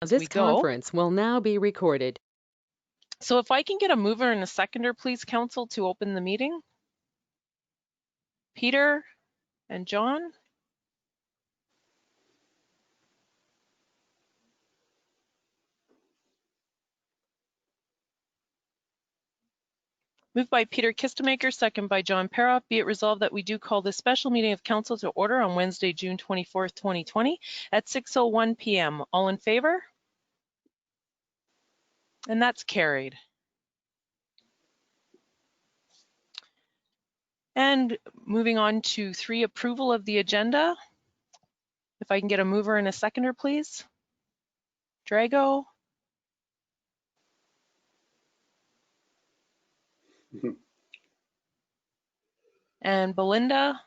This conference will now be recorded. So if I can get a mover and a seconder, please, council, to open the meeting. Peter and John. Moved by Peter Kistemaker, second by John Peroff. Be it resolved that we do call this special meeting of council to order on Wednesday, June 24th, 2020 at 6:01 p.m. All in favor? And that's carried. And moving on to 3, approval of the agenda. If I can get a mover and a seconder, please. Drago. And Belinda.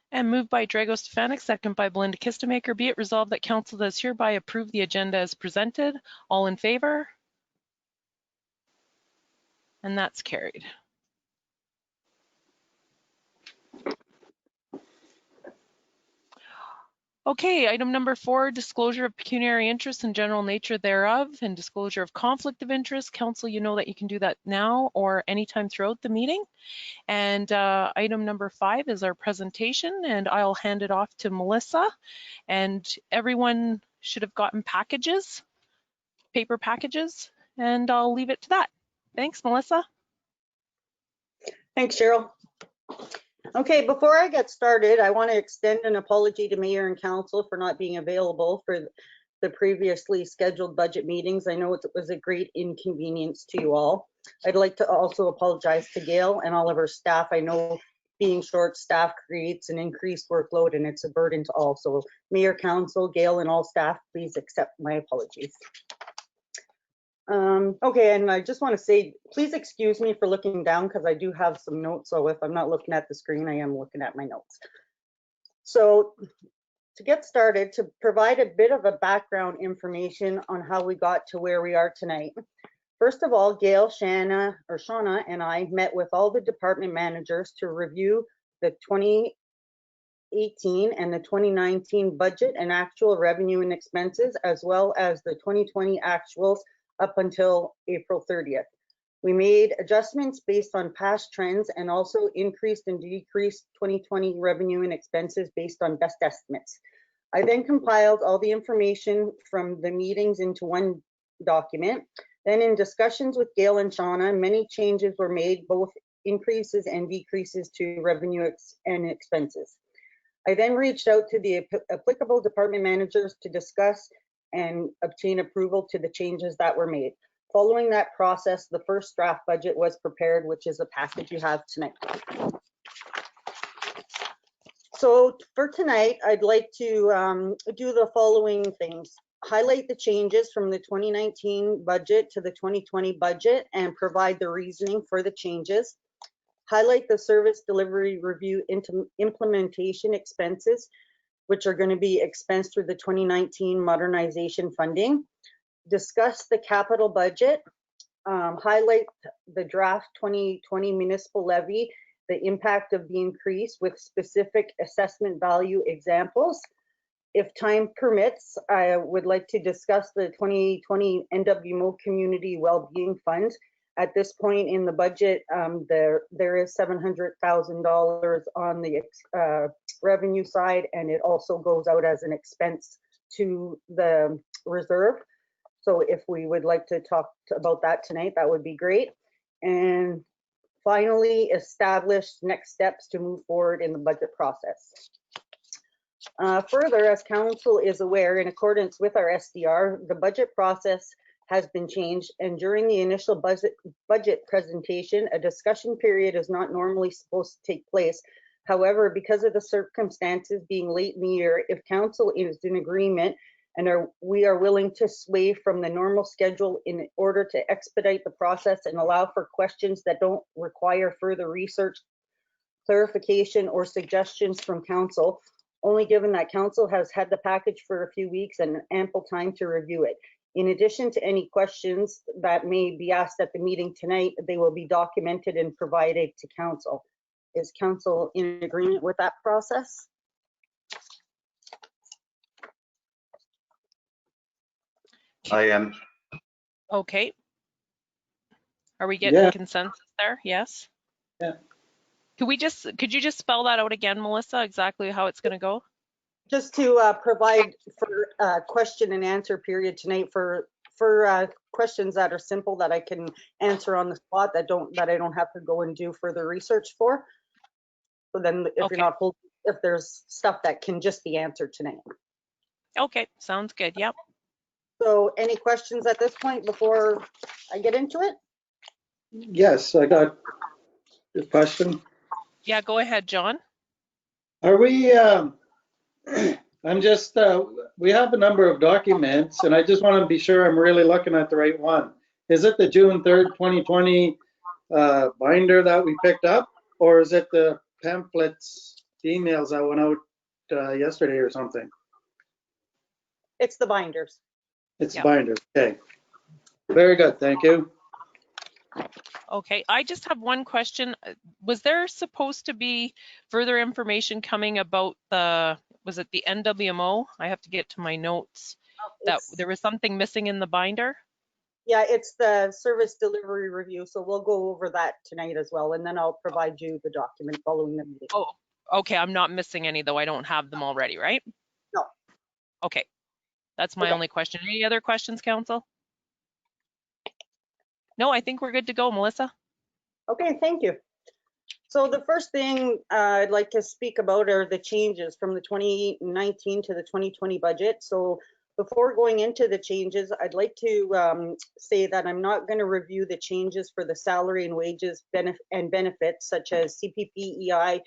And moved by Drago Stefanik, second by Belinda Kistemaker. Be it resolved that council does hereby approve the agenda as presented. All in favor? And that's carried. Okay, item number 4, disclosure of pecuniary interest and general nature thereof, and disclosure of conflict of interest. Council, you know that you can do that now or anytime throughout the meeting. And item number 5 is our presentation, and I'll hand it off to Melissa. And everyone should have gotten packages, paper packages, and I'll leave it to that. Thanks, Melissa. Thanks, Cheryl. Okay, before I get started, I want to extend an apology to Mayor and Council for not being available for the previously scheduled budget meetings. I know it was a great inconvenience to you all. I'd like to also apologize to Gail and all of her staff. I know being short-staffed creates an increased workload and it's a burden to all. So Mayor, Council, Gail, and all staff, please accept my apologies. Okay, and I just want to say, please excuse me for looking down because I do have some notes. So if I'm not looking at the screen, I am looking at my notes. So to get started, to provide a bit of a background information on how we got to where we are tonight. First of all, Gail, Shauna, and I met with all the department managers to review the 2018 and the 2019 budget and actual revenue and expenses, as well as the 2020 actuals up until April 30th. We made adjustments based on past trends and also increased and decreased 2020 revenue and expenses based on best estimates. I then compiled all the information from the meetings into one document. Then in discussions with Gail and Shauna, many changes were made, both increases and decreases to revenue and expenses. I then reached out to the applicable department managers to discuss and obtain approval to the changes that were made. Following that process, the first draft budget was prepared, which is a package you have tonight. So for tonight, I'd like to do the following things. Highlight the changes from the 2019 budget to the 2020 budget and provide the reasoning for the changes. Highlight the service delivery review into implementation expenses, which are going to be expensed through the 2019 modernization funding. Discuss the capital budget. Highlight the draft 2020 municipal levy, the impact of the increase with specific assessment value examples. If time permits, I would like to discuss the 2020 NWMO Community Wellbeing Fund. At this point in the budget, there is $700,000 on the revenue side, and it also goes out as an expense to the reserve. So if we would like to talk about that tonight, that would be great. And finally, establish next steps to move forward in the budget process. Further, as council is aware, in accordance with our SDR, the budget process has been changed, and during the initial budget presentation, a discussion period is not normally supposed to take place. However, because of the circumstances being late in the year, if council is in agreement and we are willing to sway from the normal schedule in order to expedite the process and allow for questions that don't require further research, clarification, or suggestions from council, only given that council has had the package for a few weeks and ample time to review it. In addition to any questions that may be asked at the meeting tonight, they will be documented and provided to council. Is council in agreement with that process? I am. Okay. Are we getting Yeah. consensus there? Yes. Yeah. Could you just spell that out again, Melissa, exactly how it's going to go? Just to provide for question and answer period tonight for questions that are simple that I can answer on the spot that I don't have to go and do further research for. So then if Okay. you're not holding, if there's stuff that can just be answered tonight. Okay, sounds good. Yep. So any questions at this point before I get into it? Yes, I got a question. Yeah, go ahead, John. Are we, I'm just, we have a number of documents and I just want to be sure I'm really looking at the right one. Is it the June 3rd, 2020 binder that we picked up? Or is it the pamphlets, emails that went out yesterday or something? It's the binders. It's Yeah. binders, okay. Very good, thank you. Okay, I just have one question. Was there supposed to be further information coming about was it the NWMO? I have to get to my notes. That there was something missing in the binder? Yeah, it's the service delivery review. So we'll go over that tonight as well. And then I'll provide you the document following the meeting. Oh, okay, I'm not missing any though. I don't have them already, right? No. Okay, that's my only question. Any other questions, council? No, I think we're good to go, Melissa. Okay, thank you. So the first thing I'd like to speak about are the changes from the 2019 to the 2020 budget. So before going into the changes, I'd like to say that I'm not going to review the changes for the salary and wages and benefits such as CPP, EI,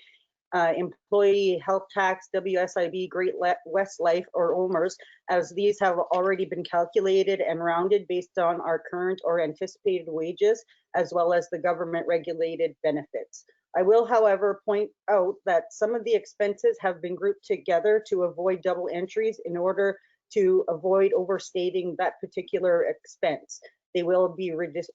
employee health tax, WSIB, Great West Life, or OMERS, as these have already been calculated and rounded based on our current or anticipated wages, as well as the government regulated benefits. I will, however, point out that some of the expenses have been grouped together to avoid double entries in order to avoid overstating that particular expense. They will be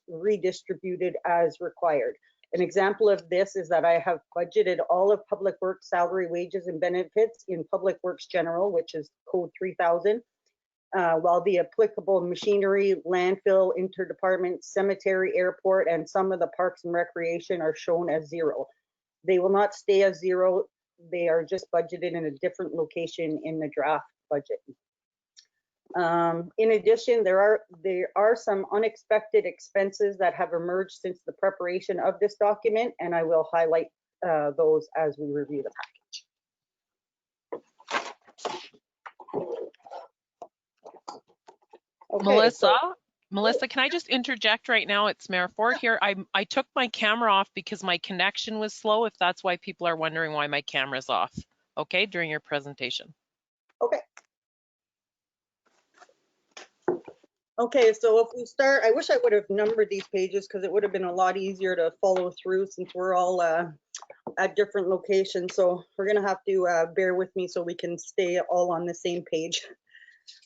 redistributed as required. An example of this is that I have budgeted all of Public Works salary, wages, and benefits in Public Works General, which is code 3000, while the applicable machinery, landfill, interdepartment, cemetery, airport, and some of the parks and recreation are shown as zero. They will not stay as zero. They are just budgeted in a different location in the draft budget. In addition, there are some unexpected expenses that have emerged since the preparation of this document, and I will highlight those as we review the package. Okay, Melissa, can I just interject right now? It's Mayor Ford here. I took my camera off because my connection was slow, if that's why people are wondering why my camera's off, okay, during your presentation. Okay. Okay, so if we start, I wish I would have numbered these pages because it would have been a lot easier to follow through since we're all at different locations. So we're gonna have to bear with me so we can stay all on the same page.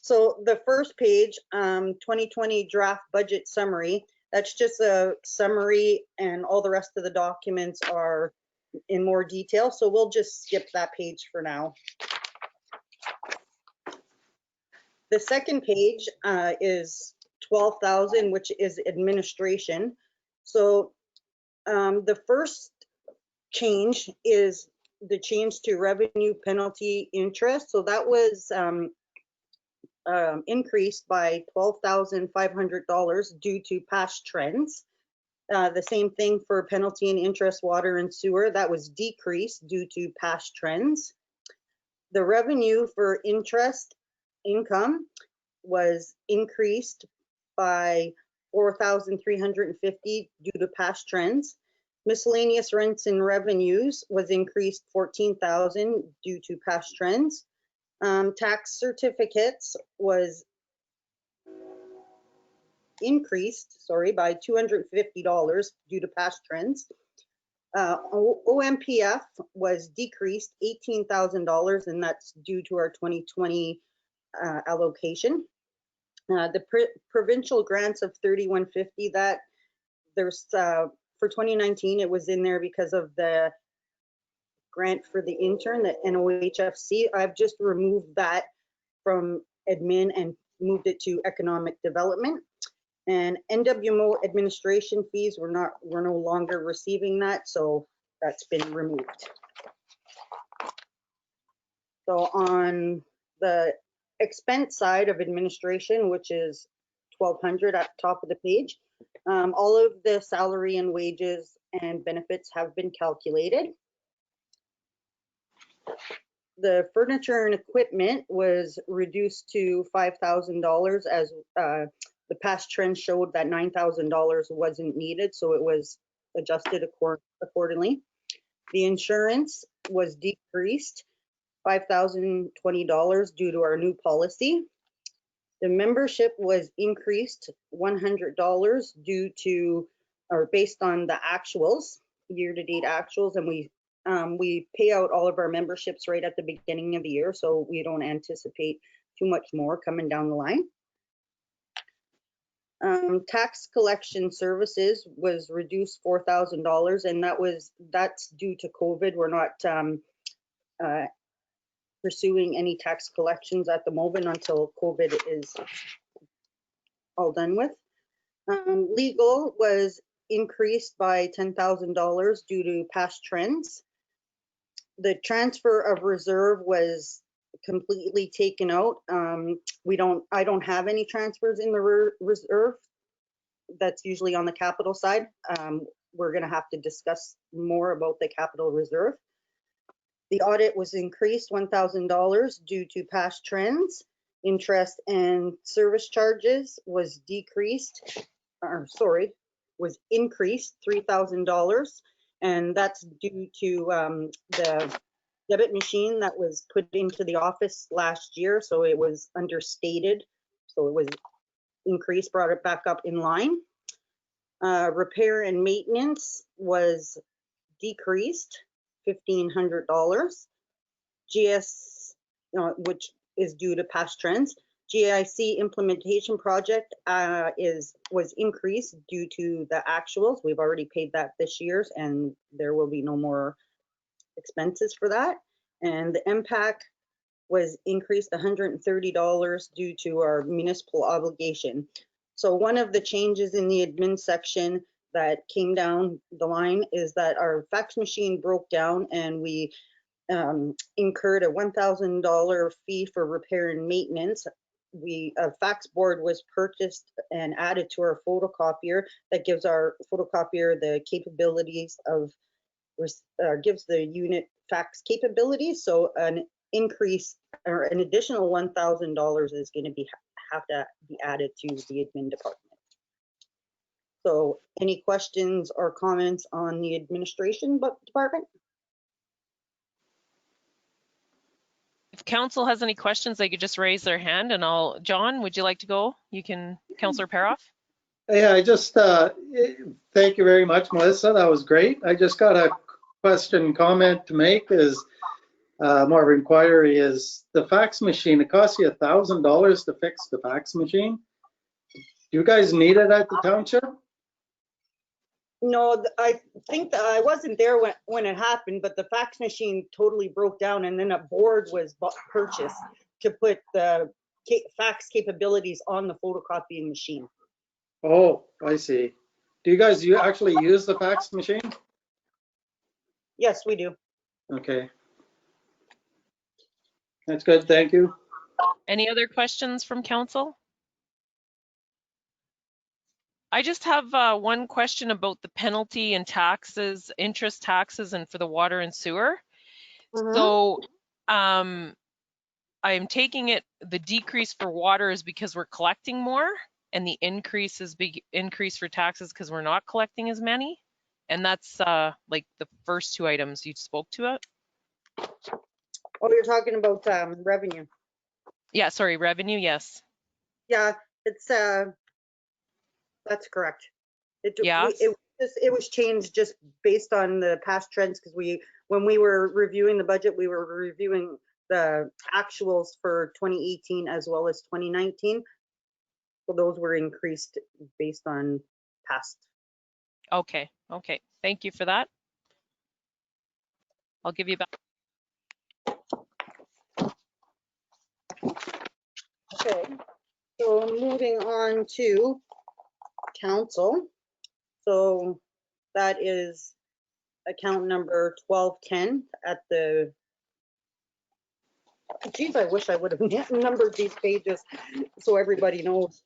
So the first page, 2020 draft budget summary, that's just a summary and all the rest of the documents are in more detail. So we'll just skip that page for now. The second page is 12,000, which is administration. So the first change is the change to revenue penalty interest. So that was increased by $12,500 due to past trends. The same thing for penalty and interest, water and sewer. That was decreased due to past trends. The revenue for interest income was increased by $4,350 due to past trends. Miscellaneous rents and revenues was increased $14,000 due to past trends. Tax certificates was increased, by $250 due to past trends. OMPF was decreased $18,000, and that's due to our 2020 allocation. The provincial grants of 3150, that there's for 2019, it was in there because of the grant for the intern, the NOHFC. I've just removed that from admin and moved it to economic development. And NWMO administration fees, we're no longer receiving that, so that's been removed. So on the expense side of administration, which is 1,200 at the top of the page, all of the salary and wages and benefits have been calculated. The furniture and equipment was reduced to $5,000 as the past trend showed that $9,000 wasn't needed, so it was adjusted accordingly. The insurance was decreased $5,020 due to our new policy. The membership was increased $100 due to, or based on the actuals, year-to-date actuals, and we pay out all of our memberships right at the beginning of the year, so we don't anticipate too much more coming down the line. Tax collection services was reduced $4,000, and that's due to COVID. We're not pursuing any tax collections at the moment until COVID is all done with. Legal was increased by $10,000 due to past trends. The transfer of reserve was completely taken out. I don't have any transfers in the reserve. That's usually on the capital side. We're going to have to discuss more about the capital reserve. The audit was increased $1,000 due to past trends. Interest and service charges was increased $3,000, and that's due to the debit machine that was put into the office last year, so it was understated, so it was increased, brought it back up in line. Repair and maintenance was decreased $1,500. GS, which is due to past trends. GIC implementation project was increased due to the actuals. We've already paid that this year, and there will be no more expenses for that. And the MPAC was increased $130 due to our municipal obligation. So one of the changes in the admin section that came down the line is that our fax machine broke down, and we incurred a $1,000 fee for repair and maintenance. A fax board was purchased and added to our photocopier that gives our photocopier the capabilities of, gives the unit fax capabilities. So an increase or an additional $1,000 is going to have to be added to the admin department. So any questions or comments on the administration department? If council has any questions, they could just raise their hand, and John, would you like to go? You can, Councillor Paroff. Yeah, I just, thank you very much, Melissa. That was great. I just got a comment to make is, more of an inquiry is the fax machine. It costs you $1,000 to fix the fax machine. Do you guys need it at the township? No, I think that I wasn't there when it happened, but the fax machine totally broke down, and then a board was purchased to put the fax capabilities on the photocopying machine. Oh, I see. Do you guys actually use the fax machine? Yes, we do. Okay. That's good, thank you. Any other questions from council? I just have one question about the penalty and taxes, interest taxes, and for the water and sewer. So I'm taking it the decrease for water is because we're collecting more, and the increase is increase for taxes because we're not collecting as many. And that's like the first two items you spoke to it. Oh, you're talking about revenue. Yeah, sorry, revenue, yes. Yeah, it's that's correct. It was changed just based on the past trends, because when we were reviewing the budget, we were reviewing the actuals for 2018 as well as 2019. So those were increased based on past. Okay, okay. Thank you for that. I'll give you back. Okay, so moving on to council. So that is account number 1210 at the, geez, I wish I would have numbered these pages so everybody knows.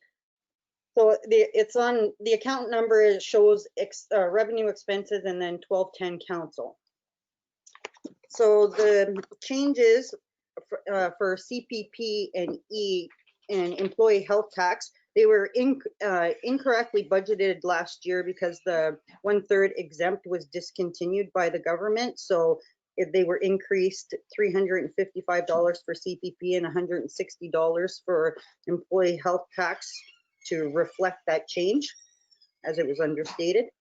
So it's on the account number, it shows revenue expenses and then 1210 council. So the changes for CPP and E and employee health tax, they were incorrectly budgeted last year because the 1/3 exempt was discontinued by the government. So they were increased $355 for CPP and $160 for employee health tax to reflect that change as it was understated.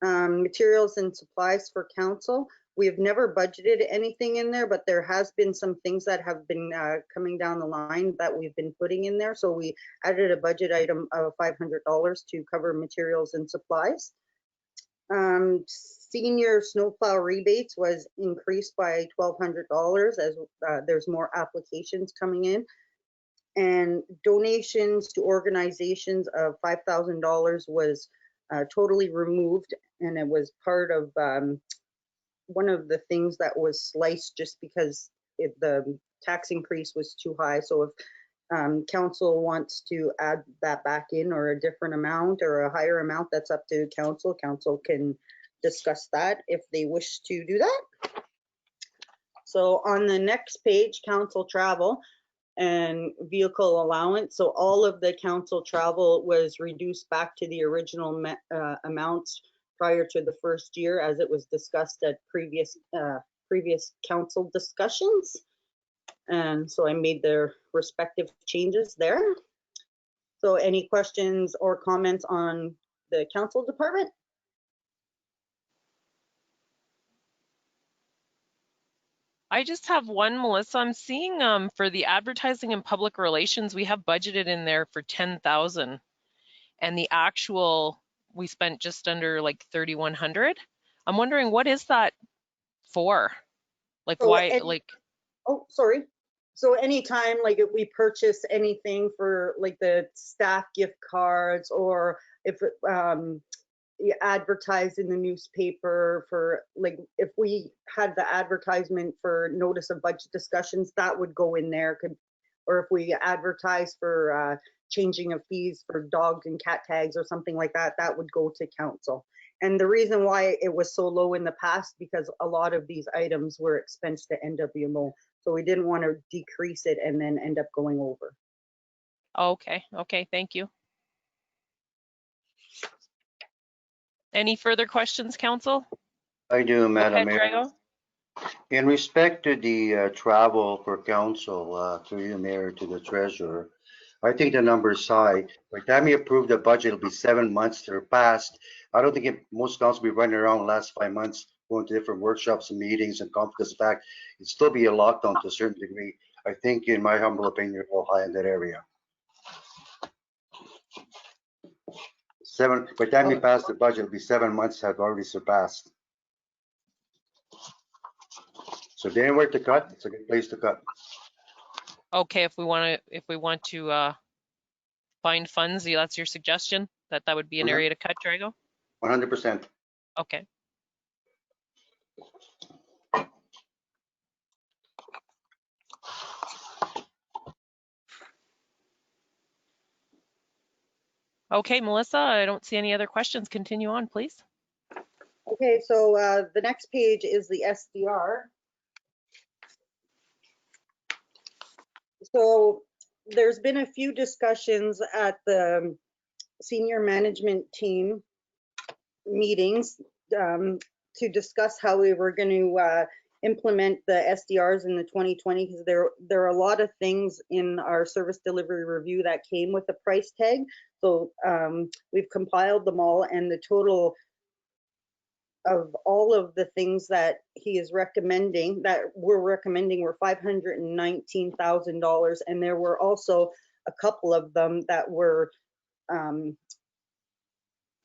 Materials and supplies for council. We have never budgeted anything in there, but there has been some things that have been coming down the line that we've been putting in there. So we added a budget item of $500 to cover materials and supplies. Senior snowplow rebates was increased by $1,200 as there's more applications coming in. And donations to organizations of $5,000 was totally removed, and it was part of one of the things that was sliced just because the tax increase was too high. So if council wants to add that back in or a different amount or a higher amount, that's up to council. Council can discuss that if they wish to do that. So on the next page, council travel and vehicle allowance. So all of the council travel was reduced back to the original amounts prior to the first year, as it was discussed at previous council discussions. And so I made their respective changes there. So any questions or comments on the council department? I just have one, Melissa. I'm seeing for the advertising and public relations, we have budgeted in there for 10,000, and the actual we spent just under like 3,100. I'm wondering, what is that for? Like So why? Like, oh, sorry. So anytime like if we purchase anything for like the staff gift cards, or if you advertise in the newspaper for like, if we had the advertisement for notice of budget discussions, that would go in there. Or if we advertise for changing of fees for dog and cat tags or something like that, that would go to council. And the reason why it was so low in the past, because a lot of these items were expensed to NWMO. So we didn't want to decrease it and then end up going over. okay, okay, thank you. Any further questions, council? I do, Madam Go Mayor. ahead, Drago. In respect to the travel for council, through the mayor to the treasurer, I think the number is high. By the time you approve the budget, it'll be 7 months that are passed. I don't think most council will be running around the last 5 months going to different workshops and meetings and conferences. In fact, it'd still be a lockdown to a certain degree. I think, in my humble opinion, you're a little high in that area. By the time you pass the budget, it'll be 7 months have already surpassed. So if there's anywhere to cut, it's a good place to cut. Okay, if we want to find funds, that's your suggestion, that would be an area to cut, Drago? 100%. Okay. Okay, Melissa, I don't see any other questions. Continue on, please. Okay, so the next page is the SDR. So there's been a few discussions at the senior management team meetings to discuss how we were going to implement the SDRs in the 2020, because there are a lot of things in our service delivery review that came with the price tag. So we've compiled them all, and the total of all of the things that he is recommending, that we're recommending, were $519,000. And there were also a couple of them that were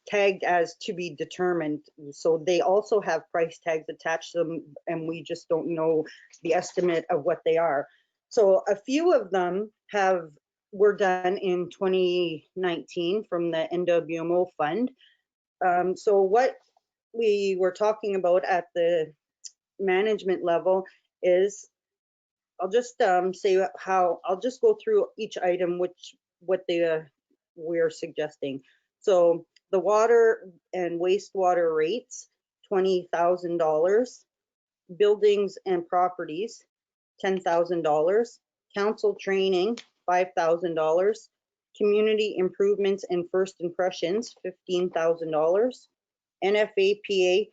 tagged as to be determined. So they also have price tags attached to them, and we just don't know the estimate of what they are. So a few of them were done in 2019 from the NWMO fund. So what we were talking about at the management level is, I'll just say how, I'll just go through each item, what we're suggesting. So the water and wastewater rates, $20,000. Buildings and properties, $10,000. Council training, $5,000. Community improvements and first impressions, $15,000. NFPA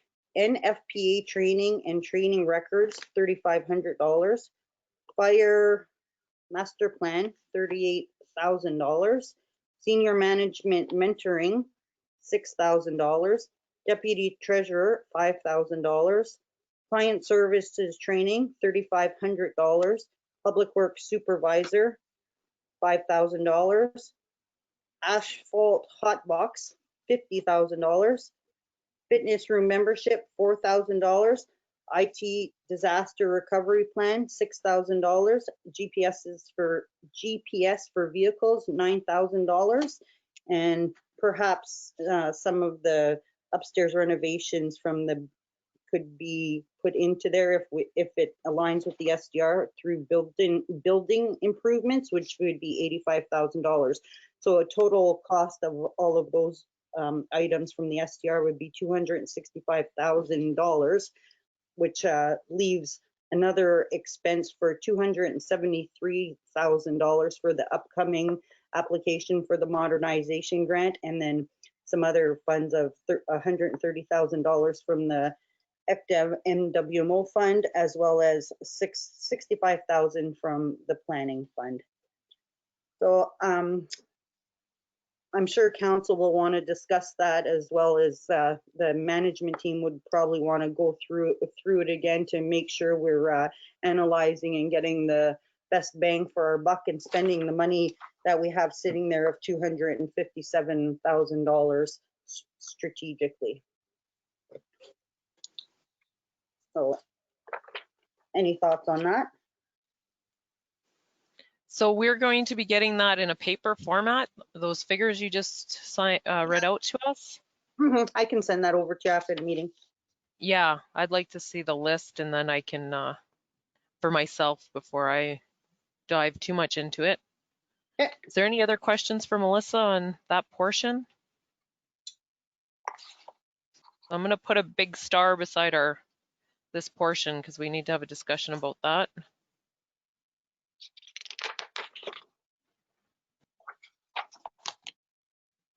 training and training records, $3,500. Fire master plan, $38,000. Senior management mentoring, $6,000. Deputy treasurer, $5,000. Client services training, $3,500. Public works supervisor, $5,000. Asphalt hot box, $50,000. Fitness room membership, $4,000. IT disaster recovery plan, $6,000. GPS for vehicles, $9,000. And perhaps some of the upstairs renovations could be put into there if it aligns with the SDR through building improvements, which would be $85,000. So a total cost of all of those items from the SDR would be $265,000, which leaves another expense for $273,000 for the upcoming application for the modernization grant, and then some other funds of $130,000 from the ECDEV NWMO fund, as well as $65,000 from the planning fund. So I'm sure council will want to discuss that, as well as the management team would probably want to go through it again to make sure we're analyzing and getting the best bang for our buck and spending the money that we have sitting there of $257,000 strategically. So any thoughts on that? So we're going to be getting that in a paper format, those figures you just read out to us? I can send that over to you after the meeting. Yeah, I'd like to see the list, and then I can, for myself, before I dive too much into it. Okay. Is there any other questions for Melissa on that portion? I'm going to put a big star beside this portion because we need to have a discussion about that.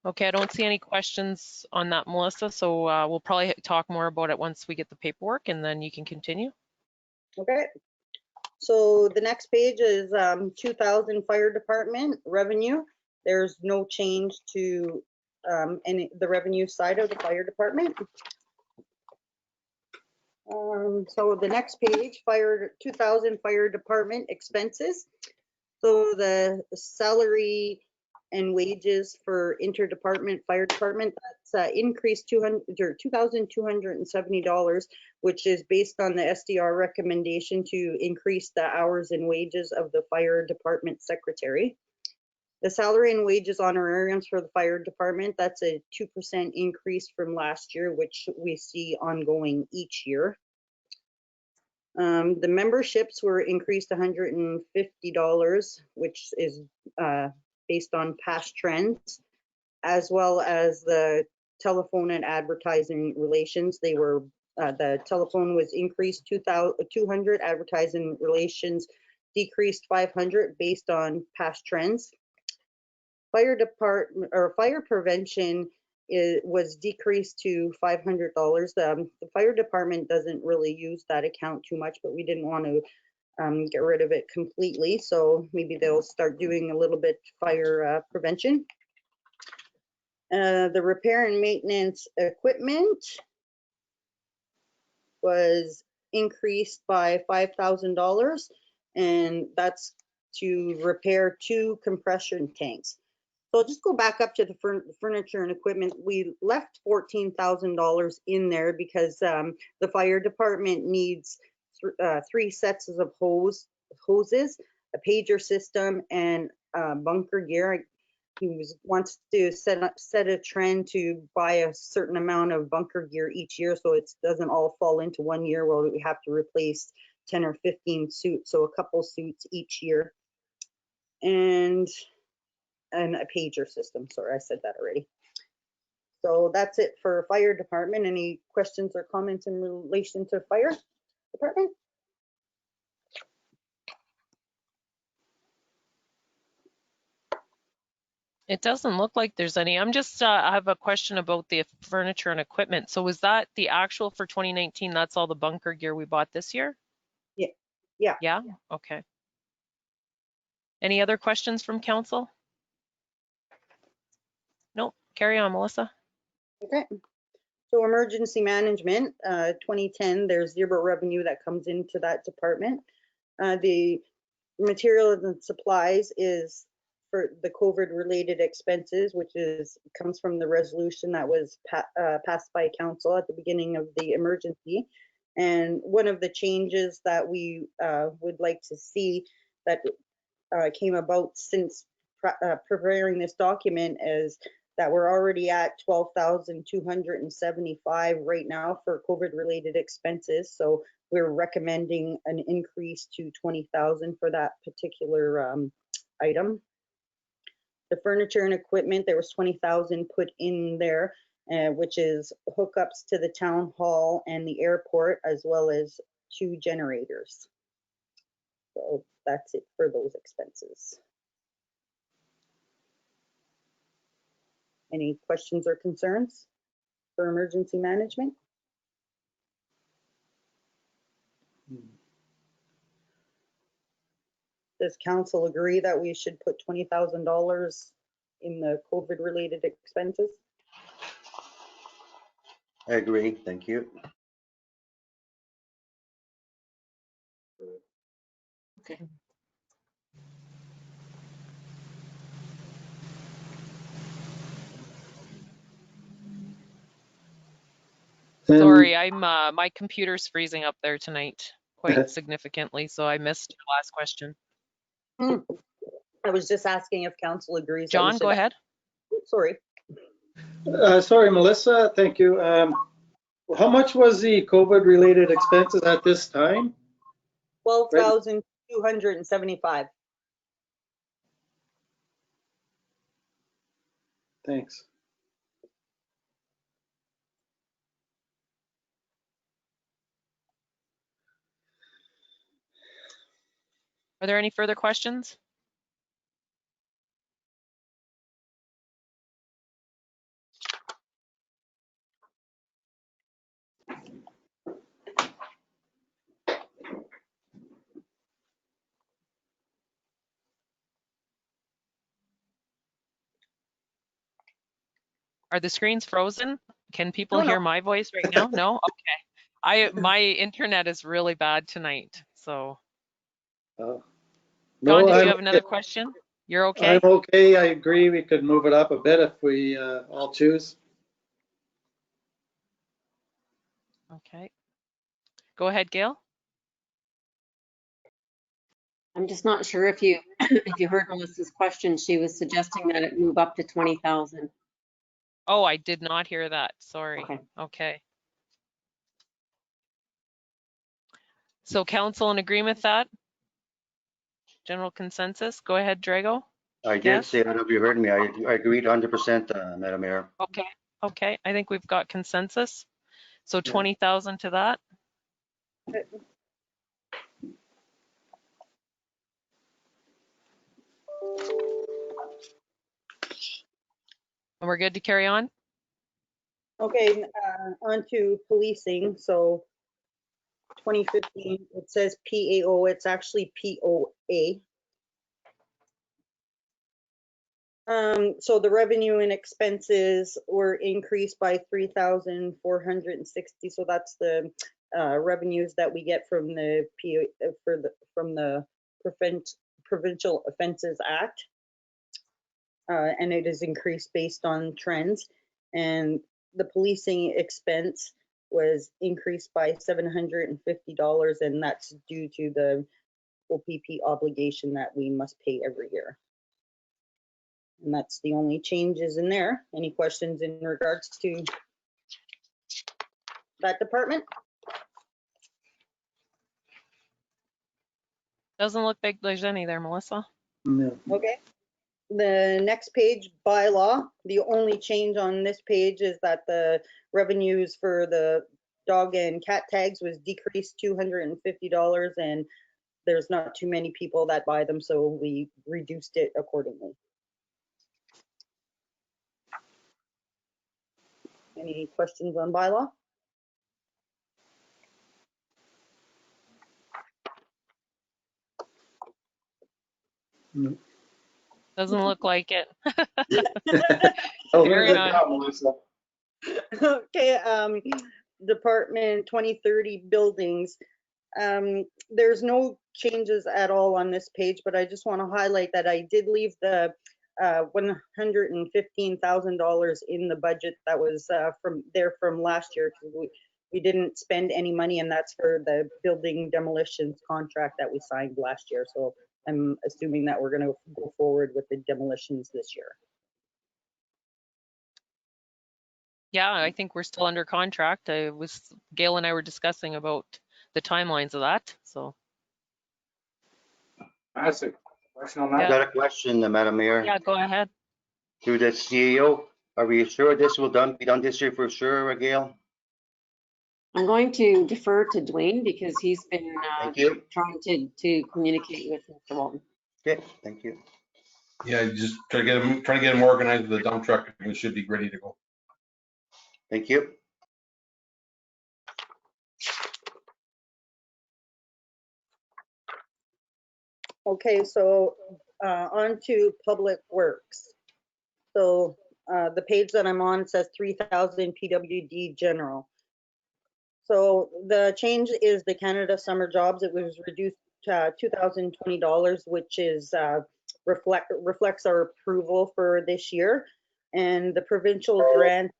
Okay, I don't see any questions on that, Melissa, so we'll probably talk more about it once we get the paperwork, and then you can continue. Okay. So the next page is 2000 fire department revenue. There's no change to the revenue side of the fire department. So the next page, 2000 fire department expenses. So the salary and wages for interdepartment fire department, that's increased $2,270, which is based on the SDR recommendation to increase the hours and wages of the fire department secretary. The salary and wages honorariums for the fire department, that's a 2% increase from last year, which we see ongoing each year. The memberships were increased $150, which is based on past trends, as well as the telephone and advertising relations. They were the telephone was increased 200, advertising relations decreased 500 based on past trends. Fire department or fire prevention was decreased to $500. The fire department doesn't really use that account too much, but we didn't want to get rid of it completely. So maybe they'll start doing a little bit fire prevention. The repair and maintenance equipment was increased by $5,000, and that's to repair 2 compression tanks. So I'll just go back up to the furniture and equipment. We left $14,000 in there because the fire department needs 3 sets of hoses, a pager system, and bunker gear. He wants to set a trend to buy a certain amount of bunker gear each year, so it doesn't all fall into one year where we have to replace 10 or 15 suits, so a couple suits each year. And a pager system. Sorry, I said that already. So that's it for fire department. Any questions or comments in relation to fire department? It doesn't look like there's any. I'm just, I have a question about the furniture and equipment. So was that the actual for 2019? That's all the bunker gear we bought this year? Yeah. Yeah. Yeah? Okay. Any other questions from council? Nope. Carry on, Melissa. Okay. So emergency management, 2010, there's zero revenue that comes into that department. The materials and supplies is for the COVID related expenses, which comes from the resolution that was passed by council at the beginning of the emergency. And one of the changes that we would like to see that came about since preparing this document is that we're already at 12,275 right now for COVID related expenses. So we're recommending an increase to 20,000 for that particular item. The furniture and equipment, there was 20,000 put in there, which is hookups to the town hall and the airport, as well as 2 generators. So that's it for those expenses. Any questions or concerns for emergency management? Does council agree that we should put $20,000 in the COVID related expenses? I agree. Thank you. Okay. Sorry, I'm my computer's freezing up there tonight quite significantly, so I missed the last question. I was just asking if council agrees. John, go ahead. Sorry. Sorry, Melissa. Thank you. How much was the COVID related expenses at this time? 12,275. Thanks. Are there any further questions? Are the screens frozen? Can people hear my voice right now? No? Okay. My internet is really bad tonight, so. No, John, did you have another question? You're okay? I'm okay. I agree. We could move it up a bit if we all choose. Okay. Go ahead, Gail. I'm just not sure if you if you heard Melissa's question. She was suggesting that it move up to 20,000. Oh, I did not hear that. Sorry. Okay. So council in agreement with that? General consensus? Go ahead, Drago. I did say that if you heard me. I agreed 100%, Madam Mayor. Okay. Okay. I think we've got consensus. So 20,000 to that. And we're good to carry on? Okay, on to policing. So 2015, it says PAO, it's actually POA. So the revenue and expenses were increased by 3,460. So that's the revenues that we get from the from the Provincial Offenses Act. and it is increased based on trends. And the policing expense was increased by $750, and that's due to the OPP obligation that we must pay every year. And that's the only changes in there. Any questions in regards to that department? Doesn't look like there's any there, Melissa. No. Okay. The next page, bylaw. The only change on this page is that the revenues for the dog and cat tags was decreased $250, and there's not too many people that buy them, so we reduced it accordingly. Any questions on bylaw? No. Doesn't look like it. Oh, Carry good on. job, Melissa. Okay, Department 2030 buildings. There's no changes at all on this page, but I just want to highlight that I did leave the $115,000 in the budget that was from last year, because we didn't spend any money, and that's for the building demolitions contract that we signed last year. So I'm assuming that we're going to go forward with the demolitions this year. Yeah, I think we're still under contract. Gail and I were discussing about the timelines of that, so. That's a question on I that. got a question, Madam Mayor. Yeah, go ahead. To the CEO, are we sure this will be done this year for sure, Gail? I'm going to defer to Dwayne because he's been Thank you. trying to communicate with Mr. Walton. Okay, thank you. Yeah, just trying to get them organized with the dump truck, and we should be ready to go. Thank you. Okay, so on to Public Works. So the page that I'm on says 3,000 PWD general. So the change is the Canada Summer Jobs. It was reduced to $2,020, which is reflects our approval for this year. And the provincial grant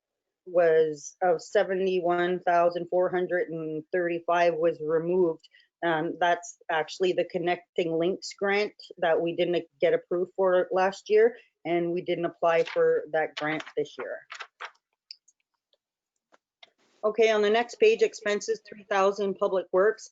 was of 71,435 was removed. That's actually the Connecting Links grant that we didn't get approved for last year, and we didn't apply for that grant this year. Okay, on the next page, expenses 3,000 Public Works.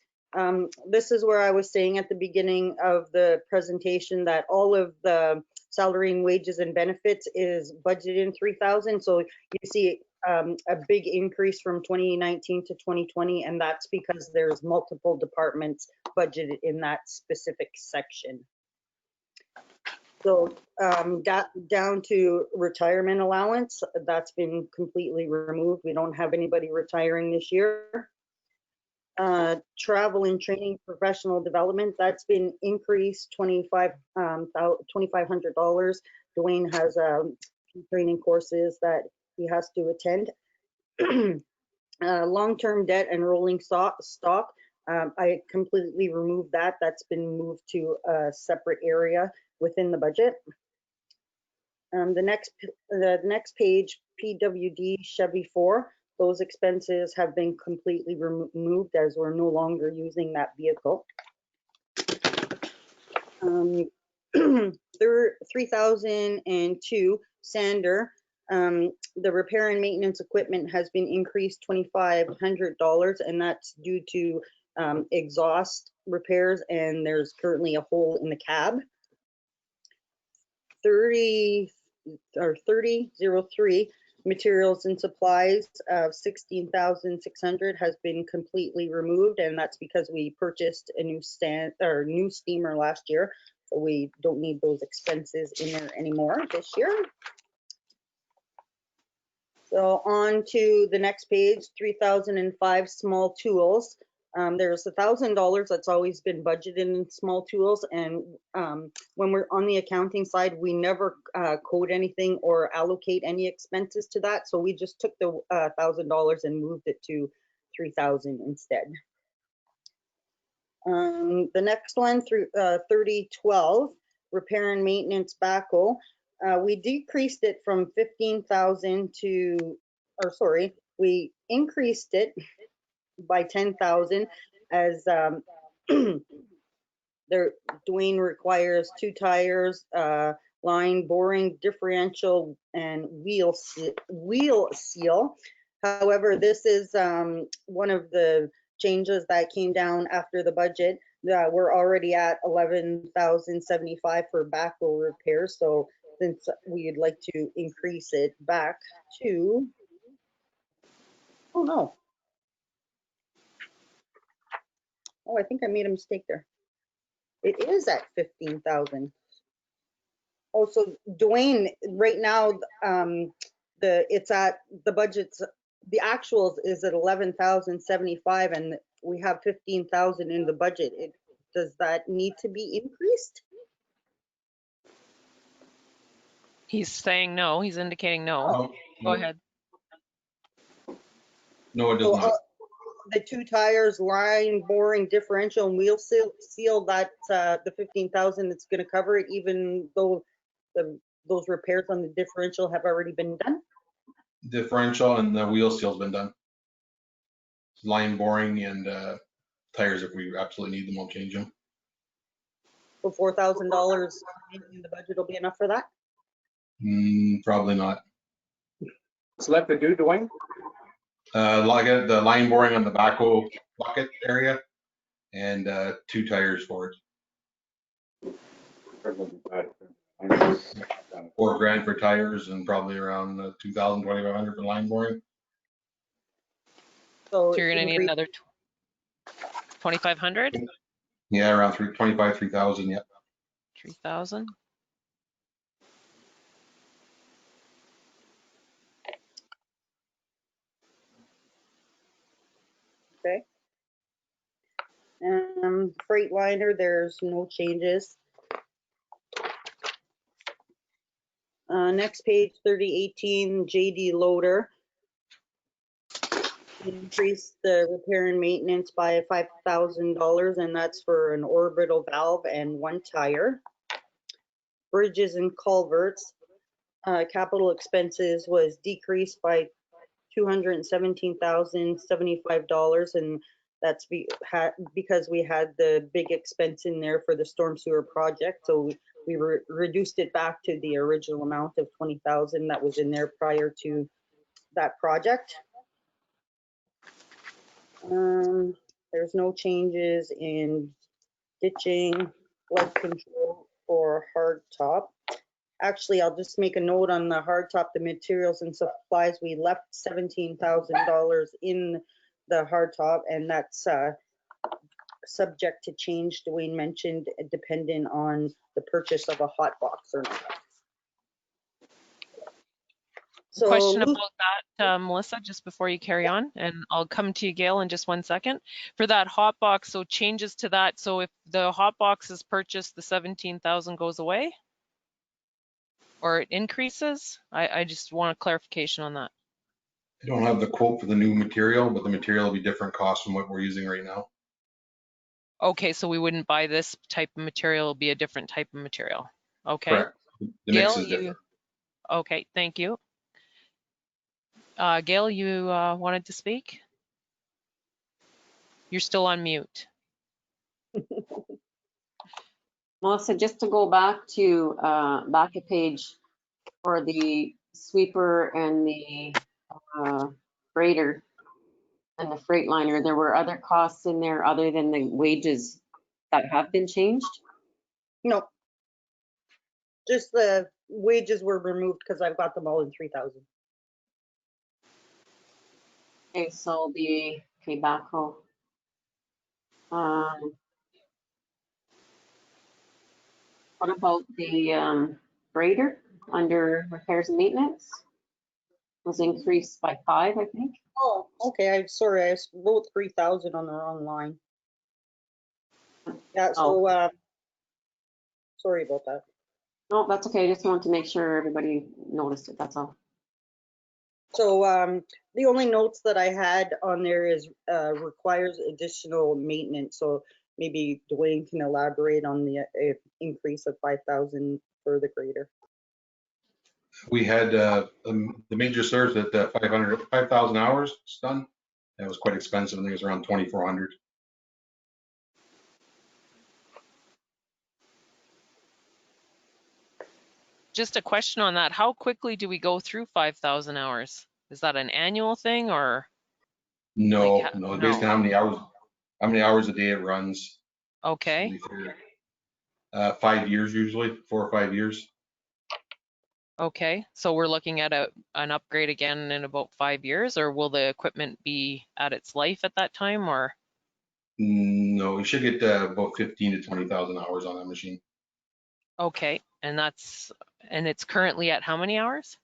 This is where I was saying at the beginning of the presentation that all of the salary and wages and benefits is budgeted in 3,000. So you see a big increase from 2019 to 2020, and that's because there's multiple departments budgeted in that specific section. So down to retirement allowance, that's been completely removed. We don't have anybody retiring this year. Travel and training, professional development, that's been increased $2,500. Dwayne has training courses that he has to attend. Long-term debt and rolling stock, I completely removed that. That's been moved to a separate area within the budget. The next page, PWD Chevy 4, those expenses have been completely removed as we're no longer using that vehicle. 3002 Sander, the repair and maintenance equipment has been increased $2,500, and that's due to exhaust repairs, and there's currently a hole in the cab. 3003 materials and supplies of 16,600 has been completely removed, and that's because we purchased a new steamer last year, so we don't need those expenses in there anymore this year. So on to the next page, 3005 small tools. There's $1,000 that's always been budgeted in small tools, and when we're on the accounting side, we never code anything or allocate any expenses to that. So we just took the $1,000 and moved it to 3,000 instead. The next one, through 3012, repair and maintenance backhoe. We decreased it from 15,000 to, or sorry, we increased it by 10,000 as Dwayne requires 2 tires, line boring, differential, and wheel seal. However, this is one of the changes that came down after the budget. We're already at 11,075 for backhoe repairs, so since we'd like to increase it back to, oh no. Oh, I think I made a mistake there. It is at 15,000. Oh, so Dwayne, right now, it's at the budget's, the actuals is at 11,075, and we have 15,000 in the budget. Does that need to be increased? He's saying no. He's indicating no. No, Go ahead. No, it does So not. the 2 tires, line boring, differential, and wheel seal, that the 15,000 that's going to cover it, even though those repairs on the differential have already been done. Differential and the wheel seal's been done. Line boring and tires, if we absolutely need them, we'll change them. So $4,000 in the budget will be enough for that? Probably not. Select the do, Dwayne? Like the line boring on the backhoe bucket area and 2 tires for it. $4,000 for tires and probably around 2,000, 2,500 for line boring. So So you're gonna need another 2,500? Yeah, around 25, 3,000. Yeah. 3,000? Okay. Freightliner, there's no changes. Next page, 3018 JD loader. Increase the repair and maintenance by $5,000, and that's for an orbital valve and 1 tire. Bridges and culverts, capital expenses was decreased by $217,075, and that's because we had the big expense in there for the storm sewer project, so we reduced it back to the original amount of 20,000 that was in there prior to that project. There's no changes in ditching, flood control, or hard top. Actually, I'll just make a note on the hard top, the materials and supplies. We left $17,000 in the hard top, and that's subject to change. Dwayne mentioned, dependent on the purchase of a hot box or not. So Question about that, Melissa, just before you carry on, and I'll come to you, Gail, in just 1 second. For that hot box, so changes to that. So if the hot box is purchased, the 17,000 goes away? Or it increases? I just want a clarification on that. I don't have the quote for the new material, but the material will be different cost from what we're using right now. Okay, so we wouldn't buy this type of material, it'll be a different type of material. Okay. Correct. The mix Gail, is different. okay, thank you. Gail, you wanted to speak? You're still on mute. Melissa, just to go back to back a page for the sweeper and the grader and the Freightliner, there were other costs in there other than the wages that have been changed? no, just the wages were removed because I've got them all in 3,000. Okay, so the, okay, backhoe. What about the grader under repairs and maintenance? Was increased by 5, I think. Oh, okay. I'm sorry. I wrote 3,000 on the wrong line. Yeah. So, sorry about that. No, that's okay. I just wanted to make sure everybody noticed it. That's all. So, the only notes that I had on there is requires additional maintenance. So maybe Dwayne can elaborate on the increase of 5,000 for the grader. We had the major service at 5,000 hours done. That was quite expensive. I think it was around 2,400. Just a question on that. How quickly do we go through 5,000 hours? Is that an annual thing or? No, Like, no, no. based on how many hours a day it runs. Okay. 5 years usually, 4 or 5 years. Okay. So we're looking at an upgrade again in about 5 years, or will the equipment be at its life at that time, or? No, you should get about 15 to 20,000 hours on that machine. Okay. And it's currently at how many hours?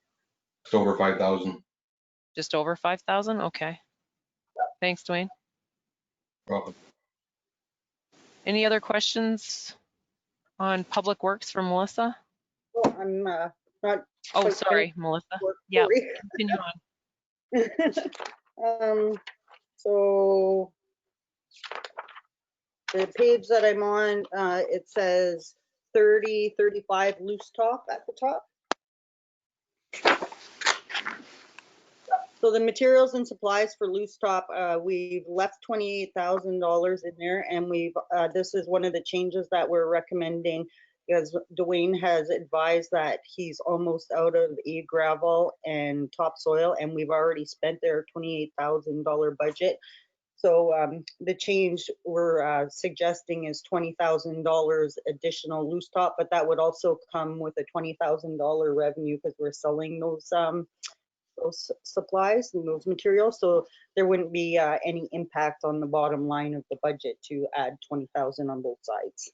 It's over 5,000. Just over 5,000? Okay. Thanks, Dwayne. Welcome. Any other questions on Public Works from Melissa? Oh, I'm not. Oh, quite sorry, Melissa. sure. Yeah, Sorry. continue on. So the page that I'm on, it says 3035 loose top at the top. So the materials and supplies for loose top, we've left $28,000 in there, and this is one of the changes that we're recommending, because Dwayne has advised that he's almost out of gravel and topsoil, and we've already spent their $28,000 budget. So the change we're suggesting is $20,000 additional loose top, but that would also come with a $20,000 revenue because we're selling those supplies and those materials. So there wouldn't be any impact on the bottom line of the budget to add 20,000 on both sides.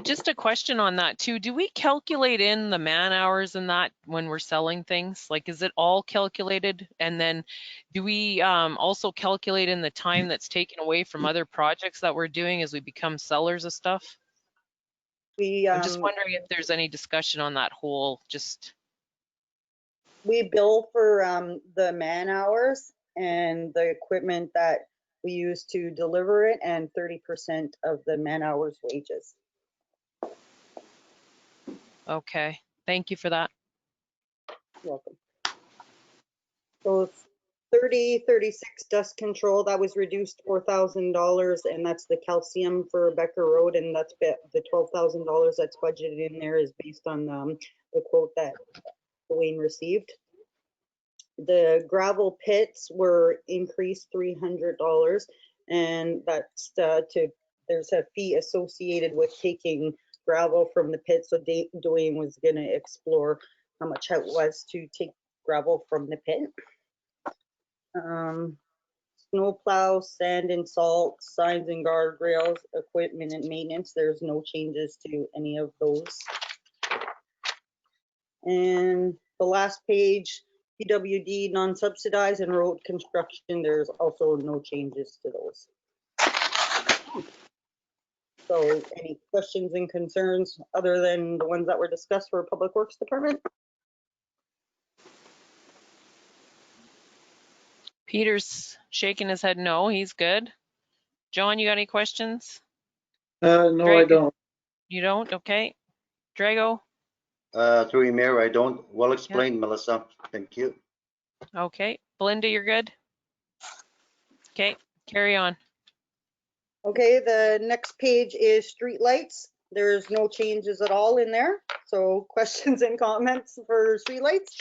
Just a question on that too. Do we calculate in the man hours in that when we're selling things? Like, is it all calculated? And then do we also calculate in the time that's taken away from other projects that we're doing as we become sellers of stuff? I'm just wondering if there's any discussion on that whole We bill for the man hours and the equipment that we use to deliver it, and 30% of the man hours wages. Okay, thank you for that. You're welcome. So 3036 dust control, that was reduced $4,000, and that's the calcium for Becker Road, and that's the $12,000 that's budgeted in there is based on the quote that Dwayne received. The gravel pits were increased $300, and that's there's a fee associated with taking gravel from the pit. So Dwayne was going to explore how much it was to take gravel from the pit. Snow plow, sand and salt, signs and guardrails, equipment and maintenance. There's no changes to any of those. And the last page, PWD non-subsidized and road construction, there's also no changes to those. So any questions and concerns other than the ones that were discussed for Public Works Department? Peter's shaking his head no, he's good. John, you got any questions? No, I don't. You don't? Okay. Drago? Through you, Mayor, I don't. Well explained, Melissa. Thank you. Okay. Belinda, you're good? Okay, carry on. Okay, the next page is street lights. There's no changes at all in there. So questions and comments for street lights?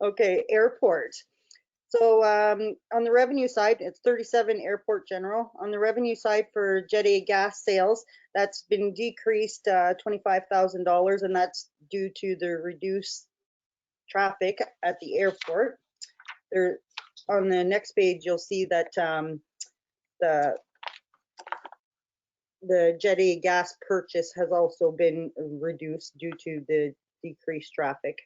Okay, airport. So on the revenue side, it's 37 airport general. On the revenue side for Jet A gas sales, that's been decreased $25,000, and that's due to the reduced traffic at the airport. There, on the next page, you'll see that the Jet A gas purchase has also been reduced due to the decreased traffic.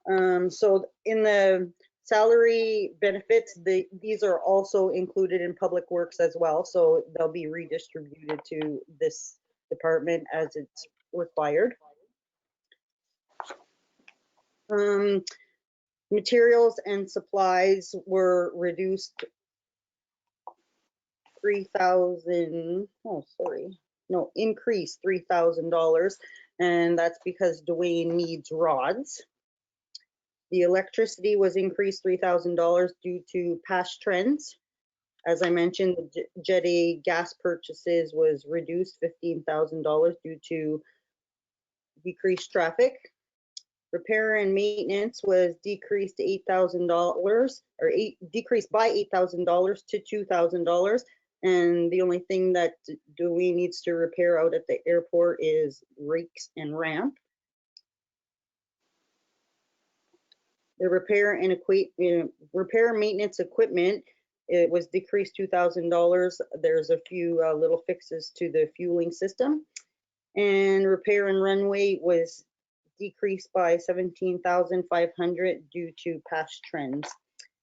So in the salary benefits, these are also included in Public Works as well, so they'll be redistributed to this department as it's required. Materials and supplies were reduced increased $3,000, and that's because Dwayne needs rods. The electricity was increased $3,000 due to past trends. As I mentioned, the Jet A gas purchases was reduced $15,000 due to decreased traffic. Repair and maintenance was decreased $8,000, or decreased by $8,000 to $2,000. And the only thing that Dwayne needs to repair out at the airport is rakes and ramp. The repair and maintenance equipment, it was decreased $2,000. There's a few little fixes to the fueling system. And repair and runway was decreased by $17,500 due to past trends.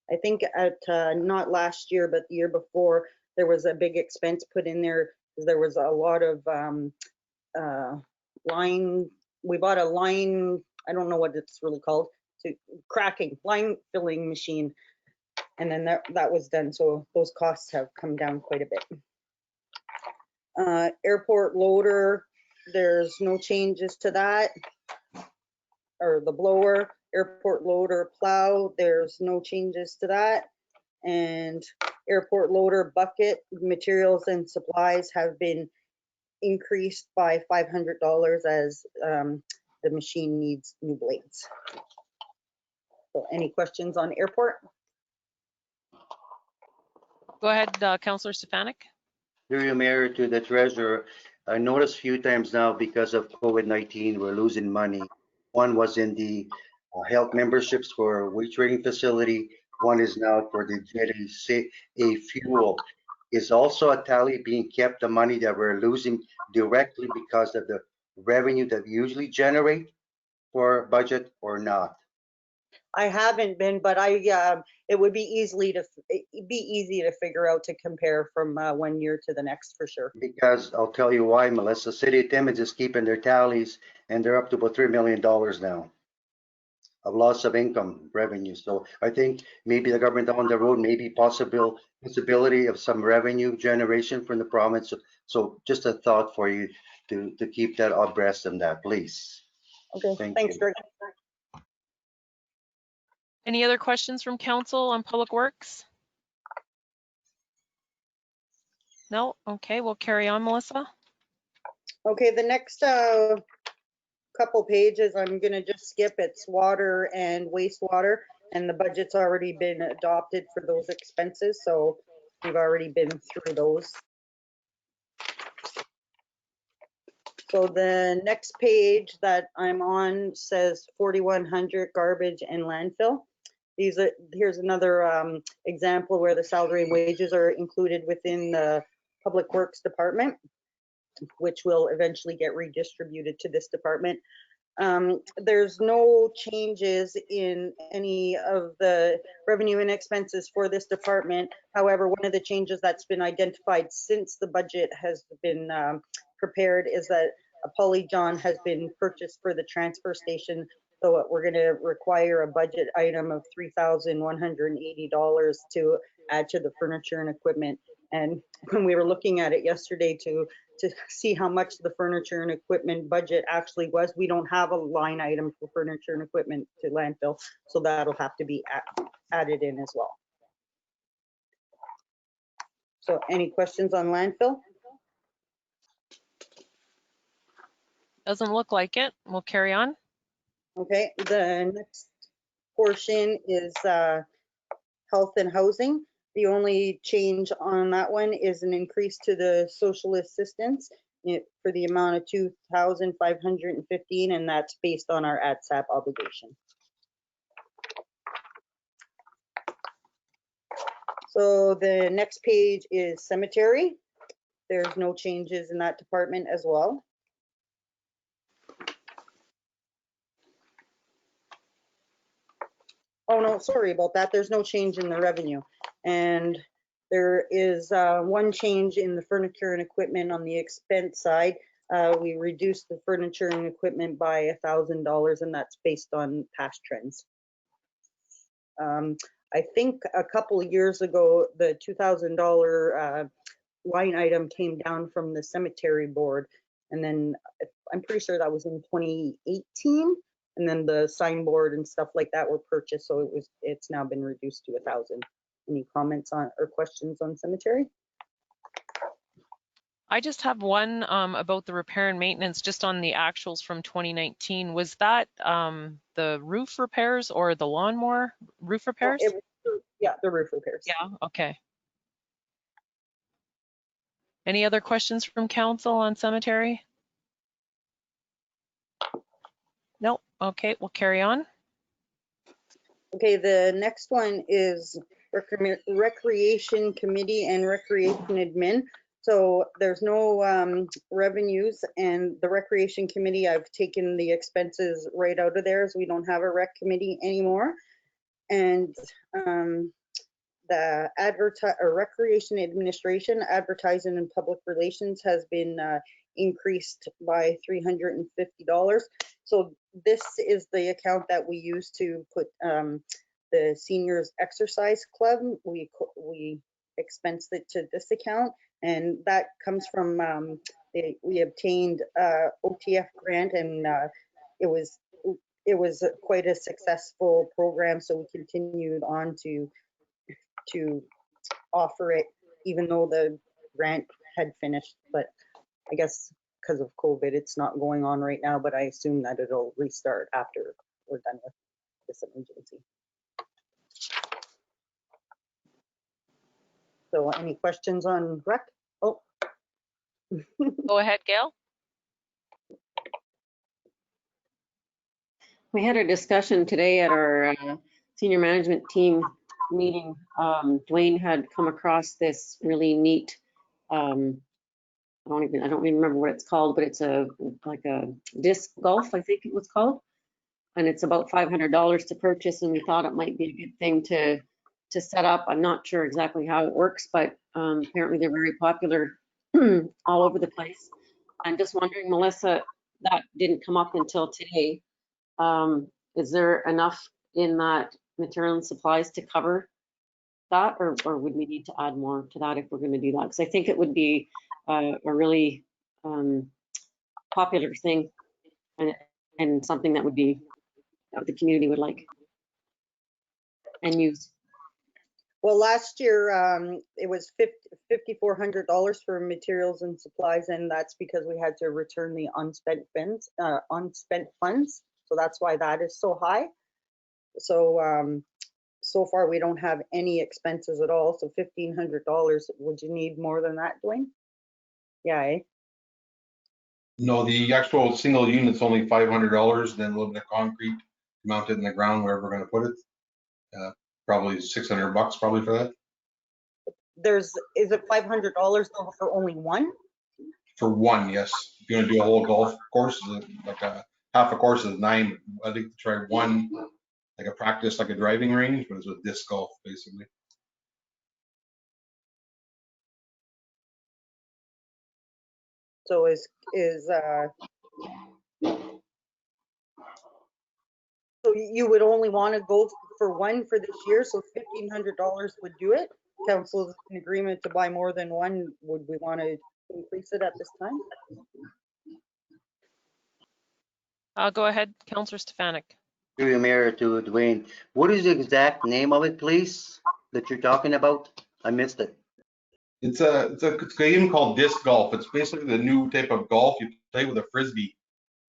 I think at not last year, but the year before, there was a big expense put in there. There was a lot of line. We bought a line. I don't know what it's really called. Cracking line filling machine, and then that was done, so those costs have come down quite a bit. Airport loader, there's no changes to that, or the blower. Airport loader plow, there's no changes to that. And airport loader bucket, materials and supplies have been increased by $500 as the machine needs new blades. So any questions on airport? Go ahead, Councillor Stefanik. Through you, Mayor, to the treasurer. I noticed a few times now because of COVID-19, we're losing money. One was in the health memberships for wage trading facility. One is now for the Jet A fuel. Is also a tally being kept the money that we're losing directly because of the revenue that we usually generate for budget or not? I haven't been, but it would be easy to figure out to compare from 1 year to the next for sure. Because I'll tell you why, Melissa. City of Timmins is keeping their tallies, and they're up to about $3 million now of loss of income revenue. So I think maybe the government down the road, maybe possibility of some revenue generation from the province. So just a thought for you to keep that abreast of that, please. Okay, thanks, Greg. Any other questions from council on Public Works? No? Okay, we'll carry on, Melissa. Okay, the next couple pages I'm gonna just skip. It's water and wastewater, and the budget's already been adopted for those expenses, so we've already been through those. So the next page that I'm on says 4100 garbage and landfill. Here's another example where the salary and wages are included within the Public Works Department, which will eventually get redistributed to this department. There's no changes in any of the revenue and expenses for this department. However, one of the changes that's been identified since the budget has been prepared is that a polygon has been purchased for the transfer station. So we're going to require a budget item of $3,180 to add to the furniture and equipment. And when we were looking at it yesterday to see how much the furniture and equipment budget actually was, we don't have a line item for furniture and equipment to landfill. So that'll have to be added in as well. So any questions on landfill? Doesn't look like it. We'll carry on. Okay, the next portion is health and housing. The only change on that one is an increase to the social assistance for the amount of $2,515, and that's based on our ADSAP obligation. So the next page is cemetery. There's no changes in that department as well. Oh no, sorry about that. There's no change in the revenue. And there is one change in the furniture and equipment on the expense side. We reduced the furniture and equipment by $1,000, and that's based on past trends. I think a couple of years ago, the $2,000 line item came down from the cemetery board. And then I'm pretty sure that was in 2018. And then the signboard and stuff like that were purchased. So it's now been reduced to 1,000. Any comments on or questions on cemetery? I just have one about the repair and maintenance, just on the actuals from 2019. Was that the roof repairs or the lawnmower roof repairs? Yeah, the roof repairs. Yeah, okay. Any other questions from council on cemetery? No, okay, we'll carry on. Okay, the next one is Recreation Committee and Recreation Admin. So there's no revenues, and the Recreation Committee, I've taken the expenses right out of there, as we don't have a rec committee anymore. And the Recreation Administration, Advertising and Public Relations has been increased by $350. So this is the account that we use to put the seniors exercise club. We expense it to this account, and that comes from we obtained OTF grant, and it was quite a successful program. So we continued on to offer it, even though the grant had finished. But I guess because of COVID, it's not going on right now, but I assume that it'll restart after we're done with this emergency. So any questions on rec? Oh. Go ahead, Gail. We had a discussion today at our senior management team meeting. Dwayne had come across this really neat, I don't even remember what it's called, but it's like a disc golf, I think it was called. And it's about $500 to purchase, and we thought it might be a good thing to set up. I'm not sure exactly how it works, but apparently they're very popular all over the place. I'm just wondering, Melissa, that didn't come up until today. Is there enough in that material and supplies to cover that, or would we need to add more to that if we're going to do that? Because I think it would be a really popular thing, and something that would be that the community would like and use. Well, last year it was $5,400 for materials and supplies, and that's because we had to return the unspent funds. So that's why that is so high. So so far we don't have any expenses at all. So $1,500. Would you need more than that, Dwayne? Yeah. Eh? No, the actual single unit's only $500, then a little bit of concrete mounted in the ground wherever we're going to put it. Probably $600 probably for that. Is it $500 for only one? For one, yes. If you're going to do a whole golf course, like half a course is $9. I think to try one, like a practice, like a driving range, but it's with disc golf basically. So so you would only want to go for one for this year, so $1,500 would do it. Council is in agreement to buy more than one. Would we want to increase it at this time? Go ahead, Councillor Stefanik. Through the mayor to Dwayne, what is the exact name of it, please, that you're talking about? I missed it. It's a game called disc golf. It's basically the new type of golf you play with a frisbee,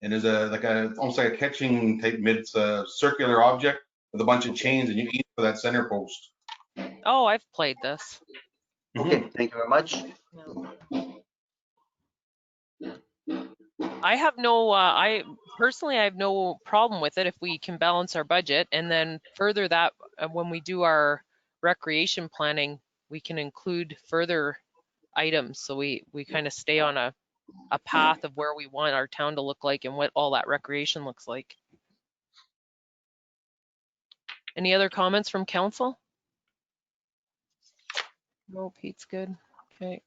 and there's almost like a catching type it's a circular object with a bunch of chains, and you aim for that center post. Oh, I've played this. Okay, thank you very much. I have no, I personally have no problem with it if we can balance our budget, and then further that when we do our recreation planning, we can include further items. So we kind of stay on a path of where we want our town to look like and what all that recreation looks like. Any other comments from council? No, Pete's good. Okay.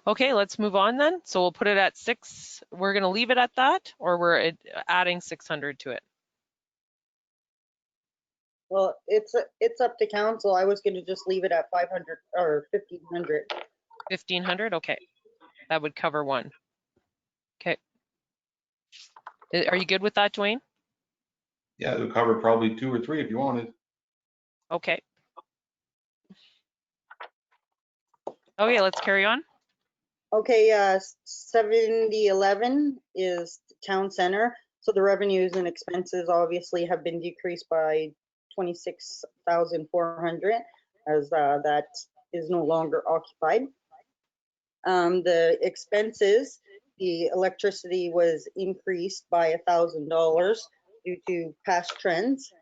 Okay, let's move on then. So we'll put it at 6. We're going to leave it at that, or we're adding 600 to it? Well, it's up to council. I was going to just leave it at 500 or 1,500. 1,500, okay. That would cover one. Okay. Are you good with that, Dwayne? Yeah, it would cover probably 2 or 3 if you wanted. Okay. Okay, let's carry on. Okay, 7011 is town center. So the revenues and expenses obviously have been decreased by 26,400 as that is no longer occupied. The expenses, the electricity was increased by $1,000 due to past trends.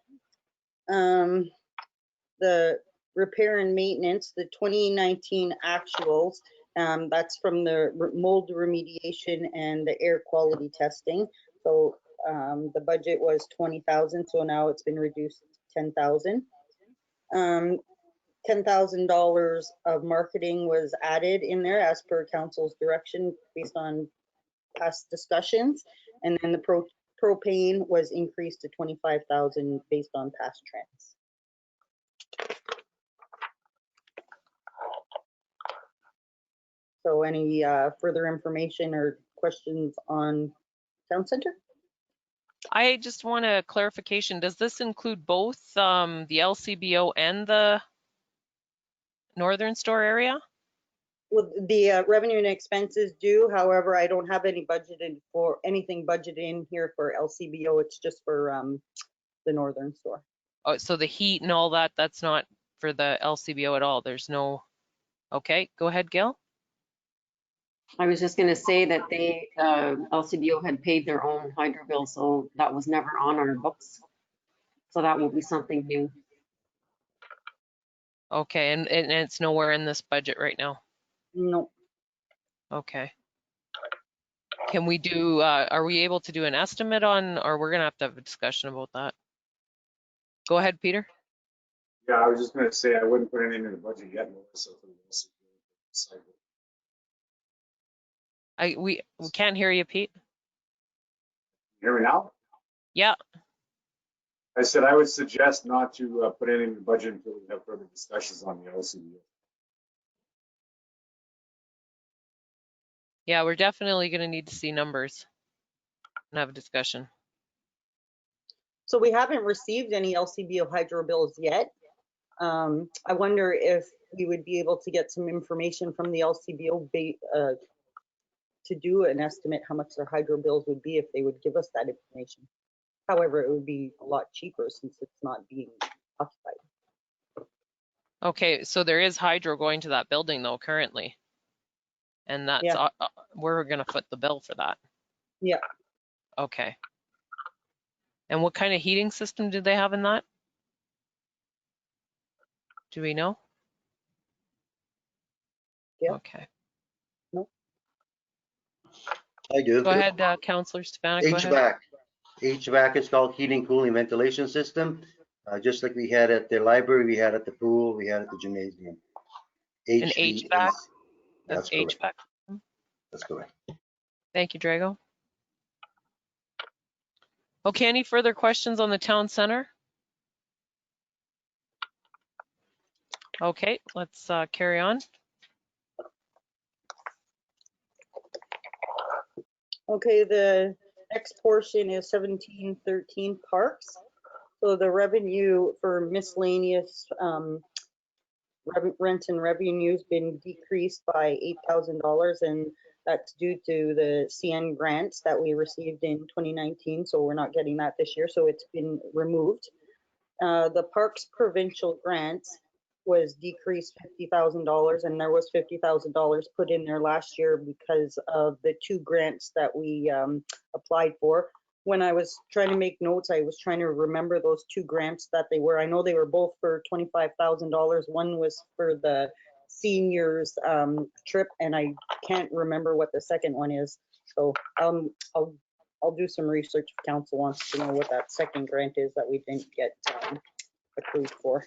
The repair and maintenance, the 2019 actuals, that's from the mold remediation and the air quality testing. So the budget was 20,000, so now it's been reduced to 10,000. $10,000 of marketing was added in there as per council's direction based on past discussions. And then the propane was increased to 25,000 based on past trends. So any further information or questions on town center? I just want a clarification. Does this include both the LCBO and the Northern Store area? Well, the revenue and expenses do. However, I don't have any budgeted for anything budgeted in here for LCBO. It's just for the Northern Store. Oh, so the heat and all that, that's not for the LCBO at all. There's no, okay, go ahead, Gil. I was just gonna say that they, LCBO had paid their own hydro bill, so that was never on our books. So that will be something new. Okay, and it's nowhere in this budget right now. No. Okay. Can we do, are we able to do an estimate on, or we're gonna have a discussion about that? Go ahead, Peter. Yeah, I was just gonna say, I wouldn't put anything in the budget yet, Melissa, for the cycle. We can't hear you, Pete. Hear me now? Yeah. I said I would suggest not to put anything in the budget until we have further discussions on the LCBO. Yeah, we're definitely gonna need to see numbers and have a discussion. So we haven't received any LCBO hydro bills yet. I wonder if we would be able to get some information from the LCBO to do an estimate how much their hydro bills would be if they would give us that information. However, it would be a lot cheaper since it's not being occupied. Okay, so there is hydro going to that building though currently. And that's, Yeah. we're gonna foot the bill for that. Yeah. Okay. And what kind of heating system do they have in that? Do we know? Yeah. Okay. I do. Go ahead, Councillor Stefanik, go ahead. HVAC. HVAC is called heating, cooling, ventilation system. Just like we had at the library, we had at the pool, we had at the gymnasium. An HVAC? That's correct. HVAC. That's correct. Thank you, Drago. Okay, any further questions on the town center? Okay, let's carry on. Okay, the next portion is 1713 parks. So the revenue for miscellaneous rent and revenue has been decreased by $8,000, and that's due to the CN grants that we received in 2019. So we're not getting that this year, so it's been removed. The Parks Provincial grants was decreased $50,000, and there was $50,000 put in there last year because of the 2 grants that we applied for. When I was trying to make notes, I was trying to remember those 2 grants that they were. I know they were both for $25,000. One was for the seniors trip, and I can't remember what the second one is. So I'll do some research if council wants to know what that second grant is that we didn't get approved for.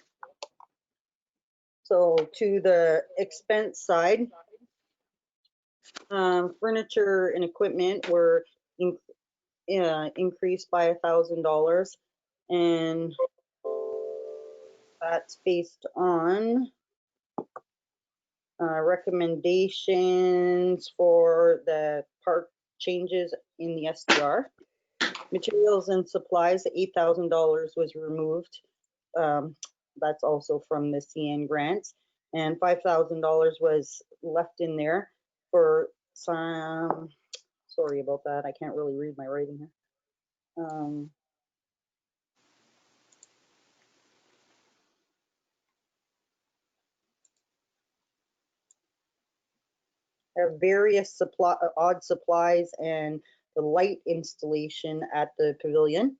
So to the expense side, furniture and equipment were increased by $1,000, and that's based on Recommendations for the park changes in the SDR. Materials and supplies, $8,000 was removed. That's also from the CN grants. And $5,000 was left in there for some, sorry about that, I can't really read my writing here. Various odd supplies and the light installation at the pavilion.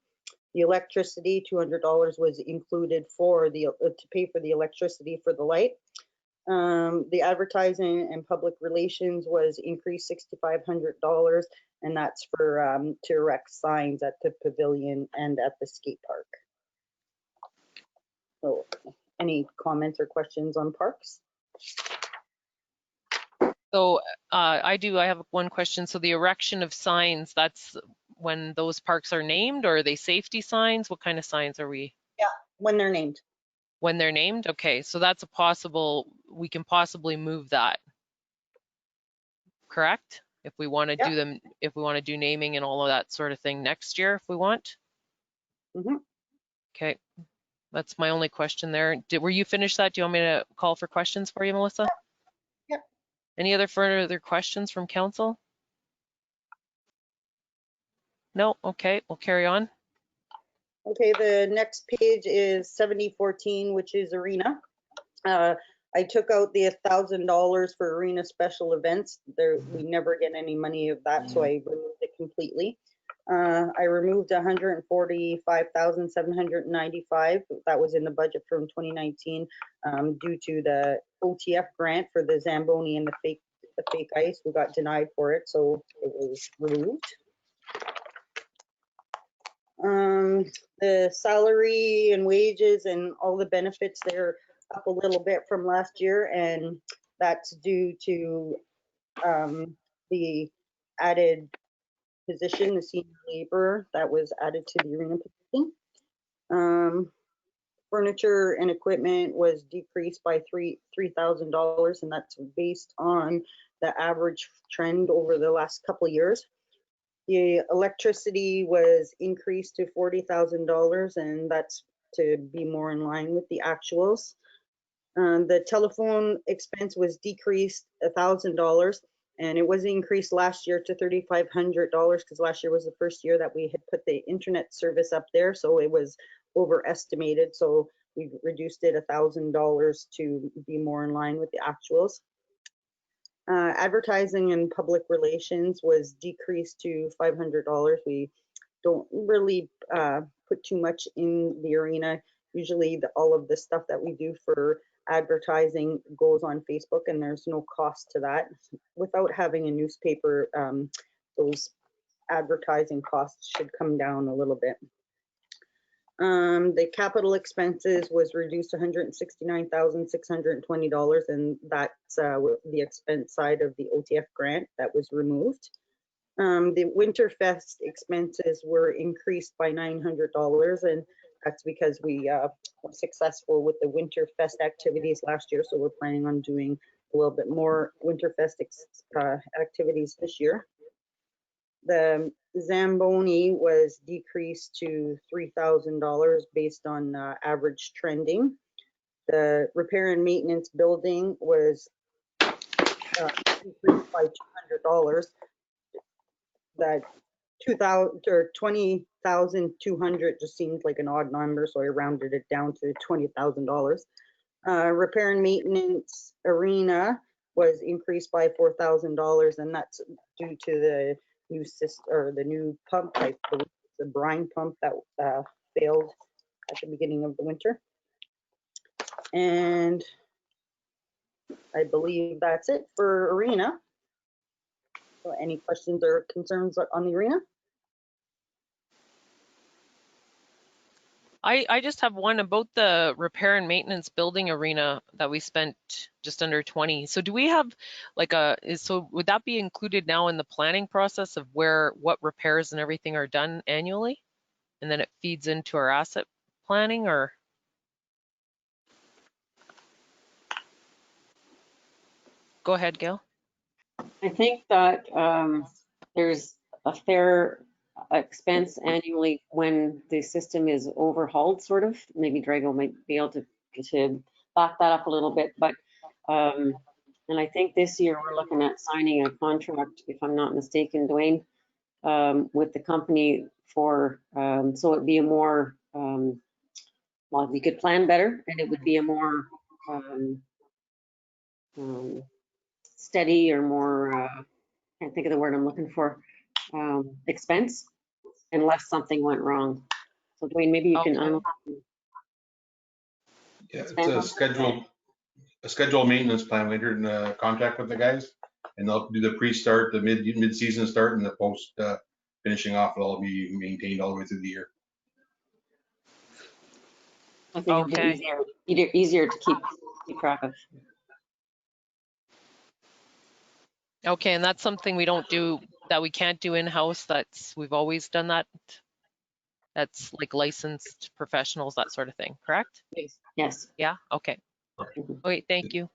The electricity, $200 was included for the to pay for the electricity for the light. The advertising and public relations was increased $6,500, and that's for to erect signs at the pavilion and at the skate park. So, any comments or questions on parks? So I have one question. So the erection of signs, that's when those parks are named, or are they safety signs? What kind of signs are we? Yeah, when they're named. When they're named? Okay, so that's a possible, we can possibly move that, correct? If we want to do them, if we want to do naming and all of that sort of thing next year, if we want. Mm-hmm. Okay, that's my only question there. Were you finished that? Do you want me to call for questions for you, Melissa? Yep. Any other further questions from council? No? Okay, we'll carry on. Okay, the next page is 7014, which is arena. I took out the $1,000 for arena special events. We never get any money of that, so I removed it completely. I removed $145,795. That was in the budget from 2019 due to the OTF grant for the Zamboni and the fake ice. We got denied for it, so it was removed. The salary and wages and all the benefits, they're up a little bit from last year, and that's due to the added position, the senior laborer that was added to the arena position. Furniture and equipment was decreased by $3,000, and that's based on the average trend over the last couple of years. The electricity was increased to $40,000, and that's to be more in line with the actuals. The telephone expense was decreased $1,000, and it was increased last year to $3,500 because last year was the first year that we had put the internet service up there, so it was overestimated. So we reduced it $1,000 to be more in line with the actuals. Advertising and public relations was decreased to $500. We don't really put too much in the arena. Usually all of the stuff that we do for advertising goes on Facebook, and there's no cost to that. Without having a newspaper, those advertising costs should come down a little bit. The capital expenses was reduced to $169,620, and that's the expense side of the OTF grant that was removed. The Winterfest expenses were increased by $900, and that's because we were successful with the Winterfest activities last year, so we're planning on doing a little bit more Winterfest activities this year. The Zamboni was decreased to $3,000 based on average trending. The repair and maintenance building was increased by $200. That 20,200 just seemed like an odd number, so I rounded it down to $20,000. Repair and maintenance arena was increased by $4,000, and that's due to the new system, or the new pump type, the brine pump that failed at the beginning of the winter. And I believe that's it for arena. So any questions or concerns on the arena? I just have one about the repair and maintenance building arena that we spent just under 20. So do we have like so would that be included now in the planning process of what repairs and everything are done annually? And then it feeds into our asset planning, or? Go ahead, Gail. I think that there's a fair expense annually when the system is overhauled, sort of. Maybe Drago might be able to back that up a little bit, but and I think this year we're looking at signing a contract, if I'm not mistaken, Dwayne, with the company for so it'd be a more well, we could plan better, and it would be a more steady or more can't think of the word I'm looking for, expense, unless something went wrong. So Dwayne, maybe you can. Yeah, it's a scheduled maintenance plan. We entered in a contract with the guys, and they'll do the pre-start, the mid-season start, and the post finishing off. It'll all be maintained all the way through the year. I think it'd be easier to keep track of. Okay, and that's something we don't do, that we can't do in-house. We've always done that. That's like licensed professionals, that sort of thing, correct? Yes. Yeah, okay. Okay, thank you.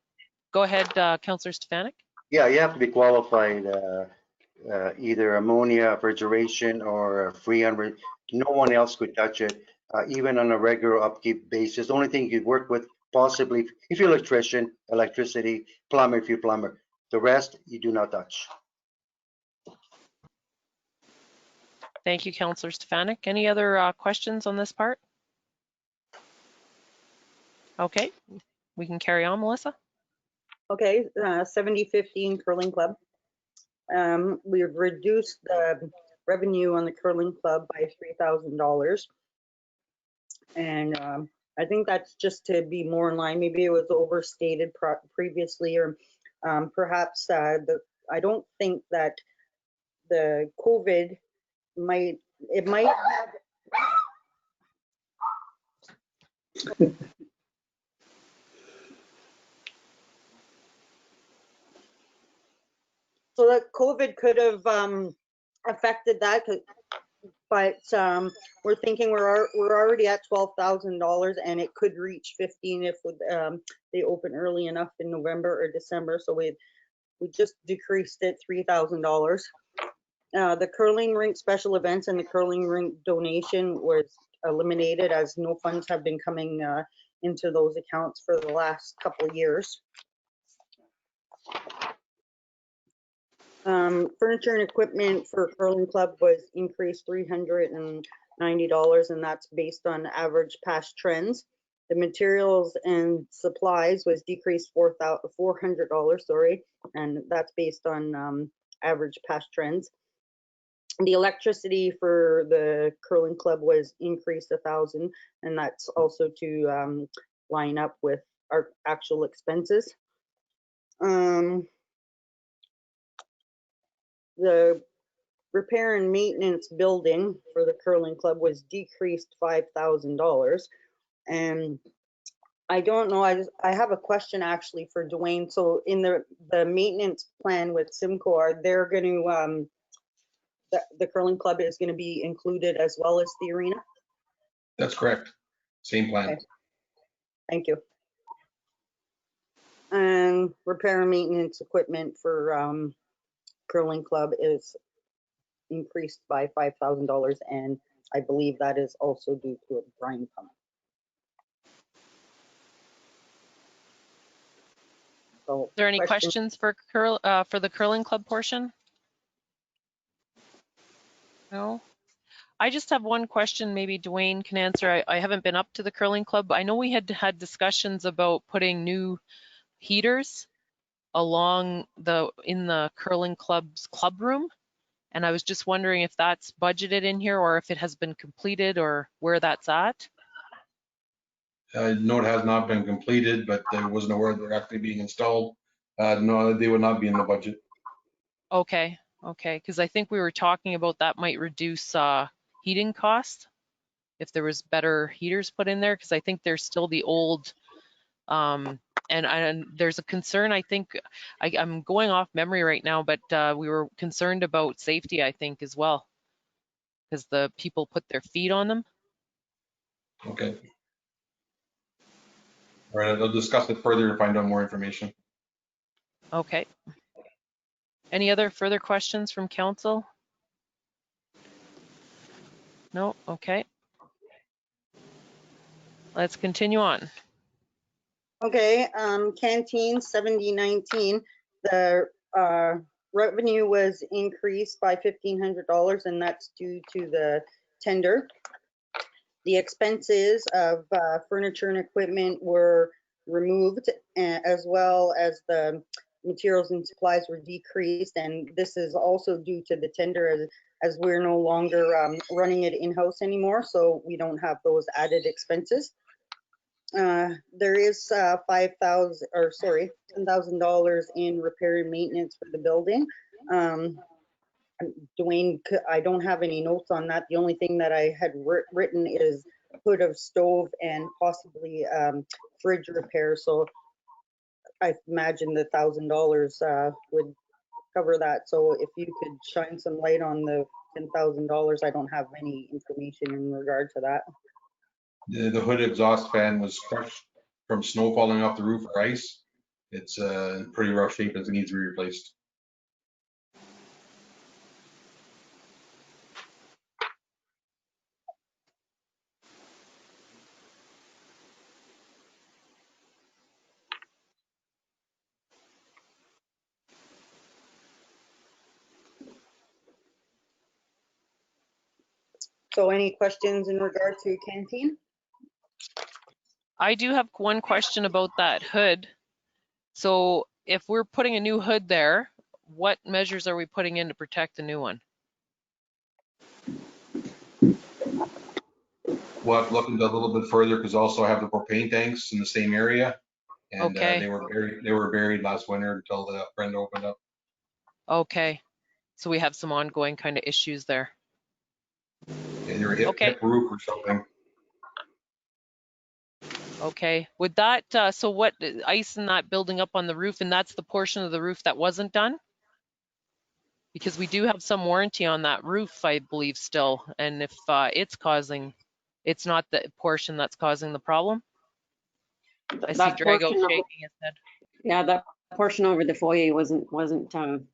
Go ahead, Councillor Stefanik. Yeah, you have to be qualified, either ammonia, refrigeration, or freon. No one else could touch it, even on a regular upkeep basis. The only thing you'd work with possibly, if you're electrician, electricity, plumber, if you're plumber. The rest, you do not touch. Thank you, Councillor Stefanik. Any other questions on this part? Okay, we can carry on, Melissa. Okay, 7015 Curling Club. We've reduced the revenue on the Curling Club by $3,000. And I think that's just to be more in line. Maybe it was overstated previously, or perhaps I don't think that the COVID might so that COVID could have affected that, but we're thinking we're already at $12,000, and it could reach 15 if they open early enough in November or December. So we just decreased it $3,000. The curling rink special events and the curling rink donation was eliminated, as no funds have been coming into those accounts for the last couple of years. Furniture and equipment for Curling Club was increased $390, and that's based on average past trends. The materials and supplies was decreased $400, sorry, and that's based on average past trends. The electricity for the Curling Club was increased $1,000, and that's also to line up with our actual expenses. The repair and maintenance building for the Curling Club was decreased $5,000. And I don't know, I have a question actually for Dwayne. So in the maintenance plan with Simcoe, are they going to, the Curling Club is going to be included as well as the arena? That's correct. Same plan. Okay. Thank you. And repair and maintenance equipment for Curling Club is increased by $5,000, and I believe that is also due to a brine pump. So, are there any questions for the Curling Club portion? No. I just have one question, maybe Dwayne can answer. I haven't been up to the Curling Club. I know we had discussions about putting new heaters along in the Curling Club's club room, and I was just wondering if that's budgeted in here or if it has been completed or where that's at. No, it has not been completed, but there wasn't aware they're actually being installed. No, they would not be in the budget. Okay, because I think we were talking about that might reduce heating cost if there was better heaters put in there, because I think there's still the old and there's a concern, I think, I'm going off memory right now, but we were concerned about safety, I think, as well, because the people put their feet on them. Okay. All right, I'll discuss it further and find out more information. Okay. Any other further questions from council? No, okay. Let's continue on. Okay, canteen 7019, the revenue was increased by $1,500, and that's due to the tender. The expenses of furniture and equipment were removed, as well as the materials and supplies were decreased, and this is also due to the tender, as we're no longer running it in-house anymore, so we don't have those added expenses. There is $10,000 in repair and maintenance for the building. Dwayne, I don't have any notes on that. The only thing that I had written is hood of stove and possibly fridge repair. So I imagine the $1,000 would cover that. So if you could shine some light on the $10,000, I don't have any information in regard to that. The hood exhaust fan was crushed from snow falling off the roof or ice. It's in pretty rough shape and it needs to be replaced. So any questions in regard to canteen? I do have one question about that hood. So if we're putting a new hood there, what measures are we putting in to protect the new one? We'll have to look into a little bit further because also I have the propane tanks in the same area. And Okay. they were buried last winter until the friend opened up. Okay. So we have some ongoing kind of issues there. And they were hip roof or something. Okay. Would that, so what, ice and that building up on the roof, and that's the portion of the roof that wasn't done? Because we do have some warranty on that roof, I believe, still. And if it's not the portion that's causing the problem. I see Drago shaking his head. Yeah, that portion over the foyer wasn't done.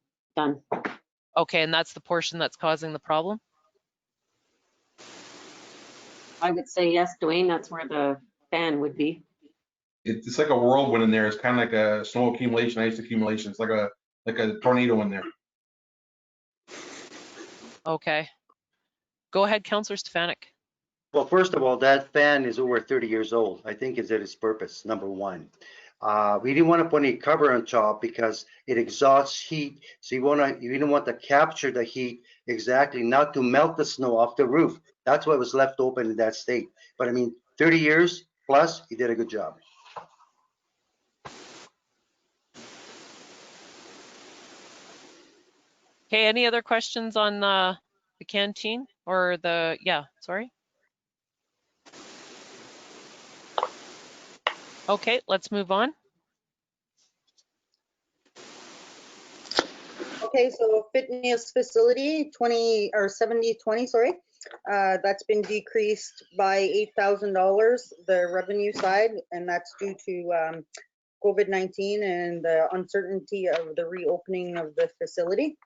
Okay, and that's the portion that's causing the problem? I would say yes, Dwayne, that's where the fan would be. It's like a whirlwind in there. It's kind of like a snow accumulation, ice accumulation. It's like a tornado in there. Okay. Go ahead, Councillor Stefanik. Well, first of all, that fan is over 30 years old. I think it's at its purpose, number one. We didn't want to put any cover on top because it exhausts heat. So you didn't want to capture the heat exactly, not to melt the snow off the roof. That's why it was left open in that state. But I mean, 30 years plus, he did a good job. Okay, any other questions on the canteen or sorry. Okay, let's move on. Okay, so fitness facility 7020, sorry. That's been decreased by $8,000, the revenue side, and that's due to COVID-19 and the uncertainty of the reopening of the facility.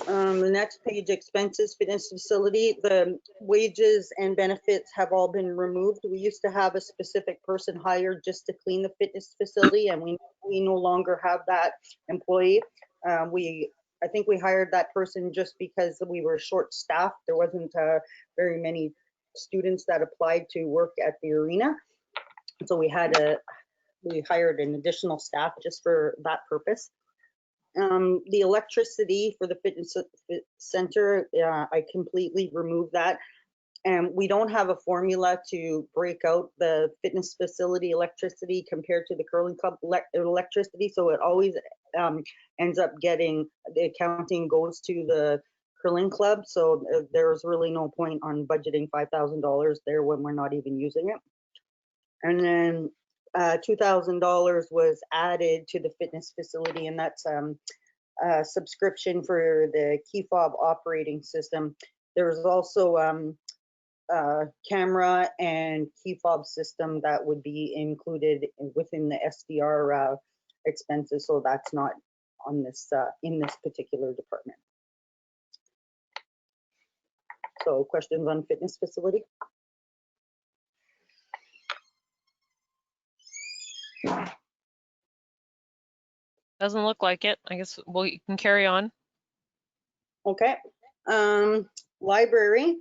The next page, expenses, fitness facility, the wages and benefits have all been removed. We used to have a specific person hired just to clean the fitness facility, and we no longer have that employee. I think we hired that person just because we were short-staffed. There wasn't very many students that applied to work at the arena, so we hired an additional staff just for that purpose. The electricity for the fitness center, I completely removed that. And we don't have a formula to break out the fitness facility electricity compared to the curling club electricity. So it always ends up getting, the accounting goes to the curling club. So there's really no point on budgeting $5,000 there when we're not even using it. And then $2,000 was added to the fitness facility, and that's a subscription for the key fob operating system. There was also camera and key fob system that would be included within the SDR expenses, so that's not on this in this particular department. So questions on fitness facility? Doesn't look like it. I guess we can carry on. Okay. Library.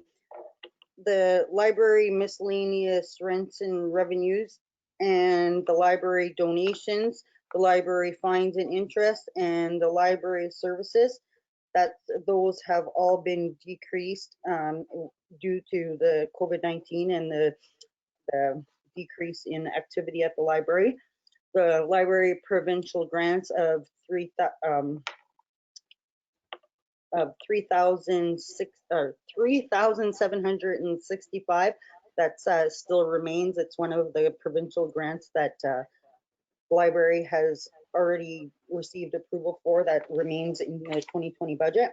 The library miscellaneous rents and revenues, and the library donations, the library fines and interest, and the library services, that those have all been decreased due to the COVID-19 and the decrease in activity at the library. The library provincial grants of 3,765. That still remains. It's one of the provincial grants that the library has already received approval for, that remains in the 2020 budget.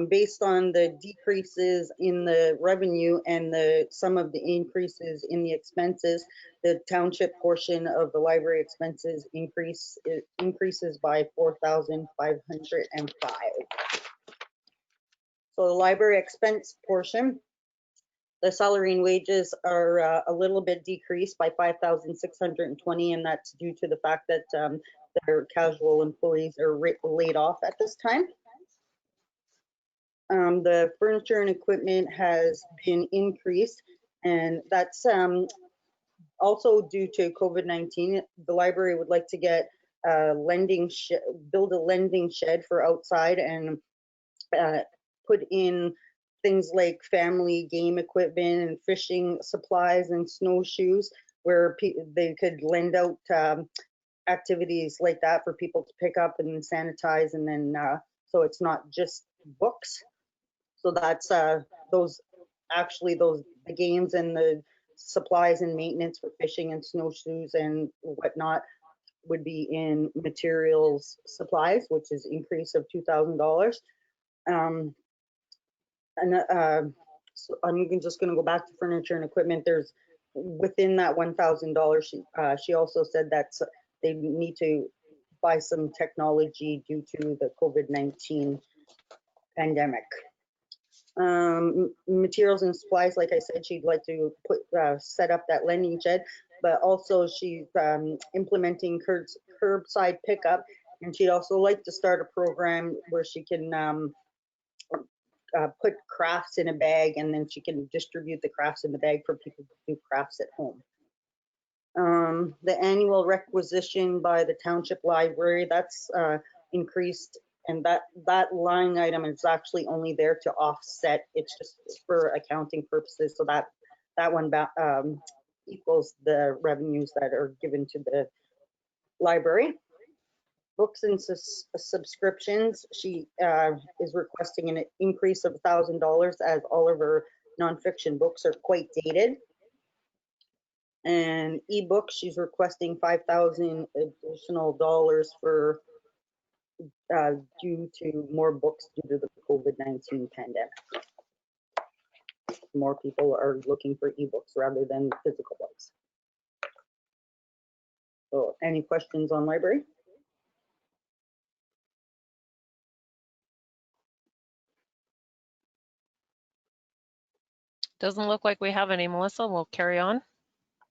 Based on the decreases in the revenue and some of the increases in the expenses, the township portion of the library expenses increases by 4,505. So the library expense portion, the salary and wages are a little bit decreased by 5,620, and that's due to the fact that their casual employees are laid off at this time. The furniture and equipment has been increased, and that's also due to COVID-19. The library would like to get build a lending shed for outside, and put in things like family game equipment and fishing supplies and snowshoes, where they could lend out activities like that for people to pick up and sanitize, and then so it's not just books. So that's the games and the supplies and maintenance for fishing and snowshoes and whatnot would be in materials supplies, which is increase of $2,000. So I'm just going to go back to furniture and equipment. There's within that $1,000. She also said that they need to buy some technology due to the COVID-19 pandemic. Materials and supplies, like I said, she'd like to set up that lending shed, but also she's implementing curbside pickup, and she'd also like to start a program where she can put crafts in a bag, and then she can distribute the crafts in the bag for people to do crafts at home. The annual requisition by the Township Library, that's increased, and that line item is actually only there to offset. It's just for accounting purposes, so that one equals the revenues that are given to the library. Books and subscriptions, she is requesting an increase of $1,000, as all of her nonfiction books are quite dated. And ebooks, she's requesting $5,000 additional dollars for due to more books due to the COVID-19 pandemic. More people are looking for ebooks rather than physical books. So any questions on library? Doesn't look like we have any, Melissa. We'll carry on.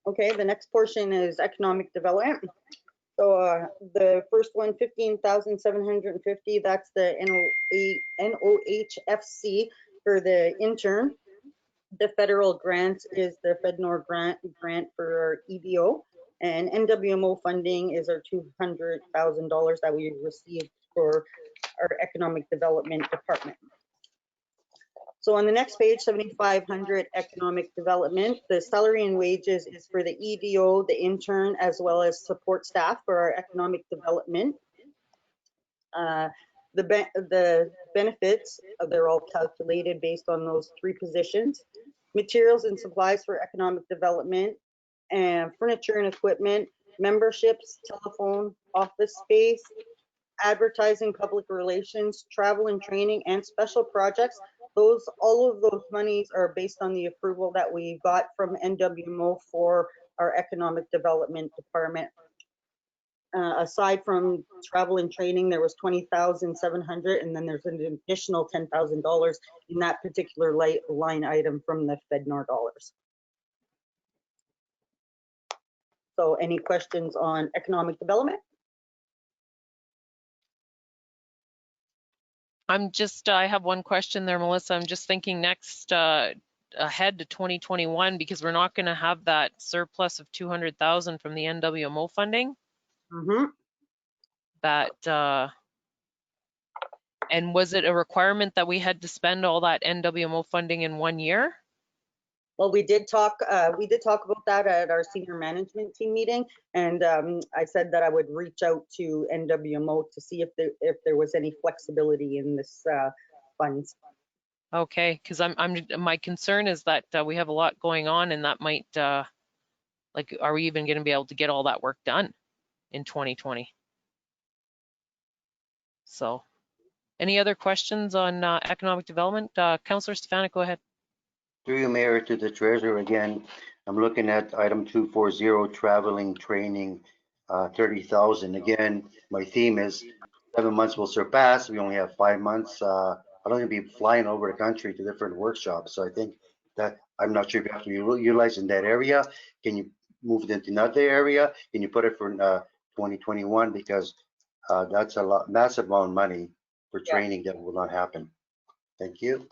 Okay, the next portion is economic development. So the first one, 15,750, that's the NOHFC for the intern. The federal grant is the FedNor grant for our EBO, and NWMO funding is our $200,000 that we received for our economic development department. So on the next page, 7,500 economic development, the salary and wages is for the EDO, the intern, as well as support staff for our economic development. The benefits, they're all calculated based on those three positions. Materials and supplies for economic development, and furniture and equipment, memberships, telephone, office space, advertising, public relations, travel and training, and special projects. All of those monies are based on the approval that we got from NWMO for our economic development department. aside from travel and training, there was 20,700, and then there's an additional $10,000 in that particular line item from the FedNor dollars. So any questions on economic development? I have one question there, Melissa. I'm just thinking next ahead to 2021, because we're not going to have that surplus of 200,000 from the NWMO funding. Mm-hmm. That and was it a requirement that we had to spend all that NWMO funding in 1 year? Well, we did talk about that at our senior management team meeting, and I said that I would reach out to NWMO to see if there was any flexibility in this funds. Okay, because my concern is that we have a lot going on, and that might like, are we even going to be able to get all that work done in 2020? So, any other questions on economic development? Councillor Stefanik, go ahead. Through you, Mayor, to the treasurer again. I'm looking at item 240, traveling, training, 30,000. Again, my theme is 7 months will surpass. We only have 5 months. I don't want to be flying over the country to different workshops. So I think that I'm not sure if you have to utilize in that area. Can you move it into another area? Can you put it for 2021? Because that's a massive amount of money for training that will not happen. Thank you.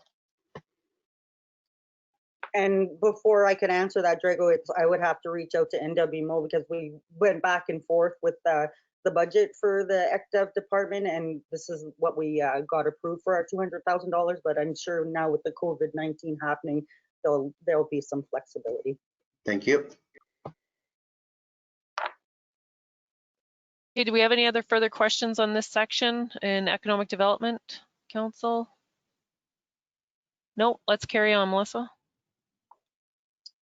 And before I could answer that, Drago, I would have to reach out to NWMO because we went back and forth with the budget for the ECDEV department, and this is what we got approved for our $200,000. But I'm sure now with the COVID-19 happening, there'll be some flexibility. Thank you. Okay, do we have any other further questions on this section in Economic Development Council? No, let's carry on, Melissa.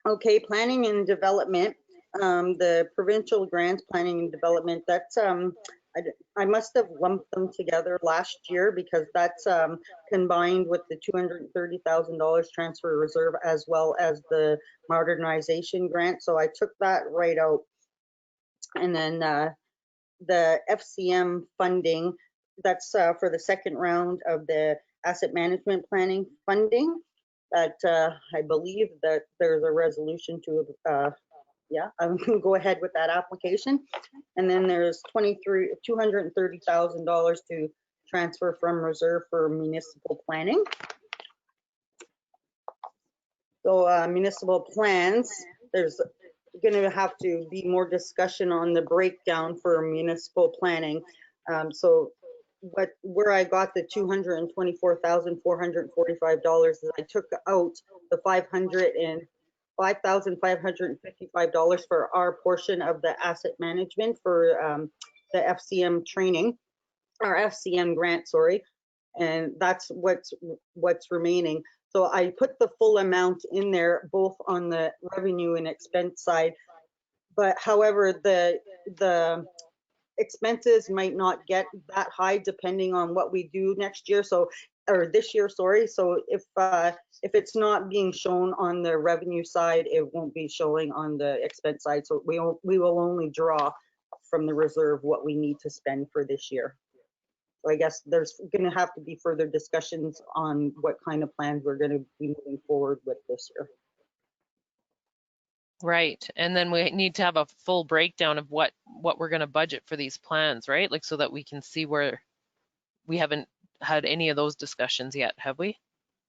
Okay, planning and development, the provincial grants planning and development, that's I must have lumped them together last year because that's combined with the $230,000 transfer reserve as well as the modernization grant. So I took that right out. And then the FCM funding, that's for the second round of the asset management planning funding. That I believe that there's a resolution to, I'm gonna go ahead with that application. And then there's $230,000 to transfer from reserve for municipal planning. So municipal plans, there's gonna have to be more discussion on the breakdown for municipal planning. So where I got the $224,445 is I took out the $5,555 for our portion of the asset management for the FCM training, or FCM grant, sorry, and that's what's remaining. So I put the full amount in there, both on the revenue and expense side, but however, the expenses might not get that high depending on what we do next year, or this year, sorry. So if it's not being shown on the revenue side, it won't be showing on the expense side. So we will only draw from the reserve what we need to spend for this year. So I guess there's going to have to be further discussions on what kind of plans we're going to be moving forward with this year. Right, and then we need to have a full breakdown of what we're going to budget for these plans, right? Like, so that we can see where we haven't had any of those discussions yet, have we?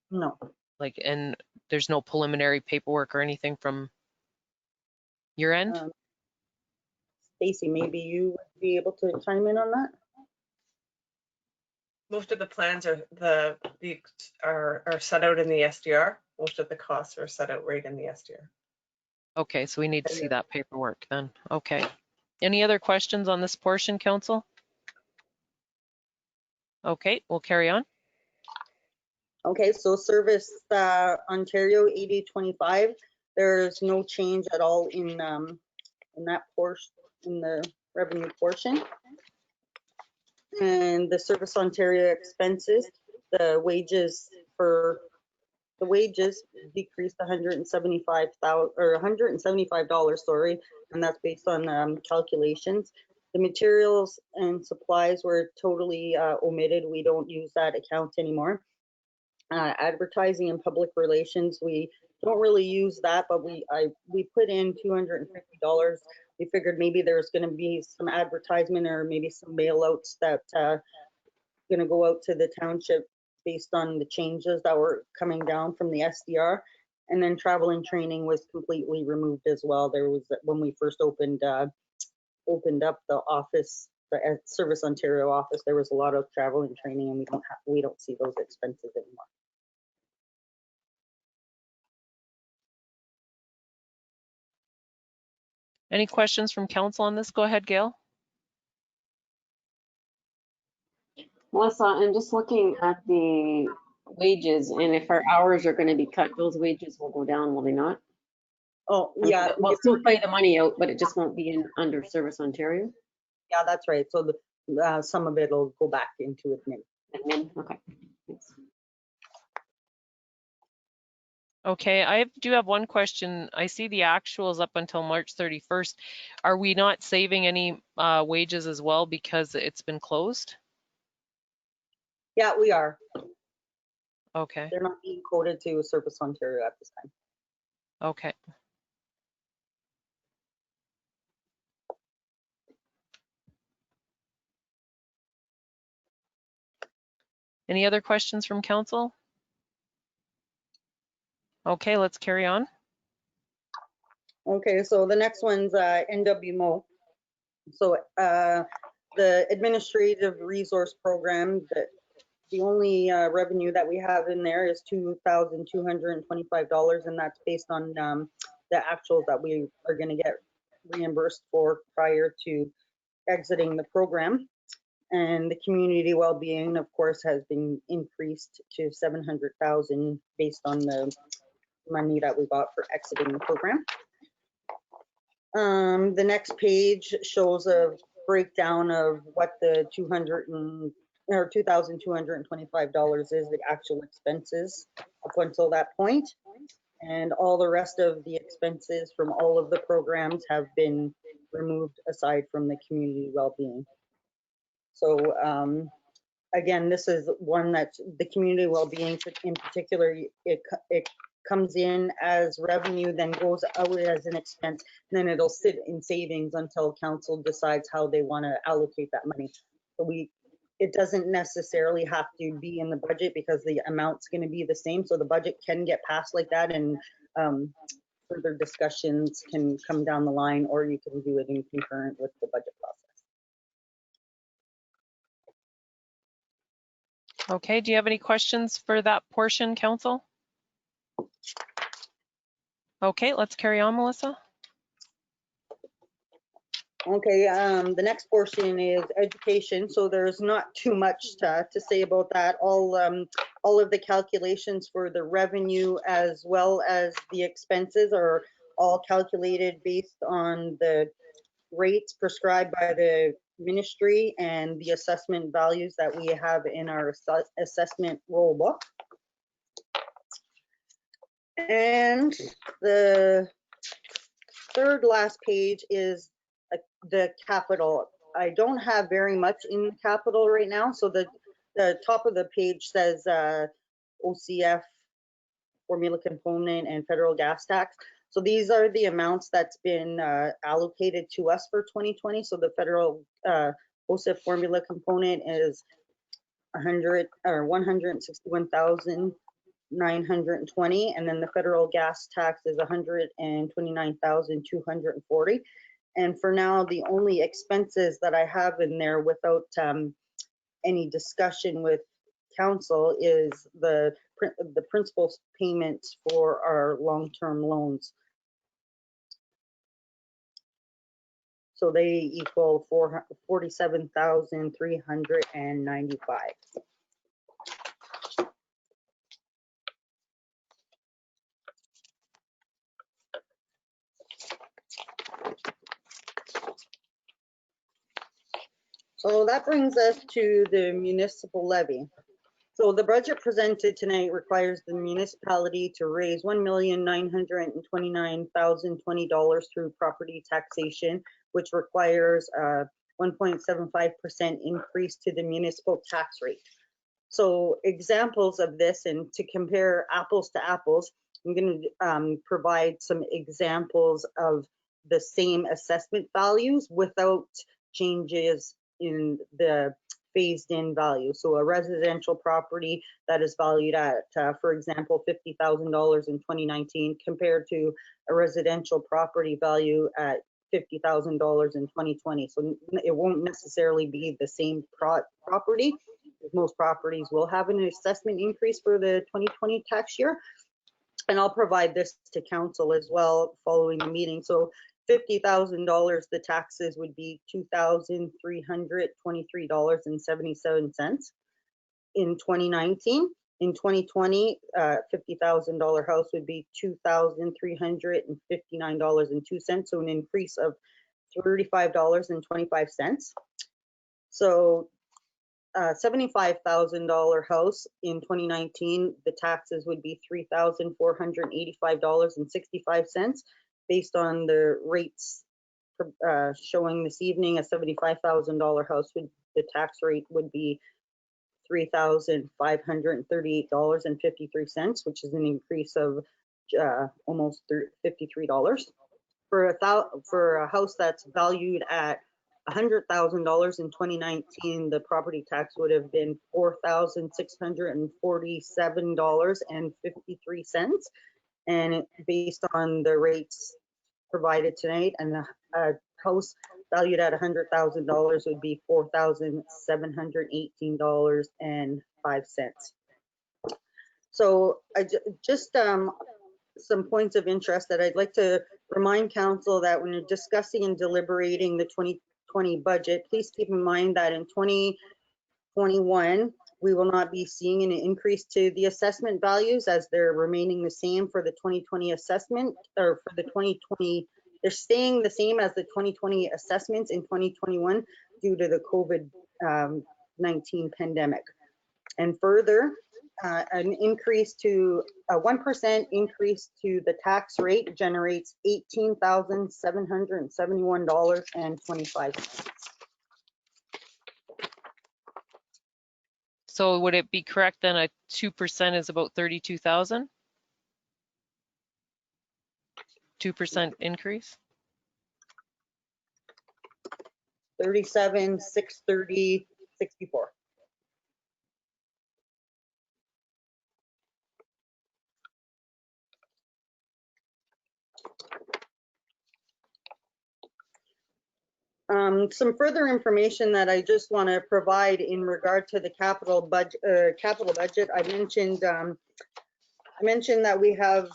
No. Like, and there's no preliminary paperwork or anything from your end? Stacy, maybe you would be able to chime in on that? Most of the plans are set out in the SDR. Most of the costs are set out right in the SDR. Okay, so we need to see that paperwork then. Okay. Any other questions on this portion, Council? Okay, we'll carry on. Okay, so Service Ontario 8025, there's no change at all in that portion, in the revenue portion. And the Service Ontario expenses, the wages decreased $175, sorry, and that's based on calculations. The materials and supplies were totally omitted. We don't use that account anymore. Advertising and public relations, we don't really use that, but we put in $250. We figured maybe there's going to be some advertisement or maybe some mail outs that going to go out to the township based on the changes that were coming down from the SDR. And then travel and training was completely removed as well. There was, when we first opened up the office, the Service Ontario office, there was a lot of travel and training, and we don't see those expenses anymore. Any questions from council on this? Go ahead, Gail. Melissa, I'm just looking at the wages, and if our hours are going to be cut, those wages will go down, will they not? Oh, yeah. We'll still pay the money out, but it just won't be in under Service Ontario? Yeah, that's right. So some of it will go back into admin. Admin, okay. Thanks. Okay, I do have one question. I see the actuals up until March 31st. Are we not saving any wages as well because it's been closed? Yeah, we are. Okay. They're not being coded to Service Ontario at this time. Okay. Any other questions from council? Okay, let's carry on. Okay, so the next one's NWMO. So the Administrative Resource Program, the only revenue that we have in there is $2,225, and that's based on the actuals that we are going to get reimbursed for prior to exiting the program. And the community well-being, of course, has been increased to $700,000 based on the money that we got for exiting the program. The next page shows a breakdown of what the $2,225 is, the actual expenses up until that point. And all the rest of the expenses from all of the programs have been removed aside from the community well-being. So again, this is one that the community well-being in particular, it comes in as revenue, then goes out as an expense, and then it'll sit in savings until council decides how they want to allocate that money. So it doesn't necessarily have to be in the budget because the amount's going to be the same. So the budget can get passed like that, and further discussions can come down the line, or you can do it in concurrent with the budget process. Okay, do you have any questions for that portion, council? Okay, let's carry on, Melissa. Okay, the next portion is education. So there's not too much to say about that. All of the calculations for the revenue as well as the expenses are all calculated based on the rates prescribed by the ministry and the assessment values that we have in our assessment roll book. And the third last page is the capital. I don't have very much in the capital right now. So the top of the page says OCF, formula component, and federal gas tax. So these are the amounts that's been allocated to us for 2020. So the federal OCF formula component is 161,920, and then the federal gas tax is 129,240. And for now, the only expenses that I have in there without any discussion with council is the principal payments for our long-term loans. So they equal 47,395. So that brings us to the municipal levy. So the budget presented tonight requires the municipality to raise $1,929,020 through property taxation, which requires 1.75% increase to the municipal tax rate. So examples of this, and to compare apples to apples, I'm going to provide some examples of the same assessment values without changes in the phased-in value. So a residential property that is valued at, for example, $50,000 in 2019 compared to a residential property value at $50,000 in 2020. So it won't necessarily be the same property. Most properties will have an assessment increase for the 2020 tax year. And I'll provide this to council as well following the meeting. So $50,000, the taxes would be $2,323.77 in 2019. In 2020, $50,000 house would be $2,359.02, so an increase of $35.25. So $75,000 house in 2019, the taxes would be $3,485.65. Based on the rates showing this evening, a $75,000 house the tax rate would be $3,538.53, which is an increase of almost $53. For a house that's valued at $100,000 in 2019, the property tax would have been $4,647.53. And based on the rates provided tonight, and the house valued at $100,000 would be $4,718.05. So just some points of interest that I'd like to remind council that when you're discussing and deliberating the 2020 budget, please keep in mind that in 2021, we will not be seeing an increase to the assessment values, as they're remaining the same for the 2020 assessment, or for the 2020, they're staying the same as the 2020 assessments in 2021 due to the COVID-19 pandemic. And further, an increase to a 1% increase to the tax rate generates $18,771.25. So would it be correct then a 2% is about 32,000? 2% increase? 37,630.64. Some further information that I just want to provide in regard to the capital budget. I mentioned that we have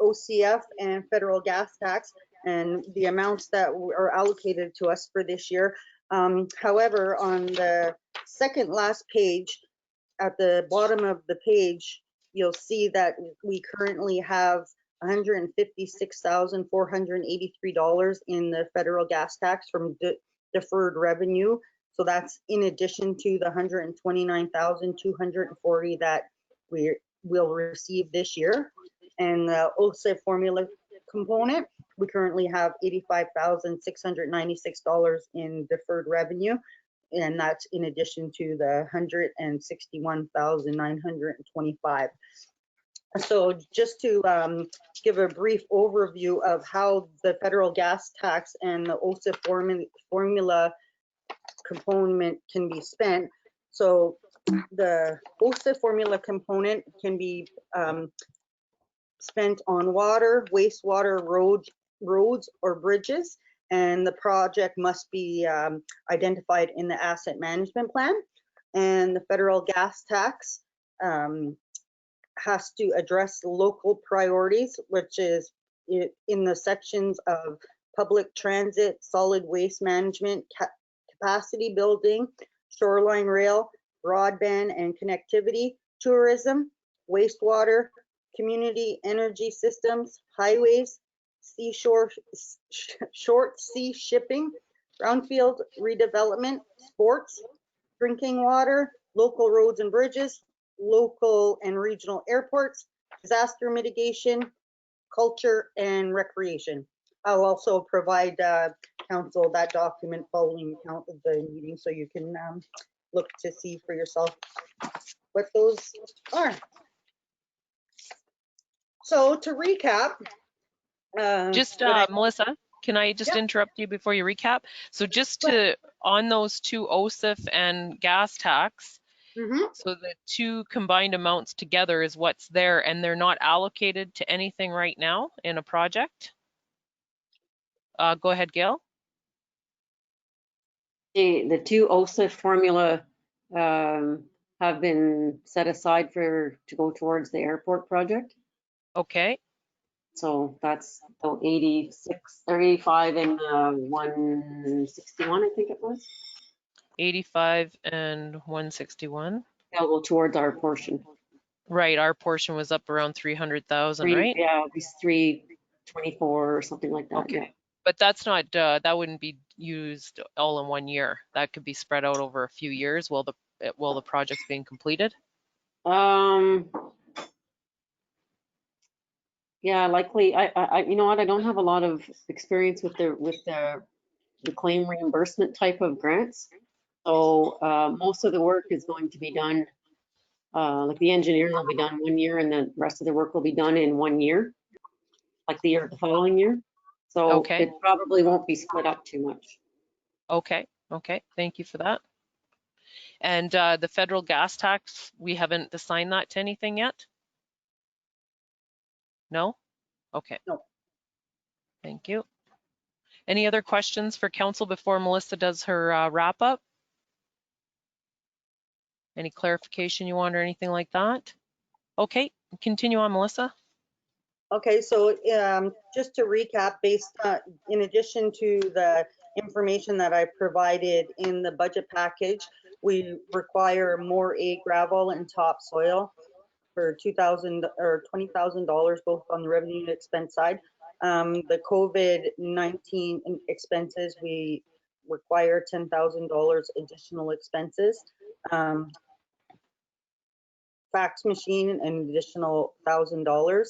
OCF and federal gas tax, and the amounts that are allocated to us for this year. However, on the second last page, at the bottom of the page, you'll see that we currently have $156,483 in the federal gas tax from deferred revenue. So that's in addition to the $129,240 that we will receive this year. And the OCF formula component, we currently have $85,696 in deferred revenue, and that's in addition to the $161,925. So just to give a brief overview of how the federal gas tax and the OCF formula component can be spent. So the OCF formula component can be spent on water, wastewater, roads, or bridges, and the project must be identified in the asset management plan. And the federal gas tax has to address local priorities, which is in the sections of public transit, solid waste management, capacity building, shoreline rail, broadband and connectivity, tourism, wastewater, community energy systems, highways, seashore, short sea shipping, brownfield redevelopment, sports, drinking water, local roads and bridges, local and regional airports, disaster mitigation, culture and recreation. I'll also provide council that document following the meeting, so you can look to see for yourself what those are. So to recap, Just what Melissa, can I just Yeah. interrupt you before you recap? So just to, on those two OSIF and gas tax, Mhm. so the two combined amounts together is what's there, and they're not allocated to anything right now in a project? Go ahead, Gail. The two OSIF formula have been set aside to go towards the airport project. Okay, So that's 86 or 85 and 161, I think it was. 85 and 161. They'll go towards our portion. Right, our portion was up around 300,000, right? Yeah, it was 324 or something like that. Okay. Yeah. But that's not, that wouldn't be used all in 1 year. That could be spread out over a few years while the project's being completed. Yeah, likely. You know what? I don't have a lot of experience with the claim reimbursement type of grants. So most of the work is going to be done, like the engineering will be done 1 year, and the rest of the work will be done in 1 year, like the following year. So Okay. it probably won't be split up too much. Okay, thank you for that. And the federal gas tax, we haven't assigned that to anything yet? No? Okay. No. Thank you. Any other questions for council before Melissa does her wrap up? Any clarification you want or anything like that? Okay, continue on, Melissa. Okay, so just to recap, in addition to the information that I provided in the budget package, we require more gravel and topsoil for $2,000 or $20,000, both on the revenue and expense side. The COVID-19 expenses, we require $10,000 additional expenses. Fax machine, an additional $1,000.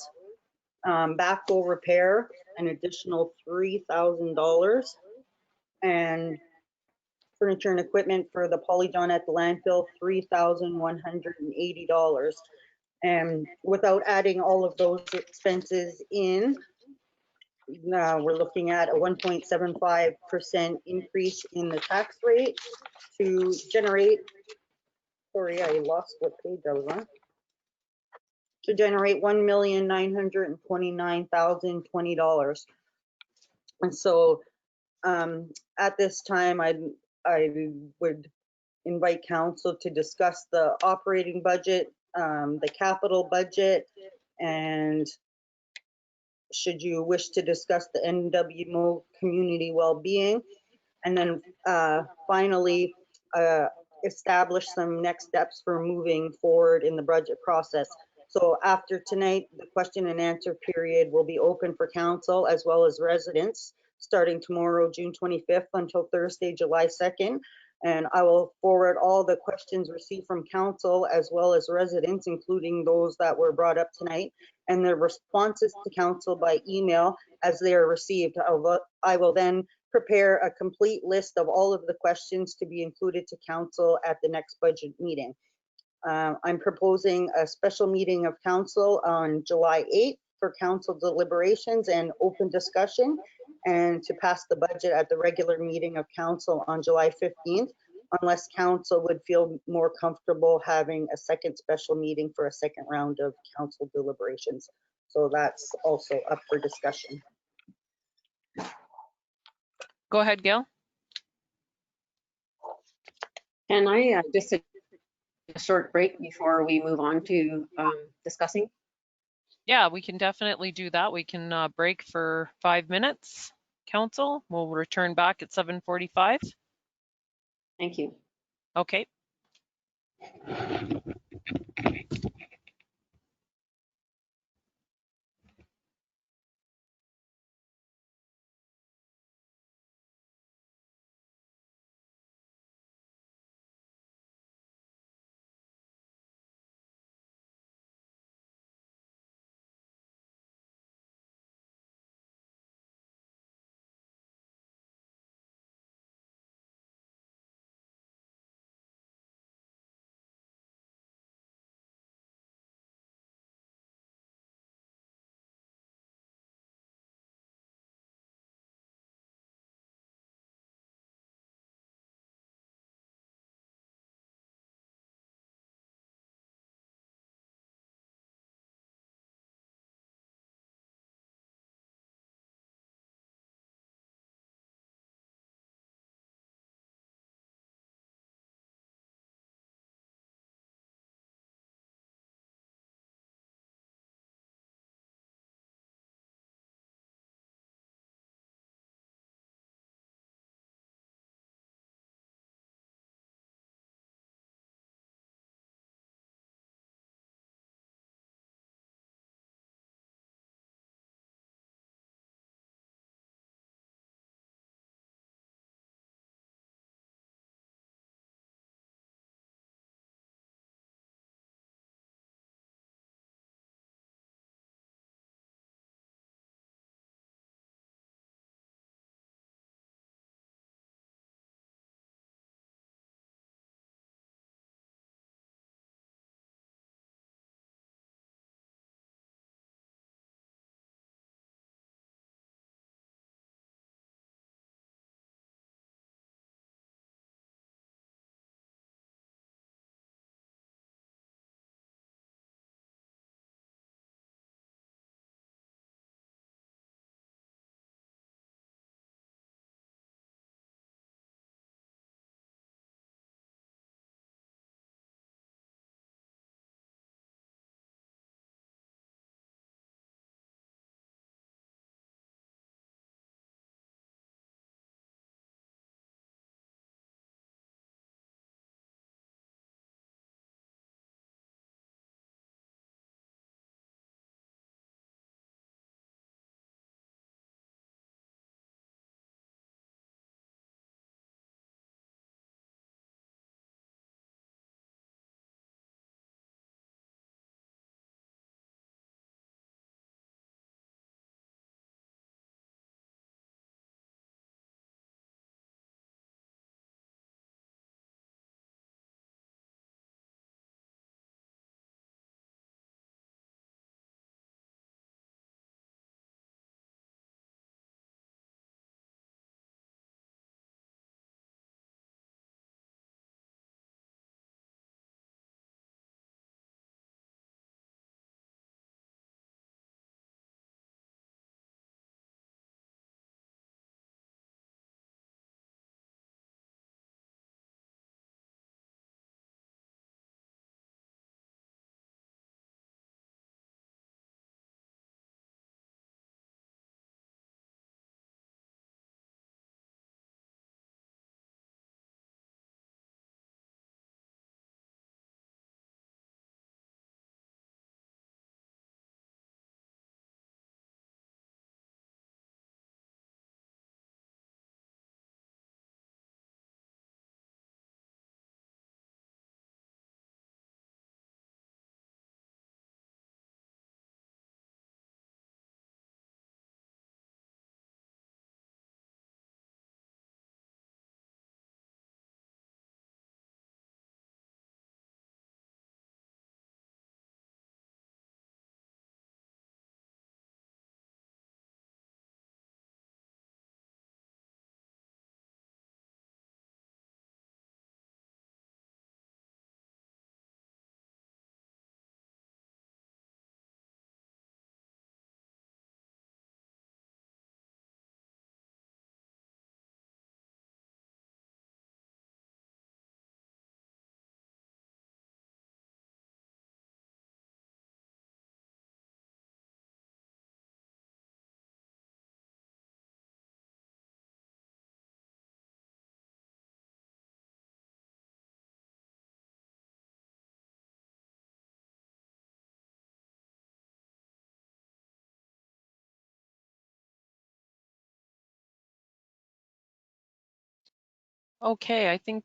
Backhoe repair, an additional $3,000, and furniture and equipment for the polygon at the landfill, $3,180. And without adding all of those expenses in, we're looking at a 1.75% increase in the tax rate to generate, sorry, I lost what page I was on. To generate $1,929,020. And so at this time, I would invite council to discuss the operating budget, the capital budget, and should you wish to discuss the NWMO community well-being, and then finally establish some next steps for moving forward in the budget process. So after tonight, the question and answer period will be open for council as well as residents, starting tomorrow, June 25th until Thursday, July 2nd. And I will forward all the questions received from council as well as residents, including those that were brought up tonight, and their responses to council by email as they are received. I will then prepare a complete list of all of the questions to be included to council at the next budget meeting. I'm proposing a special meeting of council on July 8th for council deliberations and open discussion, and to pass the budget at the regular meeting of council on July 15th, unless council would feel more comfortable having a second special meeting for a second round of council deliberations. So that's also up for discussion. Go ahead, Gail. Can I just a short break before we move on to discussing? Yeah, we can definitely do that. We can break for 5 minutes. Council, we'll return back at 7:45. Thank you. Okay. Okay, I think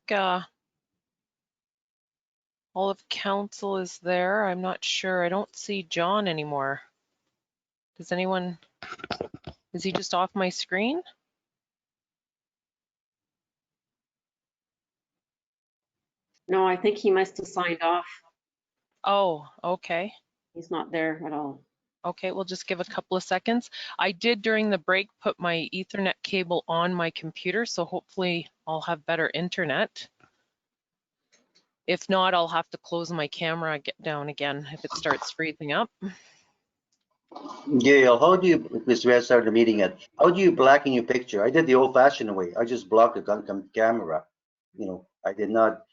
all of council is there. I'm not sure. I don't see John anymore. Does anyone, is he just off my screen? No, I think he must have signed off. Oh, okay. He's not there at all. Okay, we'll just give a couple of seconds. I did during the break put my Ethernet cable on my computer, so hopefully I'll have better internet. If not, I'll have to close my camera down again if it starts freezing up. Gail, how do you, Ms. Rest started the meeting at, how do you blacken your picture? I did the old fashioned way. I just blocked the camera. You know, I did not,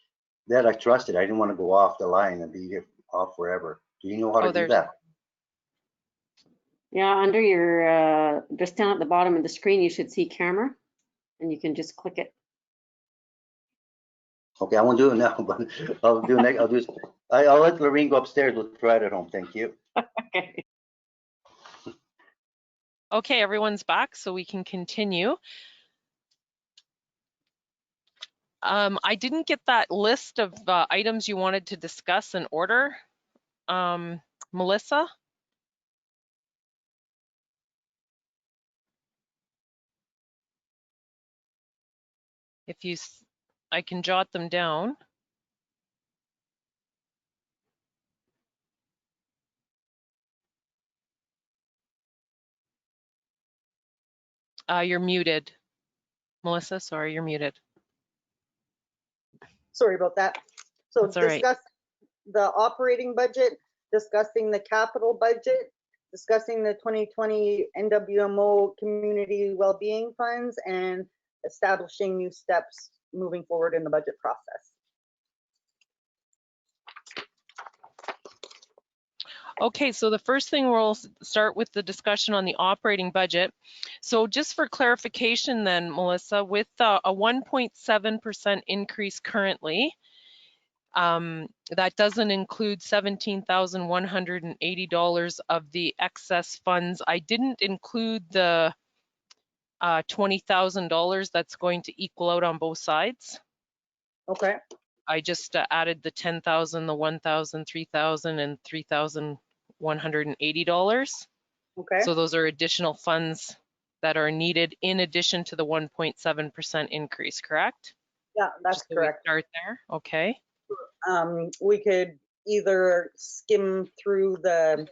that I trusted. I didn't want to go off the line and be off forever. Do you know how to do that? Yeah, under your, just down at the bottom of the screen, you should see camera, and you can just click it. Okay, I won't do it now, but I'll do next. I'll let Lorraine go upstairs. We'll try it at home. Thank you. Okay. Okay, everyone's back, so we can continue. I didn't get that list of items you wanted to discuss in order. Melissa? If you, I can jot them down. You're muted. Melissa, sorry, you're muted. Sorry about that. So That's all right. discuss the operating budget, discussing the capital budget, discussing the 2020 NWMO community well-being funds, and establishing new steps moving forward in the budget process. Okay, so the first thing we'll start with the discussion on the operating budget. So just for clarification then, Melissa, with a 1.7% increase currently, that doesn't include $17,180 of the excess funds. I didn't include the $20,000 that's going to equal out on both sides. Okay. I just added the 10,000, the 1,000, 3,000, and $3,180. Okay. So those are additional funds that are needed in addition to the 1.7% increase, correct? Yeah, that's Just so correct. we start there, okay. We could either skim through or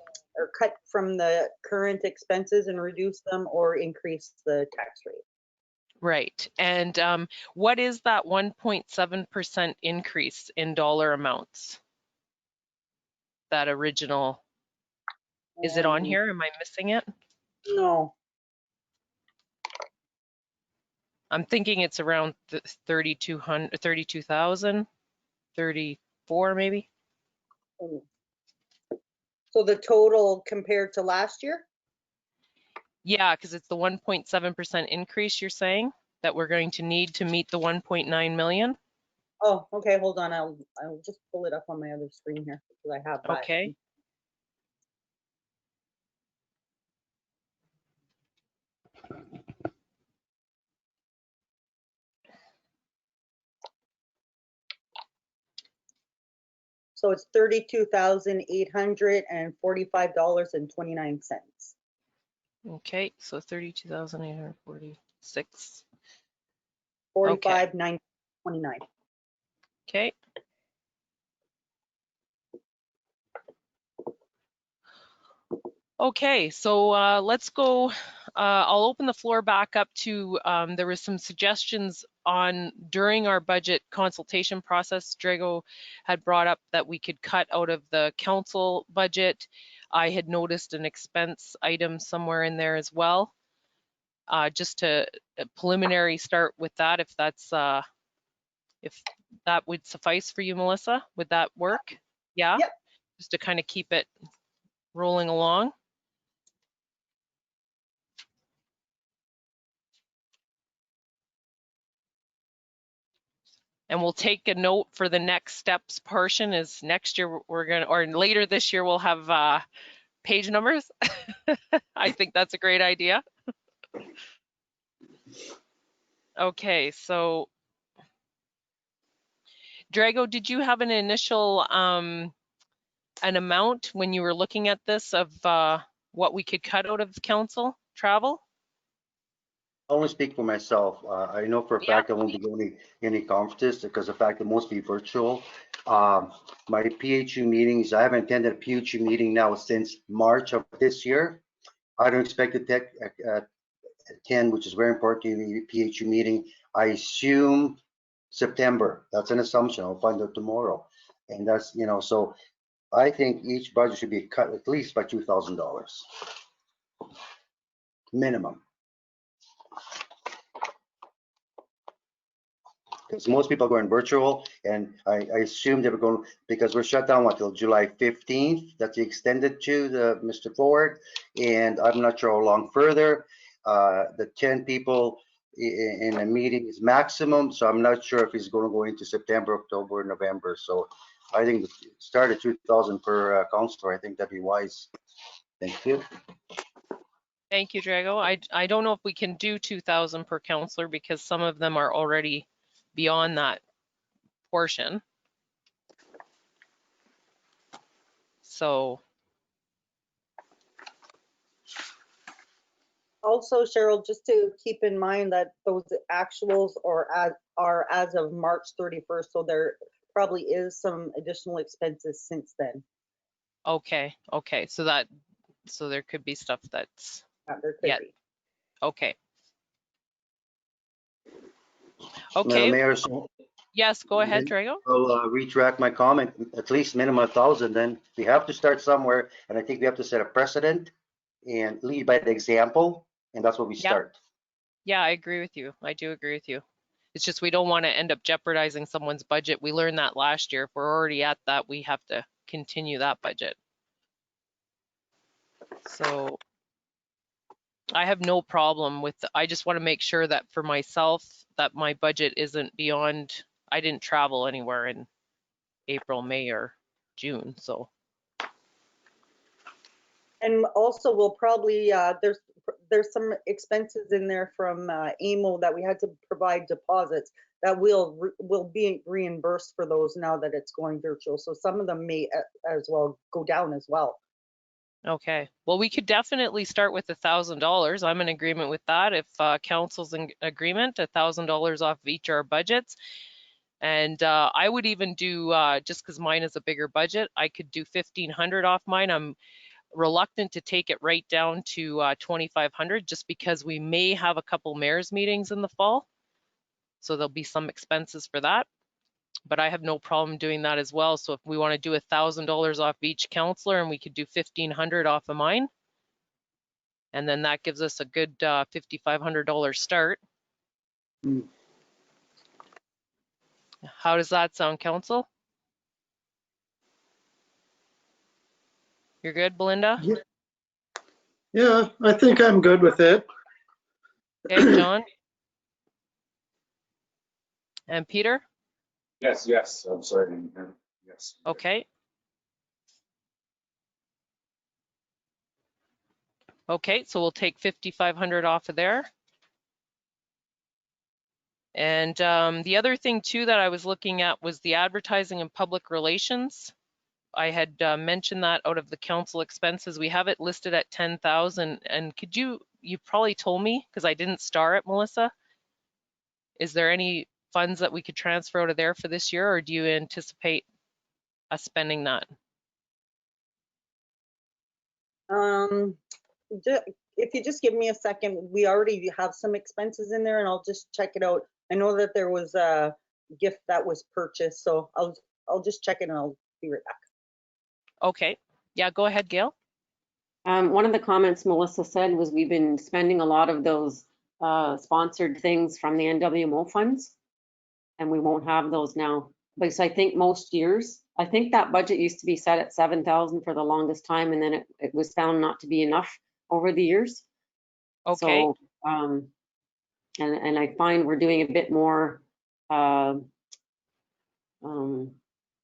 cut from the current expenses and reduce them, or increase the tax rate. Right, and what is that 1.7% increase in dollar amounts? That original, is it on here? Am I missing it? No. I'm thinking it's around 3,200, 32,000, 34 maybe. So the total compared to last year? Yeah, because it's the 1.7% increase you're saying that we're going to need to meet the 1.9 million. Oh, okay, hold on. I'll just pull it up on my other screen here because I have that. Okay. So it's $32,845.29. Okay, so 32,846. 45,929. Okay. Okay, so let's go. I'll open the floor back up to, there was some suggestions on during our budget consultation process. Drago had brought up that we could cut out of the council budget. I had noticed an expense item somewhere in there as well. Just to preliminary start with that, if that's if that would suffice for you, Melissa, would that work? Yeah. Yep. Just to kind of keep it rolling along. And we'll take a note for the next steps portion is next year we're going to, or later this year, we'll have page numbers. I think that's a great idea. Okay, so Drago, did you have an initial an amount when you were looking at this of what we could cut out of council travel? I only speak for myself. I know for a fact I won't be going to any conferences because the fact that most be virtual. My PHU meetings, I haven't attended a PHU meeting now since March of this year. I don't expect to attend, which is very important to the PHU meeting. I assume September. That's an assumption. I'll find out tomorrow. And that's, you know, so I think each budget should be cut at least by $2,000 minimum. Because most people are going virtual, and I assume they were going, because we're shut down until July 15th. That's extended to the Mr. Ford, and I'm not sure how long further. The 10 people in a meeting is maximum, so I'm not sure if he's going to go into September, October, November. So I think start at 2,000 per counselor. I think that'd be wise. Thank you. Thank you, Drago. I don't know if we can do 2,000 per counselor because some of them are already beyond that portion. So. Also, Cheryl, just to keep in mind that those actuals are as of March 31st, so there probably is some additional expenses since then. Okay, so there could be stuff that's There could be. okay. Okay. Mayor, yes, go ahead, Drago. I'll retract my comment. At least minimum 1,000. Then we have to start somewhere, and I think we have to set a precedent and lead by the example, and that's what we start. Yeah, I agree with you. I do agree with you. It's just we don't want to end up jeopardizing someone's budget. We learned that last year. If we're already at that, we have to continue that budget. So I have no problem with, I just want to make sure that for myself, that my budget isn't beyond, I didn't travel anywhere in April, May, or June, so. And also we'll probably, there's some expenses in there from AMO that we had to provide deposits that will be reimbursed for those now that it's going virtual. So some of them may as well go down as well. Okay, well, we could definitely start with $1,000. I'm in agreement with that. If council's in agreement, $1,000 off of each of our budgets. And I would even do, just because mine is a bigger budget, I could do 1,500 off mine. I'm reluctant to take it right down to 2,500 just because we may have a couple mayor's meetings in the fall. So there'll be some expenses for that. But I have no problem doing that as well. So if we want to do $1,000 off each counselor, and we could do 1,500 off of mine, and then that gives us a good $5,500 start. How does that sound, council? You're good, Belinda? Yeah, I think I'm good with it. Okay, John? And Peter? Yes, I'm sorry. Yes. Okay. Okay, so we'll take 5,500 off of there. And the other thing too that I was looking at was the advertising and public relations. I had mentioned that out of the council expenses, we have it listed at 10,000. And could you probably told me because I didn't star it, Melissa. Is there any funds that we could transfer out of there for this year, or do you anticipate us spending that? If you just give me a second, we already have some expenses in there and I'll just check it out. I know that there was a gift that was purchased, so I'll just check it and I'll be right back. Okay, yeah, go ahead, Gail. One of the comments Melissa said was we've been spending a lot of those sponsored things from the NWMO funds, and we won't have those now. Because I think most years, I think that budget used to be set at 7,000 for the longest time, and then it was found not to be enough over the years. Okay. So, and I find we're doing a bit more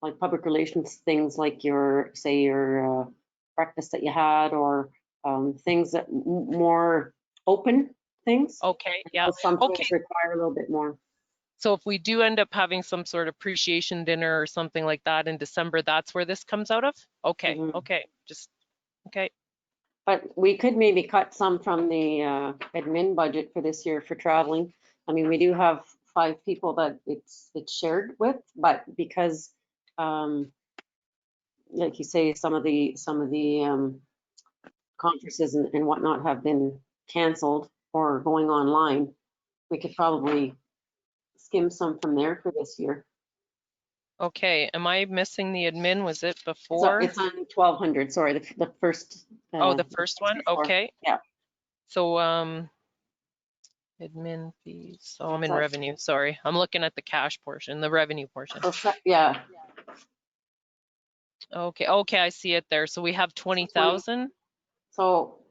like public relations things, like your breakfast that you had, or things that more open things. Okay, yeah. Some Okay. things require a little bit more. So if we do end up having some sort of appreciation dinner or something like that in December, that's where this comes out of? Okay, Mhm. okay, okay. But we could maybe cut some from the admin budget for this year for traveling. I mean, we do have 5 people that it's shared with, but because, like you say, some of the conferences and whatnot have been canceled or going online, we could probably skim some from there for this year. Okay, am I missing the admin? Was it So before? it's on 1,200, sorry, the first. Oh, the first one? before. Okay. Yeah. So, admin fees. Oh, I'm in That's- revenue, sorry. I'm looking at the cash portion, the revenue portion. Yeah. Okay, okay, I see it there. So we have 20,000. So,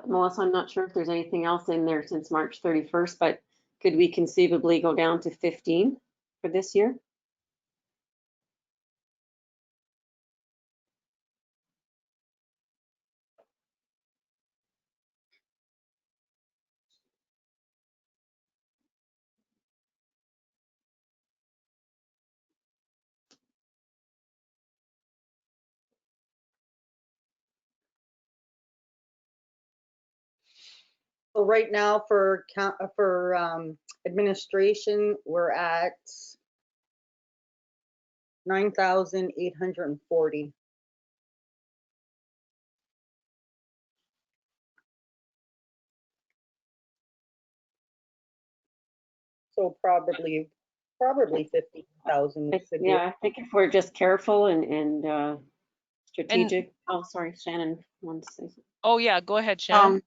Melissa, I'm not sure if there's anything else in there since March 31st, but could we conceivably go down to 15 for this year? So right now for administration, we're at 9,840. So probably 15,000. Yeah, I think if we're just careful and strategic. Oh, sorry, Shannon wants to say something. Oh yeah, go ahead, Shannon.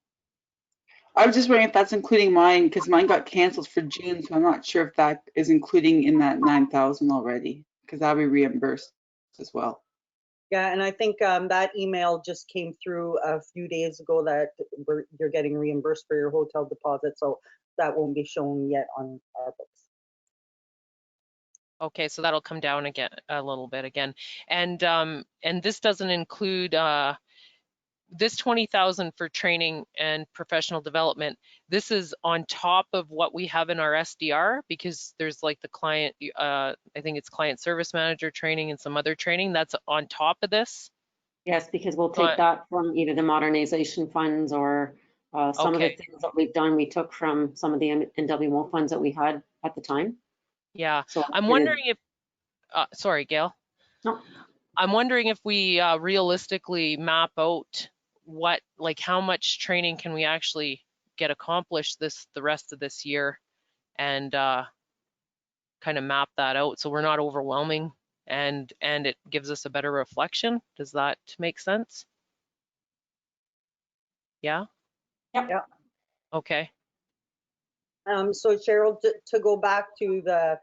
I was just wondering if that's including mine, because mine got canceled for June, so I'm not sure if that is including in that 9,000 already, because that'll be reimbursed as well. Yeah, and I think that email just came through a few days ago that you're getting reimbursed for your hotel deposit, so that won't be shown yet on our books. Okay, so that'll come down again a little bit again. And this doesn't include this 20,000 for training and professional development. This is on top of what we have in our SDR, because there's like the client, I think it's client service manager training and some other training that's on top of this. Yes, because we'll take that from either the modernization funds or some of the things that we've done, we took from some of the NWMO funds that we had at the time. Yeah, so I'm wondering if, sorry, Gail. No. I'm wondering if we realistically map out what, like how much training can we actually get accomplished the rest of this year, and kind of map that out so we're not overwhelming and it gives us a better reflection. Does that make sense? Yeah? Yep. Yeah. Okay. So Cheryl, to go back to the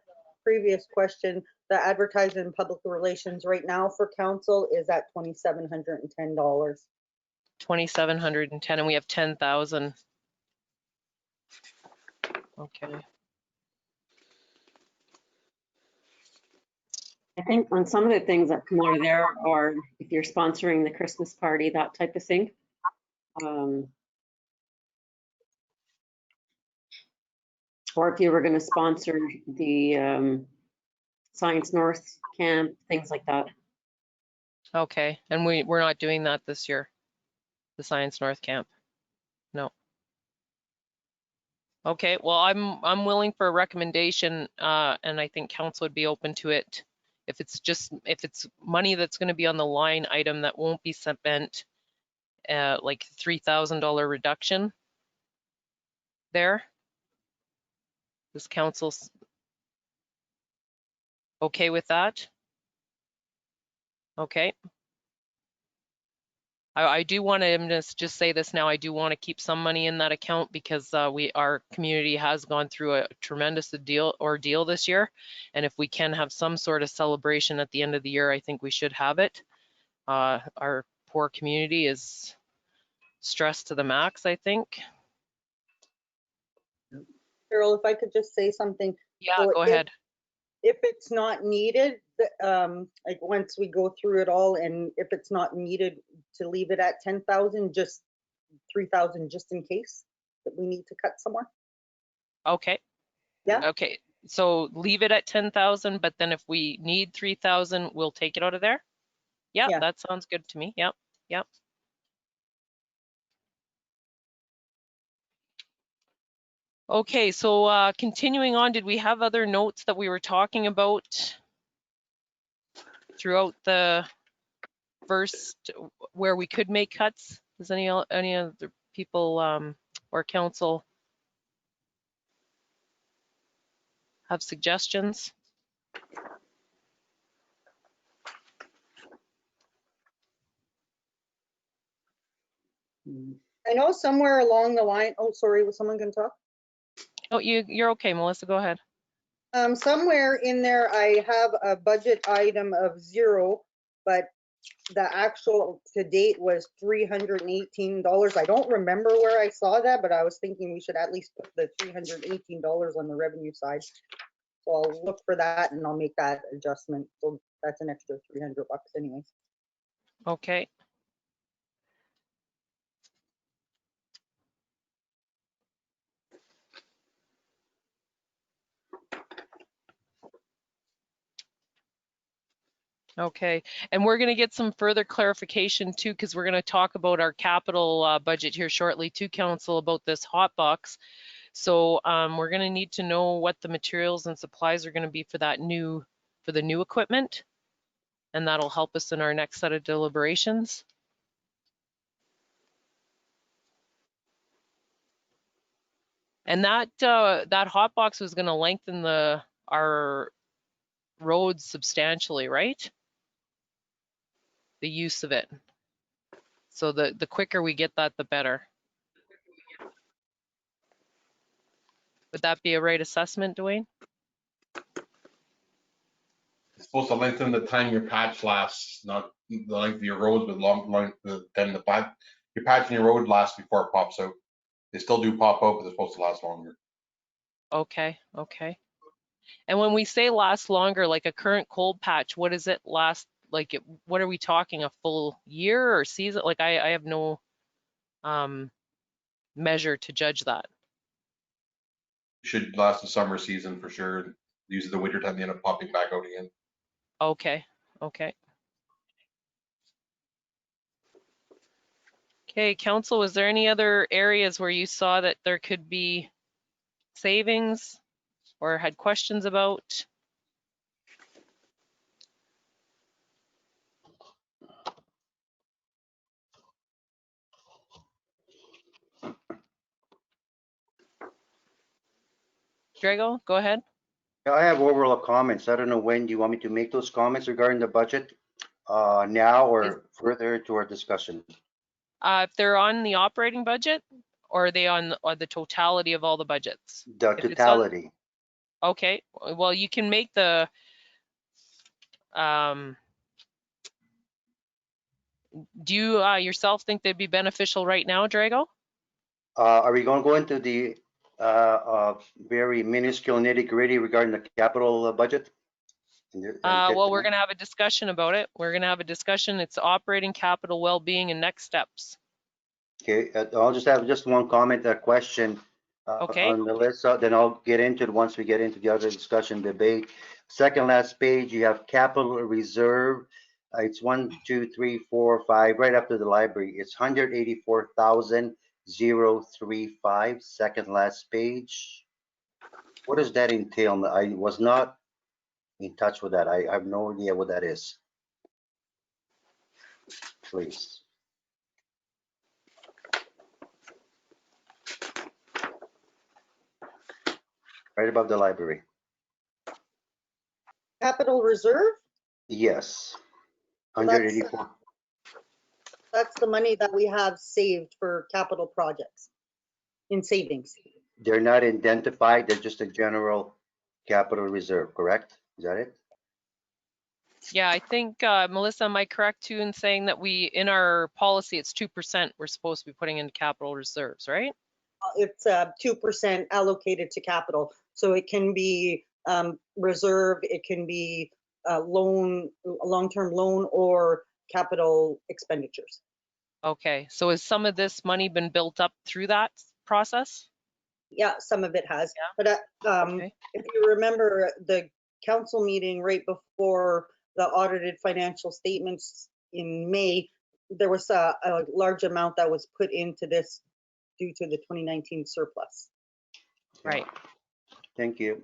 previous question, the advertising and public relations right now for council is at $2,710. 2,710, and we have 10,000. Okay. I think on some of the things that come out of there are if you're sponsoring the Christmas party, that type of thing. Or if you were going to sponsor the Science North camp, things like that. Okay, and we're not doing that this year, the Science North camp. No. Okay, well, I'm willing for a recommendation, and I think council would be open to it. If it's money that's going to be on the line item that won't be spent, like $3,000 reduction there. Is council okay with that? Okay. I do want to just say this now. I do want to keep some money in that account because our community has gone through a tremendous ordeal this year, and if we can have some sort of celebration at the end of the year, I think we should have it. Our poor community is stressed to the max, I think. Cheryl, if I could just say something. Yeah, So go ahead. If it's not needed, like once we go through it all, and if it's not needed to leave it at 10,000, just 3,000 just in case that we need to cut somewhere. Okay. Yeah. Okay. So leave it at 10,000, but then if we need 3,000, we'll take it out of there? Yeah, Yeah. that sounds good to me. Yep, yep. Okay, so continuing on, did we have other notes that we were talking about throughout the first where we could make cuts? Does any other people or council have suggestions? I know somewhere along the line, oh, sorry, was someone gonna talk? Oh, you're okay, Melissa, go ahead. Somewhere in there, I have a budget item of 0, but the actual to date was $318. I don't remember where I saw that, but I was thinking we should at least put the $318 on the revenue side. So I'll look for that and I'll make that adjustment. So that's an extra $300 anyways. Okay. Okay, and we're going to get some further clarification too, because we're going to talk about our capital budget here shortly to council about this hot box. So we're going to need to know what the materials and supplies are going to be for that for the new equipment, and that'll help us in our next set of deliberations. And that hot box was going to lengthen our roads substantially, right? The use of it. So the quicker we get that, the better. Would that be a right assessment, Dwayne? It's supposed to lengthen the time your patch lasts, not the length of your roads, but then your patch in your road lasts before it pops out. They still do pop out, but they're supposed to last longer. Okay, okay. And when we say last longer, like a current cold patch, what does it last? Like, what are we talking? A full year or season? Like, I have no measure to judge that. Should last the summer season for sure. Use the winter time, they end up popping back out again. Okay, okay. Okay, council, was there any other areas where you saw that there could be savings or had questions about? Drago, go ahead. I have overall comments. I don't know when do you want me to make those comments regarding the budget, now or further to our discussion? If they're on the operating budget, or are they on the totality of all the budgets? The If it's on- totality. Okay, well, you can make the, do you yourself think they'd be beneficial right now, Drago? Are we going to go into the very minuscule nitty-gritty regarding the capital budget? Well, we're going to have a discussion about it. We're going to have a discussion. It's operating, capital, well-being, and next steps. Okay, I'll just have just one comment, a question Okay. on the list, then I'll get into it once we get into the other discussion debate. Second last page, you have capital reserve. It's 1, 2, 3, 4, 5, right up to the library. It's 184,035. Second last page. What does that entail? I was not in touch with that. I have no idea what that is. Please. Right above the library. Capital reserve? Yes. That's 184. That's the money that we have saved for capital projects in savings. They're not identified, they're just a general capital reserve, correct? Is that it? Yeah, I think, Melissa, am I correct too in saying that in our policy, it's 2% we're supposed to be putting into capital reserves, right? It's 2% allocated to capital. So it can be reserve, it can be loan, long-term loan, or capital expenditures. Okay, so has some of this money been built up through that process? Yeah, some of it has. Yeah. But Okay. if you remember the council meeting right before the audited financial statements in May, there was a large amount that was put into this due to the 2019 surplus. Right. Thank you.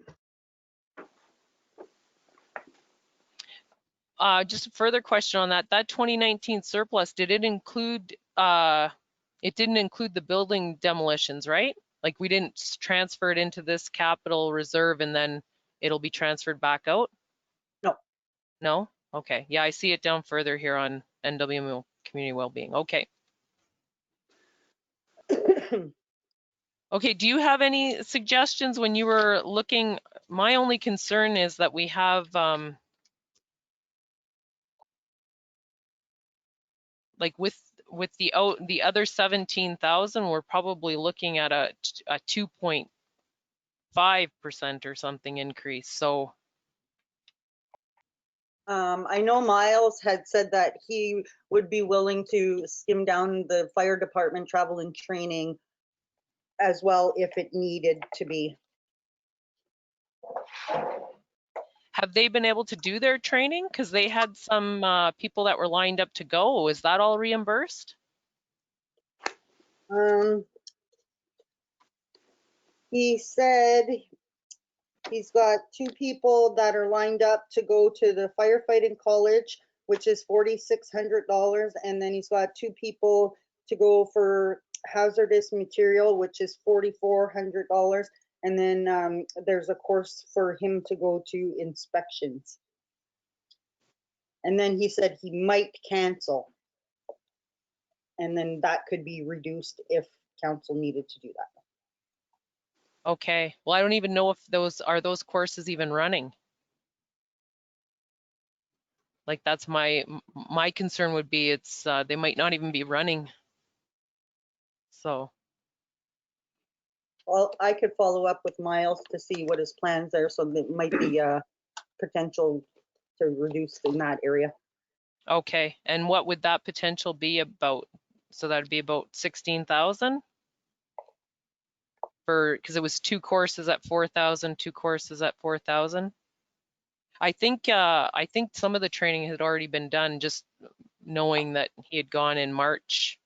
Just a further question on that. That 2019 surplus, did it include, it didn't include the building demolitions, right? Like we didn't transfer it into this capital reserve and then it'll be transferred back out? No. No? Okay. Yeah, I see it down further here on NWMO Community Wellbeing. Okay. Okay, do you have any suggestions when you were looking? My only concern is that we have, like with the other 17,000, we're probably looking at a 2.5% or something increase. So I know Miles had said that he would be willing to skim down the fire department travel and training as well if it needed to be. have they been able to do their training? Because they had some people that were lined up to go. Is that all reimbursed? He said he's got 2 people that are lined up to go to the firefighting college, which is $4,600, and then he's got 2 people to go for hazardous material, which is $4,400, and then there's a course for him to go to inspections. And then he said he might cancel, and then that could be reduced if council needed to do that. Okay. Well, I don't even know if those courses even running. Like that's my concern would be it's they might not even be running. So Well, I could follow up with Miles to see what his plans are, so there might be a potential to reduce in that area. okay, and what would that potential be about? So that'd be about 16,000 for, because it was 2 courses at 4,000, 2 courses at 4,000. I think some of the training had already been done, just knowing that he had gone in March.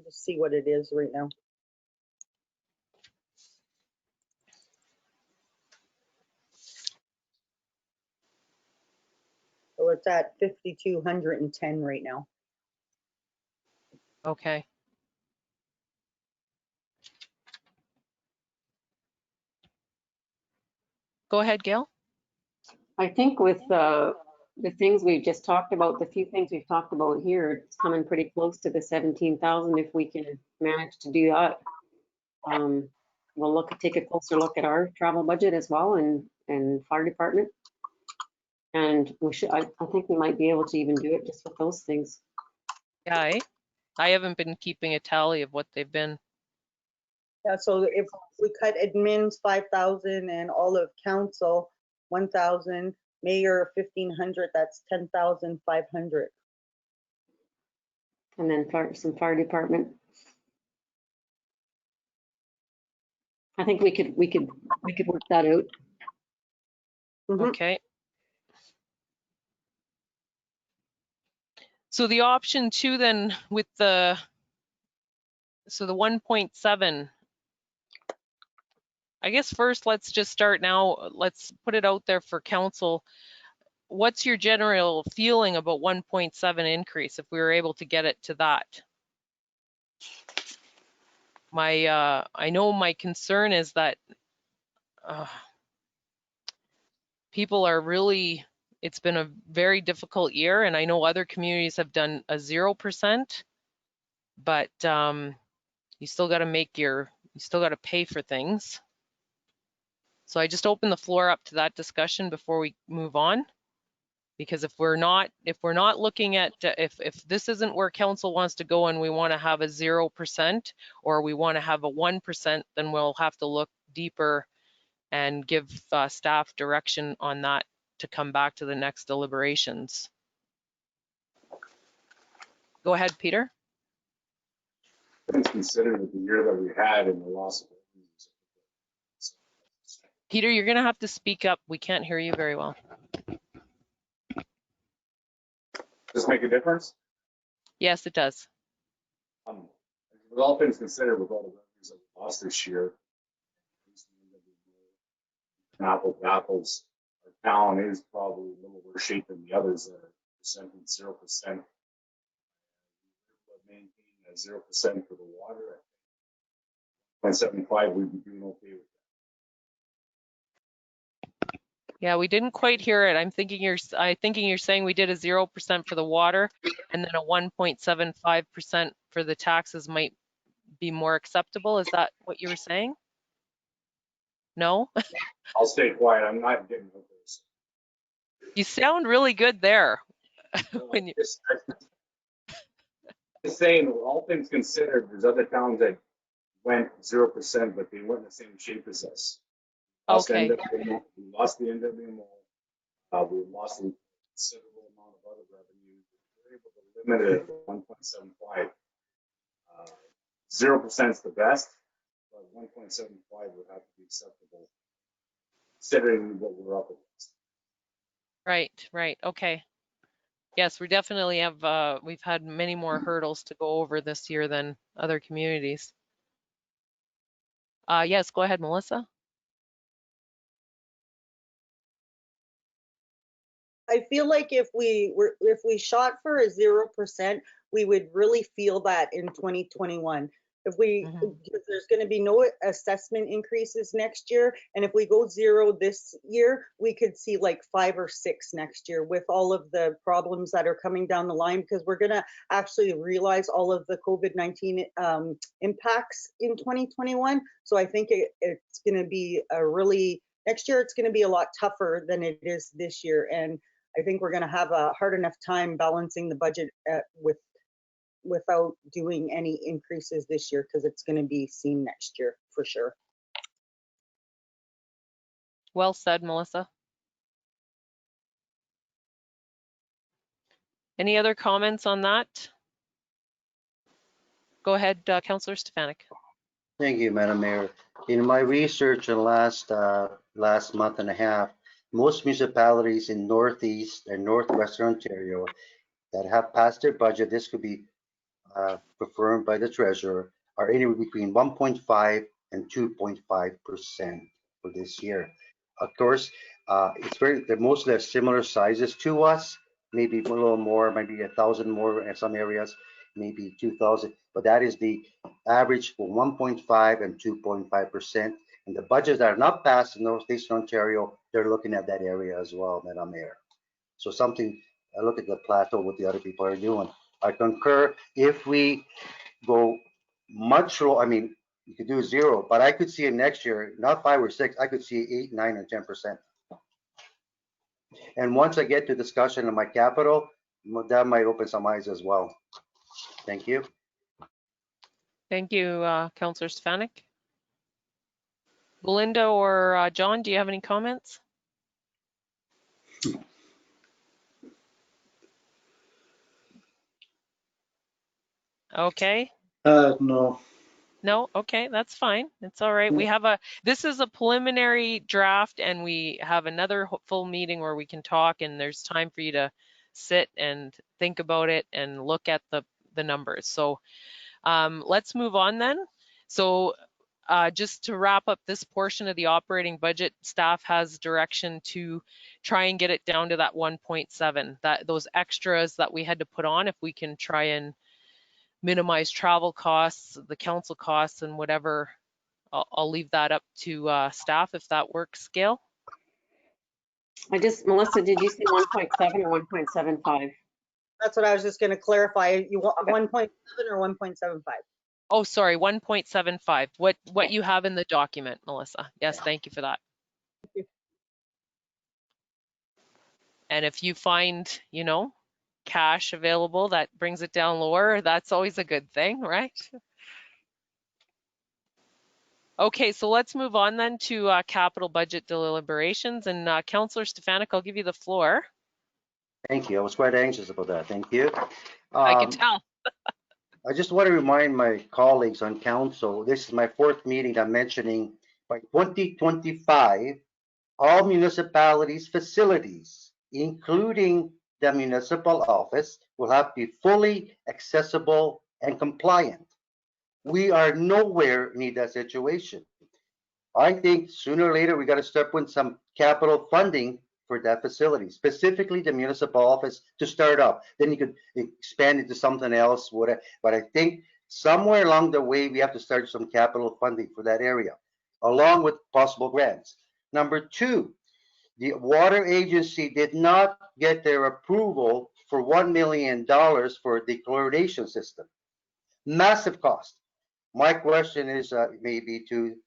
Just see what it is right now. So it's at 5,210 right now. Okay. Go ahead, Gail. I think with the things we've just talked about, the few things we've talked about here, it's coming pretty close to the 17,000 if we can manage to do that. We'll take a closer look at our travel budget as well and fire department. And we should, I think we might be able to even do it just with those things. Yeah, I haven't been keeping a tally of what they've been. Yeah, so if we cut admins 5,000 and all of council 1,000, mayor 1,500, that's 10,500. And then some fire department. I think we could work that out. Mm-hmm. Okay. So the option 2 then with the 1.7, I guess first let's just start now. Let's put it out there for council. What's your general feeling about 1.7 increase if we were able to get it to that? I know my concern is that people are really, it's been a very difficult year, and I know other communities have done a 0%, but you still got to pay for things. So I just open the floor up to that discussion before we move on, because if we're not looking at if this isn't where council wants to go and we want to have a 0% or we want to have a 1%, then we'll have to look deeper and give staff direction on that to come back to the next deliberations. Go ahead, Peter. things considered with the year that we had and the loss of revenues. Peter, you're going to have to speak up. We can't hear you very well. Does this make a difference? Yes, it does. With all things considered, with all the revenues that we lost this year, apples to apples, our town is probably a little worse shape than the others that are presenting 0%. Maintain at 0% for the water. 0.75, we'd be doing okay with that. Yeah, we didn't quite hear it. I'm thinking you're saying we did a 0% for the water, and then a 1.75% for the taxes might be more acceptable. Is that what you were saying? No? I'll stay quiet. I'm not getting over this. You sound really good there. When you... Just saying, all things considered, there's other towns that went 0%, but they weren't in the same shape as us. Okay. We lost the NWMO. We lost a considerable amount of other revenue. We were able to limit it at 1.75. 0% is the best, but 1.75 would have to be acceptable, considering what we're up against. Right. Okay. Yes, we definitely have, we've had many more hurdles to go over this year than other communities. Yes, go ahead, Melissa. I feel like if we shot for a 0%, we would really feel that in 2021. If there's going to be no assessment increases next year, and if we go 0 this year, we could see like 5 or 6 next year with all of the problems that are coming down the line, because we're going to actually realize all of the COVID-19 impacts in 2021. So I think it's going to be next year it's going to be a lot tougher than it is this year, and I think we're going to have a hard enough time balancing the budget without doing any increases this year, because it's going to be seen next year for sure. Well said, Melissa. Any other comments on that? Go ahead, Councillor Stefanik. Thank you, Madam Mayor. In my research in last month and a half, most municipalities in Northeast and Northwestern Ontario that have passed their budget, this could be confirmed by the treasurer, are anywhere between 1.5 and 2.5% for this year. Of course, they're mostly similar sizes to us, maybe a little more, maybe 1,000 more in some areas, maybe 2,000, but that is the average for 1.5 and 2.5%. And the budgets that are not passed in Northeastern Ontario, they're looking at that area as well, Madam Mayor. So I look at the plateau, what the other people are doing. I concur. If we go much lower, I mean, you could do 0, but I could see it next year, not 5 or 6, I could see 8, 9, or 10%. And once I get to discussion of my capital, that might open some eyes as well. Thank you. Thank you, Councillor Stefanik. Belinda or John, do you have any comments? Okay. No. No, okay, that's fine. It's all right. We have this is a preliminary draft, and we have another full meeting where we can talk, and there's time for you to sit and think about it and look at the numbers. So let's move on then. So just to wrap up this portion of the operating budget, staff has direction to try and get it down to that 1.7, those extras that we had to put on, if we can try and minimize travel costs, the council costs, and whatever. I'll leave that up to staff if that works. Gail? Melissa, did you say 1.7 or 1.75? That's what I was just going to clarify. You want 1.7 or 1.75? Oh, sorry, 1.75. What you have in the document, Melissa. Yes, thank you for that. Thank you. And if you find, cash available that brings it down lower, that's always a good thing, right? Okay, so let's move on then to capital budget deliberations, and Councillor Stefanik, I'll give you the floor. Thank you. I was quite anxious about that. Thank you. I can tell. I just want to remind my colleagues on council, this is my fourth meeting I'm mentioning, by 2025, all municipalities' facilities, including the municipal office, will have to be fully accessible and compliant. We are nowhere near that situation. I think sooner or later we got to start putting some capital funding for that facility, specifically the municipal office to start up. Then you could expand it to something else, whatever. But I think somewhere along the way we have to start some capital funding for that area, along with possible grants. Number two, the water agency did not get their approval for $1 million for the chlorination system. Massive cost. My question is maybe to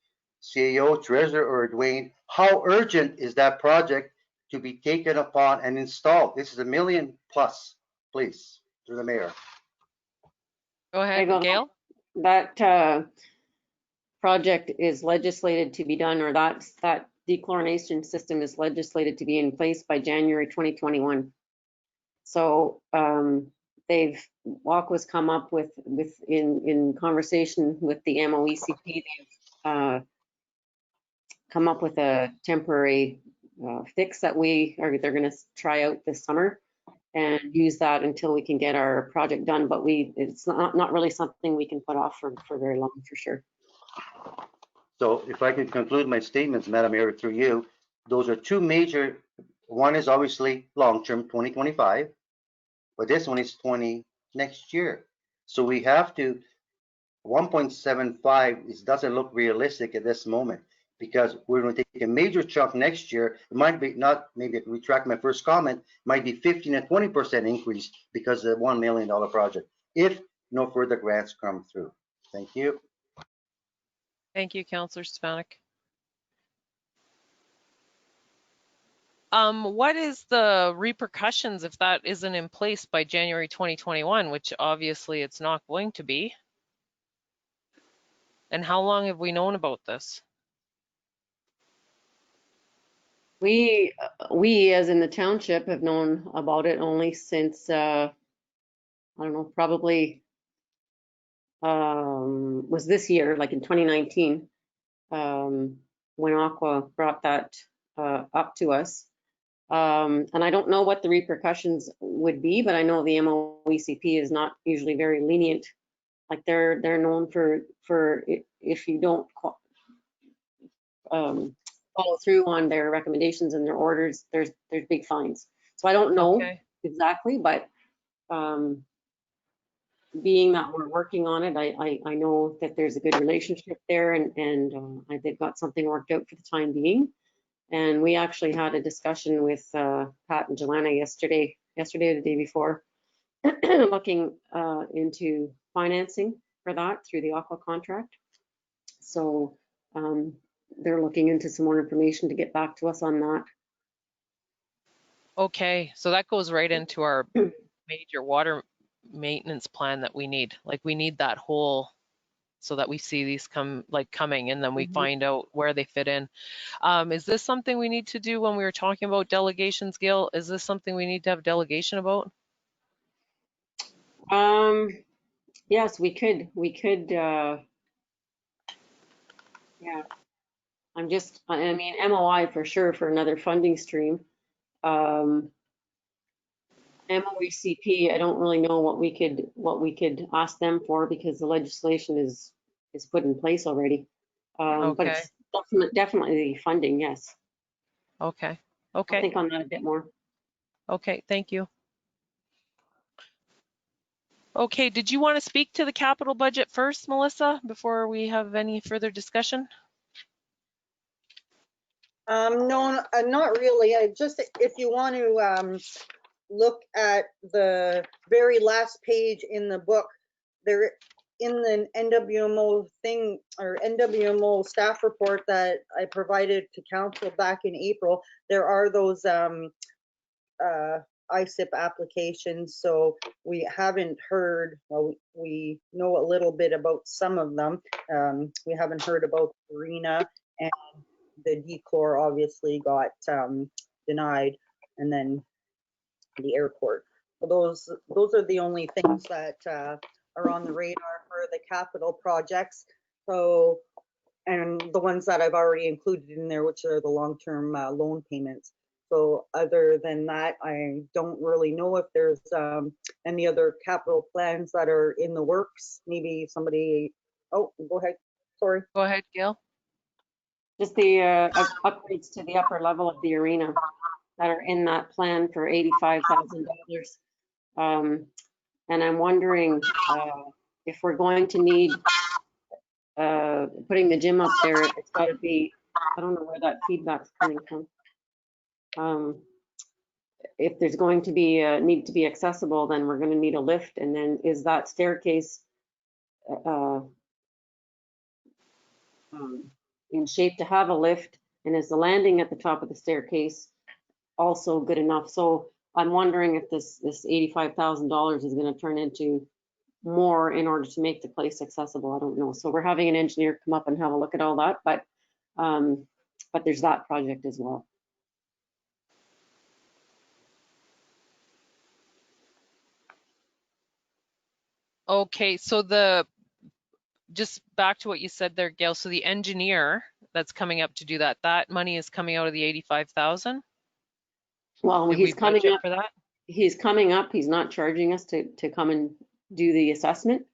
CEO, Treasurer, or Dwayne, how urgent is that project to be taken upon and installed? This is $1 million plus, please, through the mayor. Go ahead, Gail. That project is legislated to be done, or that dechlorination system is legislated to be in place by January 2021. So WACO's come up with in conversation with the MOECP, they've come up with a temporary fix that they're going to try out this summer and use that until we can get our project done. But it's not really something we can put off for very long, for sure. So if I could conclude my statements, Madam Mayor, through you, those are two major. One is obviously long-term 2025, but this one is next year. So we have to 1.75 doesn't look realistic at this moment, because we're going to take a major chunk next year. It might be not, maybe retract my first comment, might be 15 and 20% increase because of the $1 million project, if no further grants come through. Thank you. Thank you, Councillor Stefanik. What is the repercussions if that isn't in place by January 2021, which obviously it's not going to be? And how long have we known about this? We as in the township have known about it only since I don't know, probably was this year, like in 2019, when Aqua brought that up to us. And I don't know what the repercussions would be, but I know the MOECP is not usually very lenient. Like they're known for if you don't follow through on their recommendations and their orders, there's big fines. So I don't know exactly, but being that we're working on it, I know that there's a good relationship there, and they've got something worked out for the time being. And we actually had a discussion with Pat and Joanna yesterday or the day before, looking into financing for that through the Aqua contract. So they're looking into some more information to get back to us on that. Okay, so that goes right into our major water maintenance plan that we need. Like we need that whole, so that we see these coming, and then we find out where they fit in. Is this something we need to do when we were talking about delegations, Gail? Is this something we need to have delegation about? Yes, we could, yeah. I mean, MOI for sure for another funding stream. MOECP, I don't really know what we could ask them for, because the legislation is put in place already. But it's definitely funding, yes. Okay. I'll think on that a bit more. Okay, thank you. Okay, did you want to speak to the capital budget first, Melissa, before we have any further discussion? No, not really. I just, if you want to look at the very last page in the book, there in the NWMO thing, or NWMO staff report that I provided to council back in April, there are those ICIP applications. So we haven't heard, well, we know a little bit about some of them. We haven't heard about Arena, and the dechlor obviously got denied, and then the airport. Well, those are the only things that are on the radar for the capital projects. So, and the ones that I've already included in there, which are the long-term loan payments. So other than that, I don't really know if there's any other capital plans that are in the works. Maybe somebody, oh, go ahead, sorry. Go ahead, Gail. Just the upgrades to the upper level of the arena that are in that plan for $85,000. And I'm wondering if we're going to need putting the gym up there. It's got to be, I don't know where that feedback's coming from. If there's going to be need to be accessible, then we're going to need a lift. And then is that staircase in shape to have a lift? And is the landing at the top of the staircase also good enough? So I'm wondering if this $85,000 is going to turn into more in order to make the place accessible. I don't know. So we're having an engineer come up and have a look at all that, but there's that project as well. Okay, so just back to what you said there, Gail. So the engineer that's coming up to do that, that money is coming out of the 85,000? Well, he's coming up for that. He's coming up. He's not charging us to come and do the assessment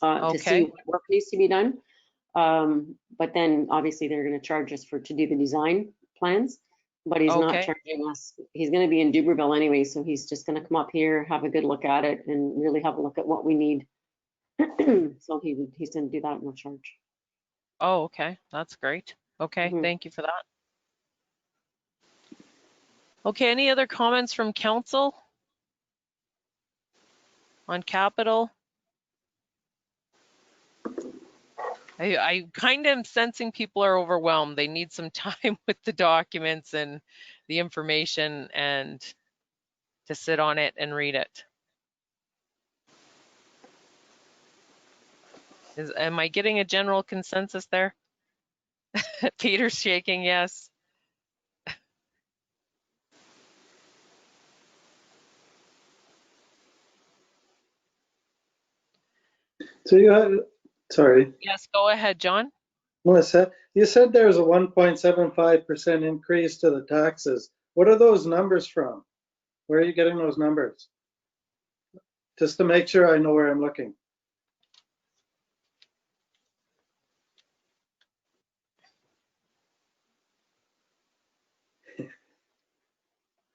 to see what work needs to be done. But then obviously they're going to charge us to do the design plans, but he's not charging us. He's going to be in Duberville anyway, so he's just going to come up here, have a good look at it, and really have a look at what we need. So he's going to do that at no charge. Oh, okay, that's great. Okay, thank you for that. Okay, any other comments from council on capital? I kind of am sensing people are overwhelmed. They need some time with the documents and the information and to sit on it and read it. Am I getting a general consensus there? Peter's shaking yes. So you had, sorry. Yes, go ahead, John. Melissa, you said there was a 1.75% increase to the taxes. What are those numbers from? Where are you getting those numbers? Just to make sure I know where I'm looking.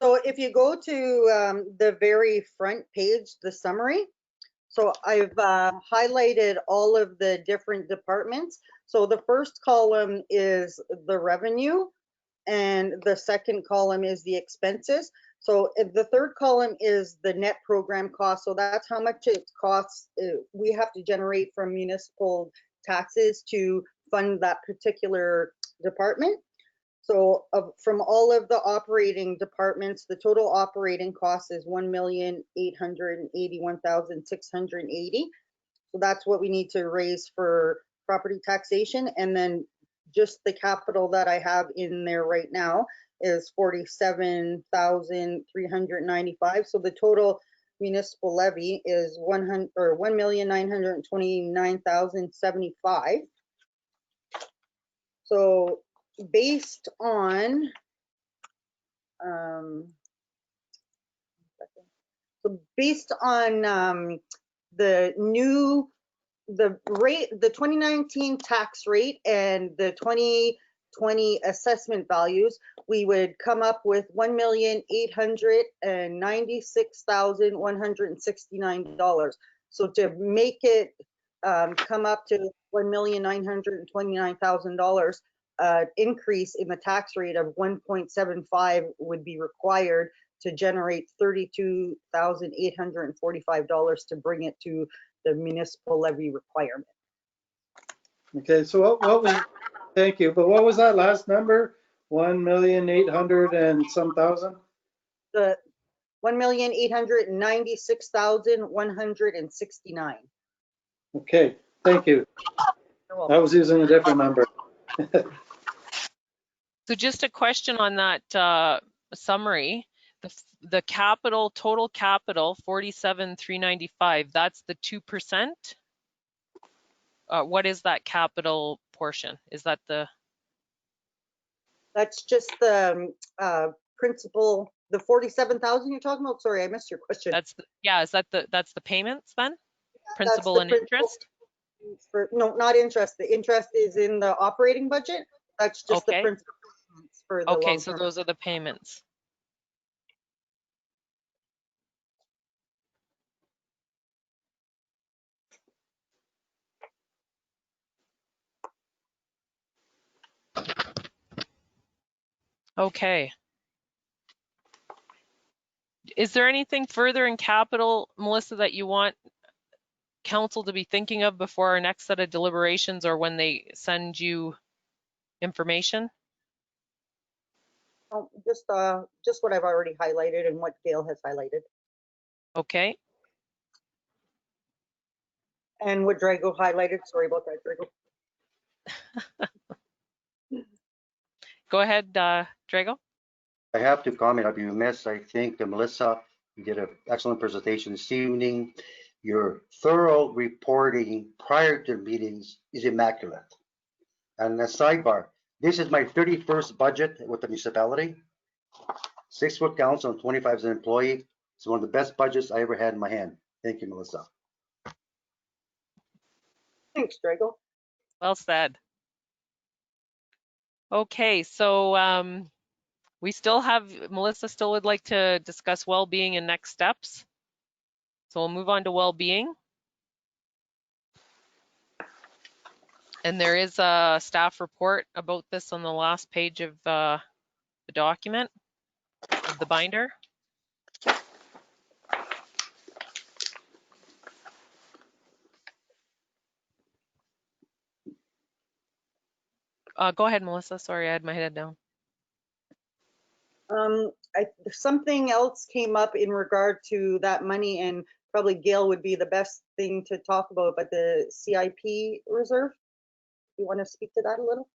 So if you go to the very front page, the summary, so I've highlighted all of the different departments. So the first column is the revenue and the second column is the expenses. So the third column is the net program cost. So that's how much it costs. We have to generate from municipal taxes to fund that particular department. So from all of the operating departments, the total operating cost is $1,881,680. So that's what we need to raise for property taxation. And then just the capital that I have in there right now is $47,395. So the total municipal levy is $1,929,075. So based on the rate, the 2019 tax rate and the 2020 assessment values, we would come up with $1,896,169. So to make it come up to $1,929,000, increase in the tax rate of 1.75 would be required to generate $32,845 to bring it to the municipal levy requirement. Okay, so what was, thank you, but what was that last number? 1,800,000 and some thousand? The 1,896,169. Okay, thank you. I was using a different number. So just a question on that summary. the capital, total capital, 47,395, that's the 2%? What is that capital portion? Is that the? That's just the principal, the 47,000 you're talking about? Sorry, I missed your question. That's the, yeah, is that that's the payments then? That's Principal the and principal interest? no, not interest. The interest is in the operating budget. That's just the Okay. principal payments for the Okay, long so term. those are the payments. Okay. Is there anything further in capital, Melissa, that you want council to be thinking of before our next set of deliberations or when they send you information? Oh, just what I've already highlighted and what Gail has highlighted. Okay. And what Drago highlighted. Sorry about that, Drago. Go ahead, Drago. I have to comment, I'll be remiss. I think Melissa, you did an excellent presentation this evening. Your thorough reporting prior to meetings is immaculate. And a sidebar, this is my 31st budget with the municipality. 6-foot council and 25 as an employee. It's one of the best budgets I ever had in my hand. Thank you, Melissa. Thanks, Drago. Well said. Okay, so we still have, Melissa still would like to discuss well-being and next steps. So we'll move on to well-being. And there is a staff report about this on the last page of the document, of the binder. Go ahead, Melissa. Sorry, I had my head down. Something else came up in regard to that money, and probably Gail would be the best thing to talk about, but the CIP reserve. You want to speak to that a little?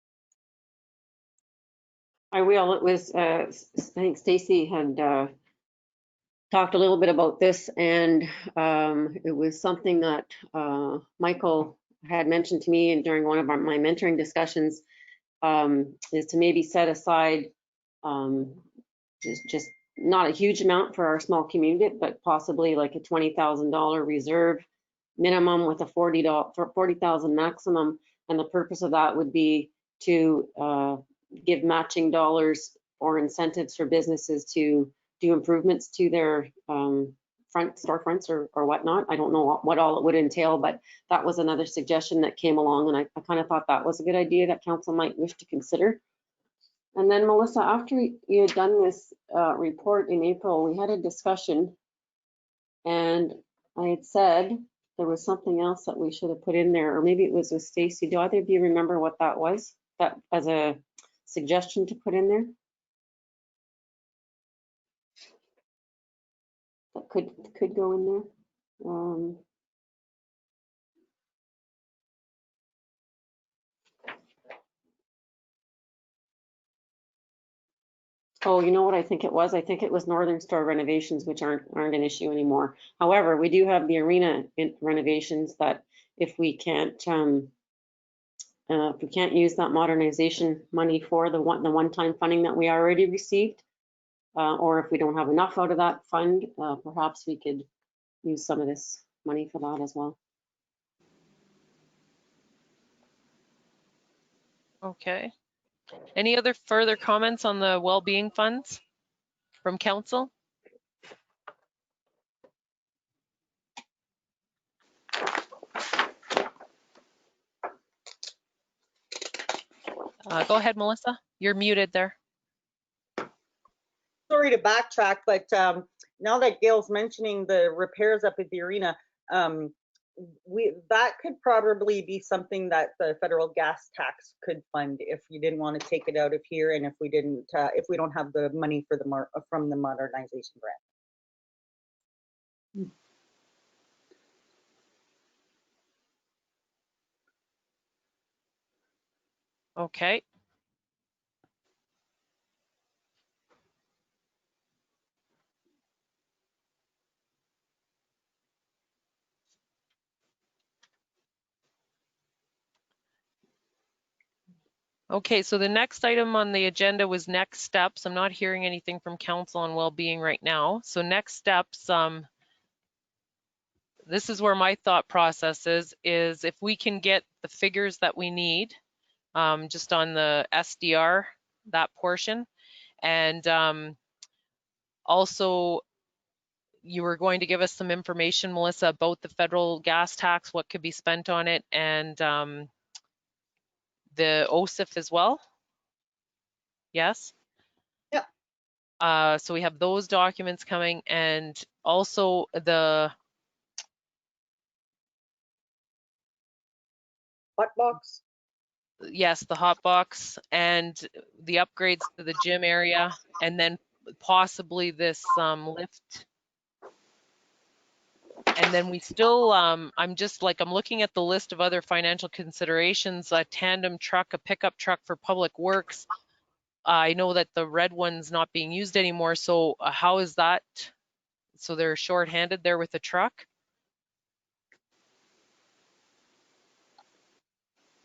I will. It was, I think Stacy had talked a little bit about this, and it was something that Michael had mentioned to me and during one of my mentoring discussions, is to maybe set aside just not a huge amount for our small community, but possibly like a $20,000 reserve minimum with a $40,000 maximum. And the purpose of that would be to give matching dollars or incentives for businesses to do improvements to their storefronts or whatnot. I don't know what all it would entail, but that was another suggestion that came along, and I kind of thought that was a good idea that council might wish to consider. And then Melissa, after you had done this report in April, we had a discussion, and I had said there was something else that we should have put in there, or maybe it was with Stacy. Do either of you remember what that was? That as a suggestion to put in there? That could go in there. Oh, you know what I think it was? I think it was Northern Store renovations, which aren't an issue anymore. However, we do have the arena renovations that if we can't use that modernization money for the one-time funding that we already received, or if we don't have enough out of that fund, perhaps we could use some of this money for that as well. Okay. Any other further comments on the well-being funds from council? Go ahead, Melissa. You're muted there. Sorry to backtrack, but now that Gail's mentioning the repairs up at the arena, that could probably be something that the federal gas tax could fund if you didn't want to take it out of here, and if we didn't, if we don't have the money for from the modernization grant. Okay. Okay, so the next item on the agenda was next steps. I'm not hearing anything from council on well-being right now. So next steps, this is where my thought process is if we can get the figures that we need, just on the SDR, that portion. And also, you were going to give us some information, Melissa, about the federal gas tax, what could be spent on it, and the OSIF as well. Yes? Yeah. So we have those documents coming, and also the Hot box. yes, the hot box and the upgrades to the gym area, and then possibly this lift. And then we still, I'm looking at the list of other financial considerations, a tandem truck, a pickup truck for public works. I know that the red one's not being used anymore, so how is that? So they're short-handed there with the truck?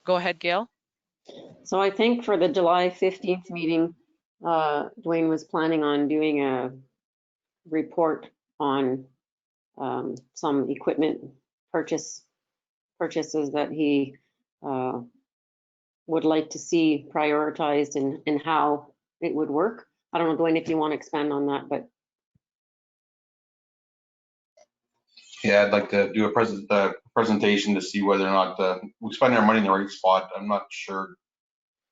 Go ahead, Gail. So I think for the July 15th meeting, Dwayne was planning on doing a report on some equipment purchases that he would like to see prioritized and how it would work. I don't know, Dwayne, if you want to expand on that, but. Yeah, I'd like to do a presentation to see whether or not we spend our money in the right spot. I'm not sure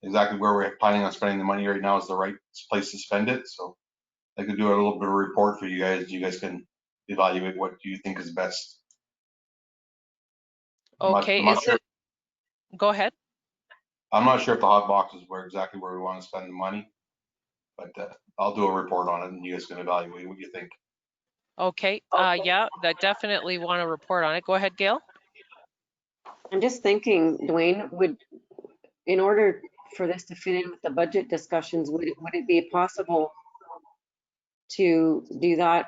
exactly where we're planning on spending the money right now is the right place to spend it. So I could do a little bit of a report for you guys. You guys can evaluate what you think is best. Okay, go ahead. I'm not sure if the hot box is exactly where we want to spend the money, but I'll do a report on it and you guys can evaluate what you think. Okay, yeah, that definitely want to report on it. Go ahead, Gail. I'm just thinking, Dwayne, in order for this to fit in with the budget discussions, would it be possible to do that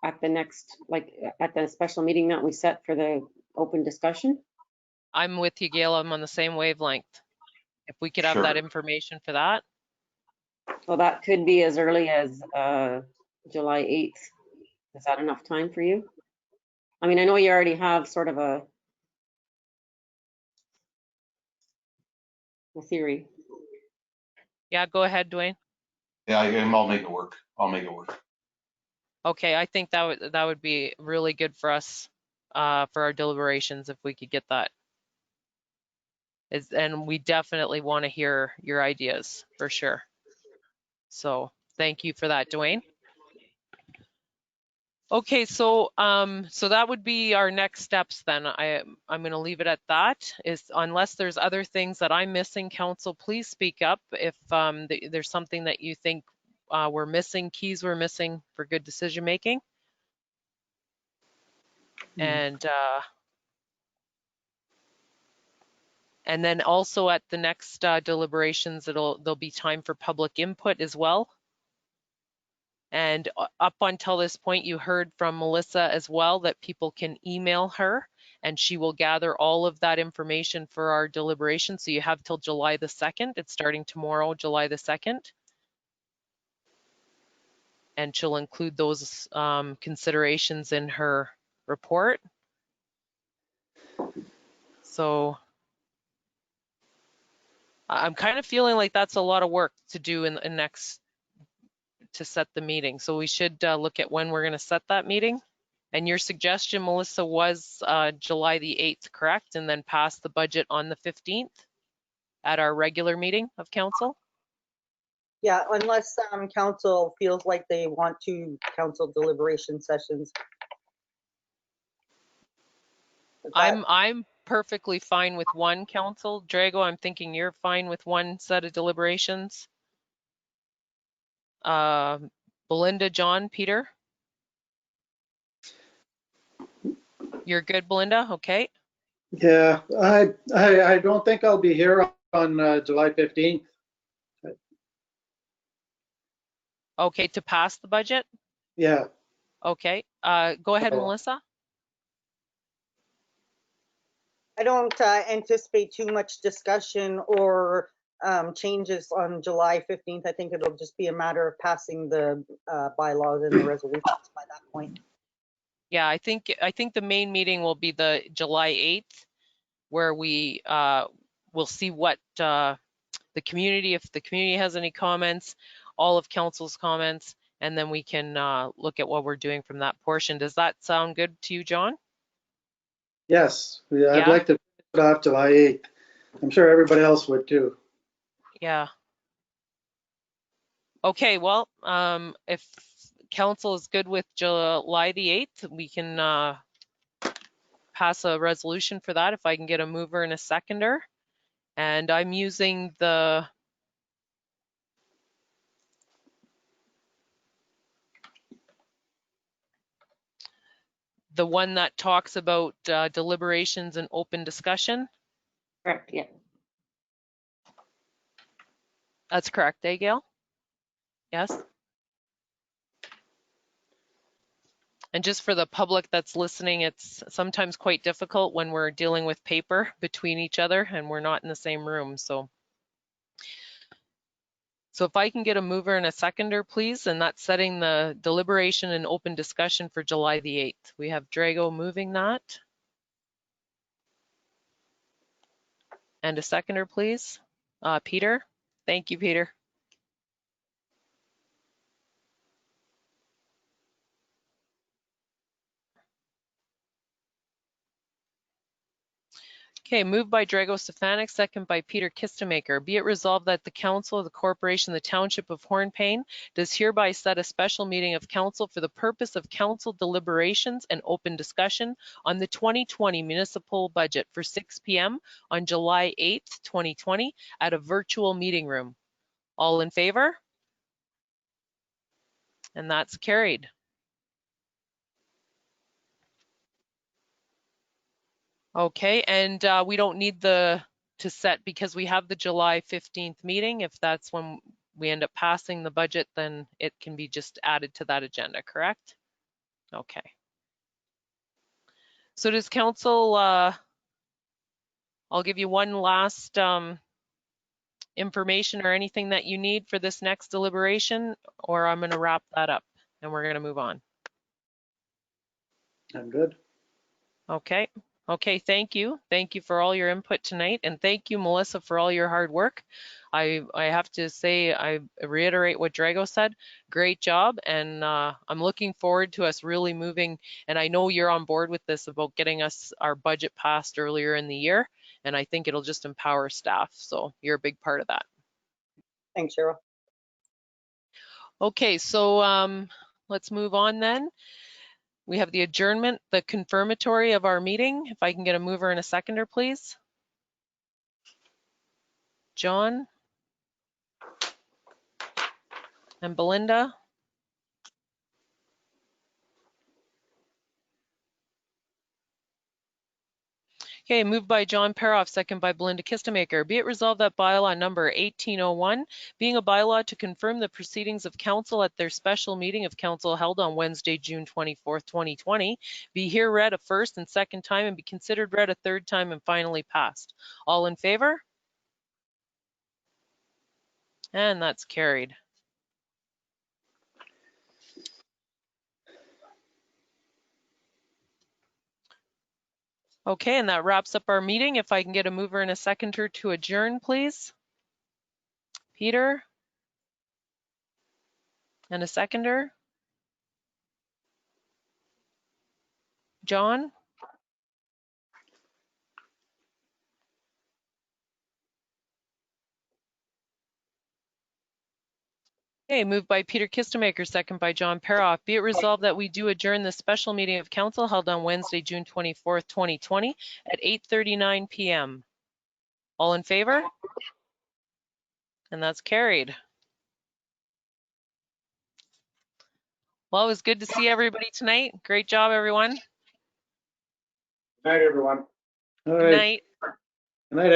at the next, like at the special meeting that we set for the open discussion? I'm with you, Gail. I'm on the same wavelength. If we could have that information for that. So that could be as early as July 8th. Is that enough time for you? I mean, I know you already have sort of a theory. Yeah, go ahead, Dwayne. Yeah, I'll make it work. I'll make it work. Okay, I think that would be really good for us for our deliberations if we could get that. And we definitely want to hear your ideas for sure. So thank you for that, Dwayne. Okay, so so that would be our next steps then. I'm going to leave it at that. Unless there's other things that I'm missing, council, please speak up if there's something that you think we're missing, keys we're missing for good decision making. And then also at the next deliberations, there'll be time for public input as well. And up until this point, you heard from Melissa as well that people can email her and she will gather all of that information for our deliberation. So you have till July the 2nd. It's starting tomorrow, July the 2nd. And she'll include those considerations in her report. So I'm kind of feeling like that's a lot of work to do in next to set the meeting. So we should look at when we're going to set that meeting. And your suggestion, Melissa, was July the 8th, correct? And then pass the budget on the 15th at our regular meeting of council? Yeah, unless council feels like they want to council deliberation sessions. I'm perfectly fine with one, council. Drago, I'm thinking you're fine with one set of deliberations. Belinda, John, Peter? You're good, Belinda? Okay. Yeah, I don't think I'll be here on July 15th. Okay, to pass the budget? Yeah. Okay, go ahead, Melissa. I don't anticipate too much discussion or changes on July 15th. I think it'll just be a matter of passing the bylaws and the resolutions by that point. Yeah, I think the main meeting will be the July 8th, where we will see what the community, if the community has any comments, all of council's comments, and then we can look at what we're doing from that portion. Does that sound good to you, John? Yes, I'd Yeah. like to finish it off July 8th. I'm sure everybody else would too. Yeah. Okay, well, if council is good with July the 8th, we can pass a resolution for that if I can get a mover and a seconder. And I'm using the one that talks about deliberations and open discussion. Correct, yeah. That's correct, eh, Gail? Yes. And just for the public that's listening, it's sometimes quite difficult when we're dealing with paper between each other and we're not in the same room. So if I can get a mover and a seconder, please, and that's setting the deliberation and open discussion for July the 8th. We have Drago moving that. And a seconder, please. Peter. Thank you, Peter. Okay, moved by Drago Stefanik, second by Peter Kistemaker. Be it resolved that the Council of the Corporation of the Township of Hornepayne does hereby set a special meeting of council for the purpose of council deliberations and open discussion on the 2020 municipal budget for 6 p.m. on July 8th, 2020 at a virtual meeting room. All in favor? And that's carried. Okay, and we don't need to set, because we have the July 15th meeting. If that's when we end up passing the budget, then it can be just added to that agenda, correct? Okay. So does council, I'll give you one last information or anything that you need for this next deliberation, or I'm going to wrap that up and we're going to move on. I'm good. Okay. Okay, thank you. Thank you for all your input tonight, and thank you, Melissa, for all your hard work. I have to say, I reiterate what Drago said. Great job, and I'm looking forward to us really moving, and I know you're on board with this about getting us our budget passed earlier in the year, and I think it'll just empower staff, so you're a big part of that. Thanks, Cheryl. Okay, so let's move on then. We have the adjournment, the confirmatory of our meeting. If I can get a mover and a seconder, please. John and Belinda. Okay, moved by John Paroff, second by Belinda Kistemaker. Be it resolved that bylaw number 1801, being a bylaw to confirm the proceedings of council at their special meeting of council held on Wednesday, June 24th, 2020, be here read a first and second time and be considered read a third time and finally passed. All in favor? And that's carried. Okay, and that wraps up our meeting. If I can get a mover and a seconder to adjourn, please. Peter? And a seconder? John? Okay, moved by Peter Kistemaker, second by John Paroff. Be it resolved that we do adjourn the special meeting of council held on Wednesday, June 24th, 2020 at 8:39 p.m. All in favor? And that's carried. Well, it was good to see everybody tonight. Great job, everyone. Good night, everyone. All Good right. night. Good night,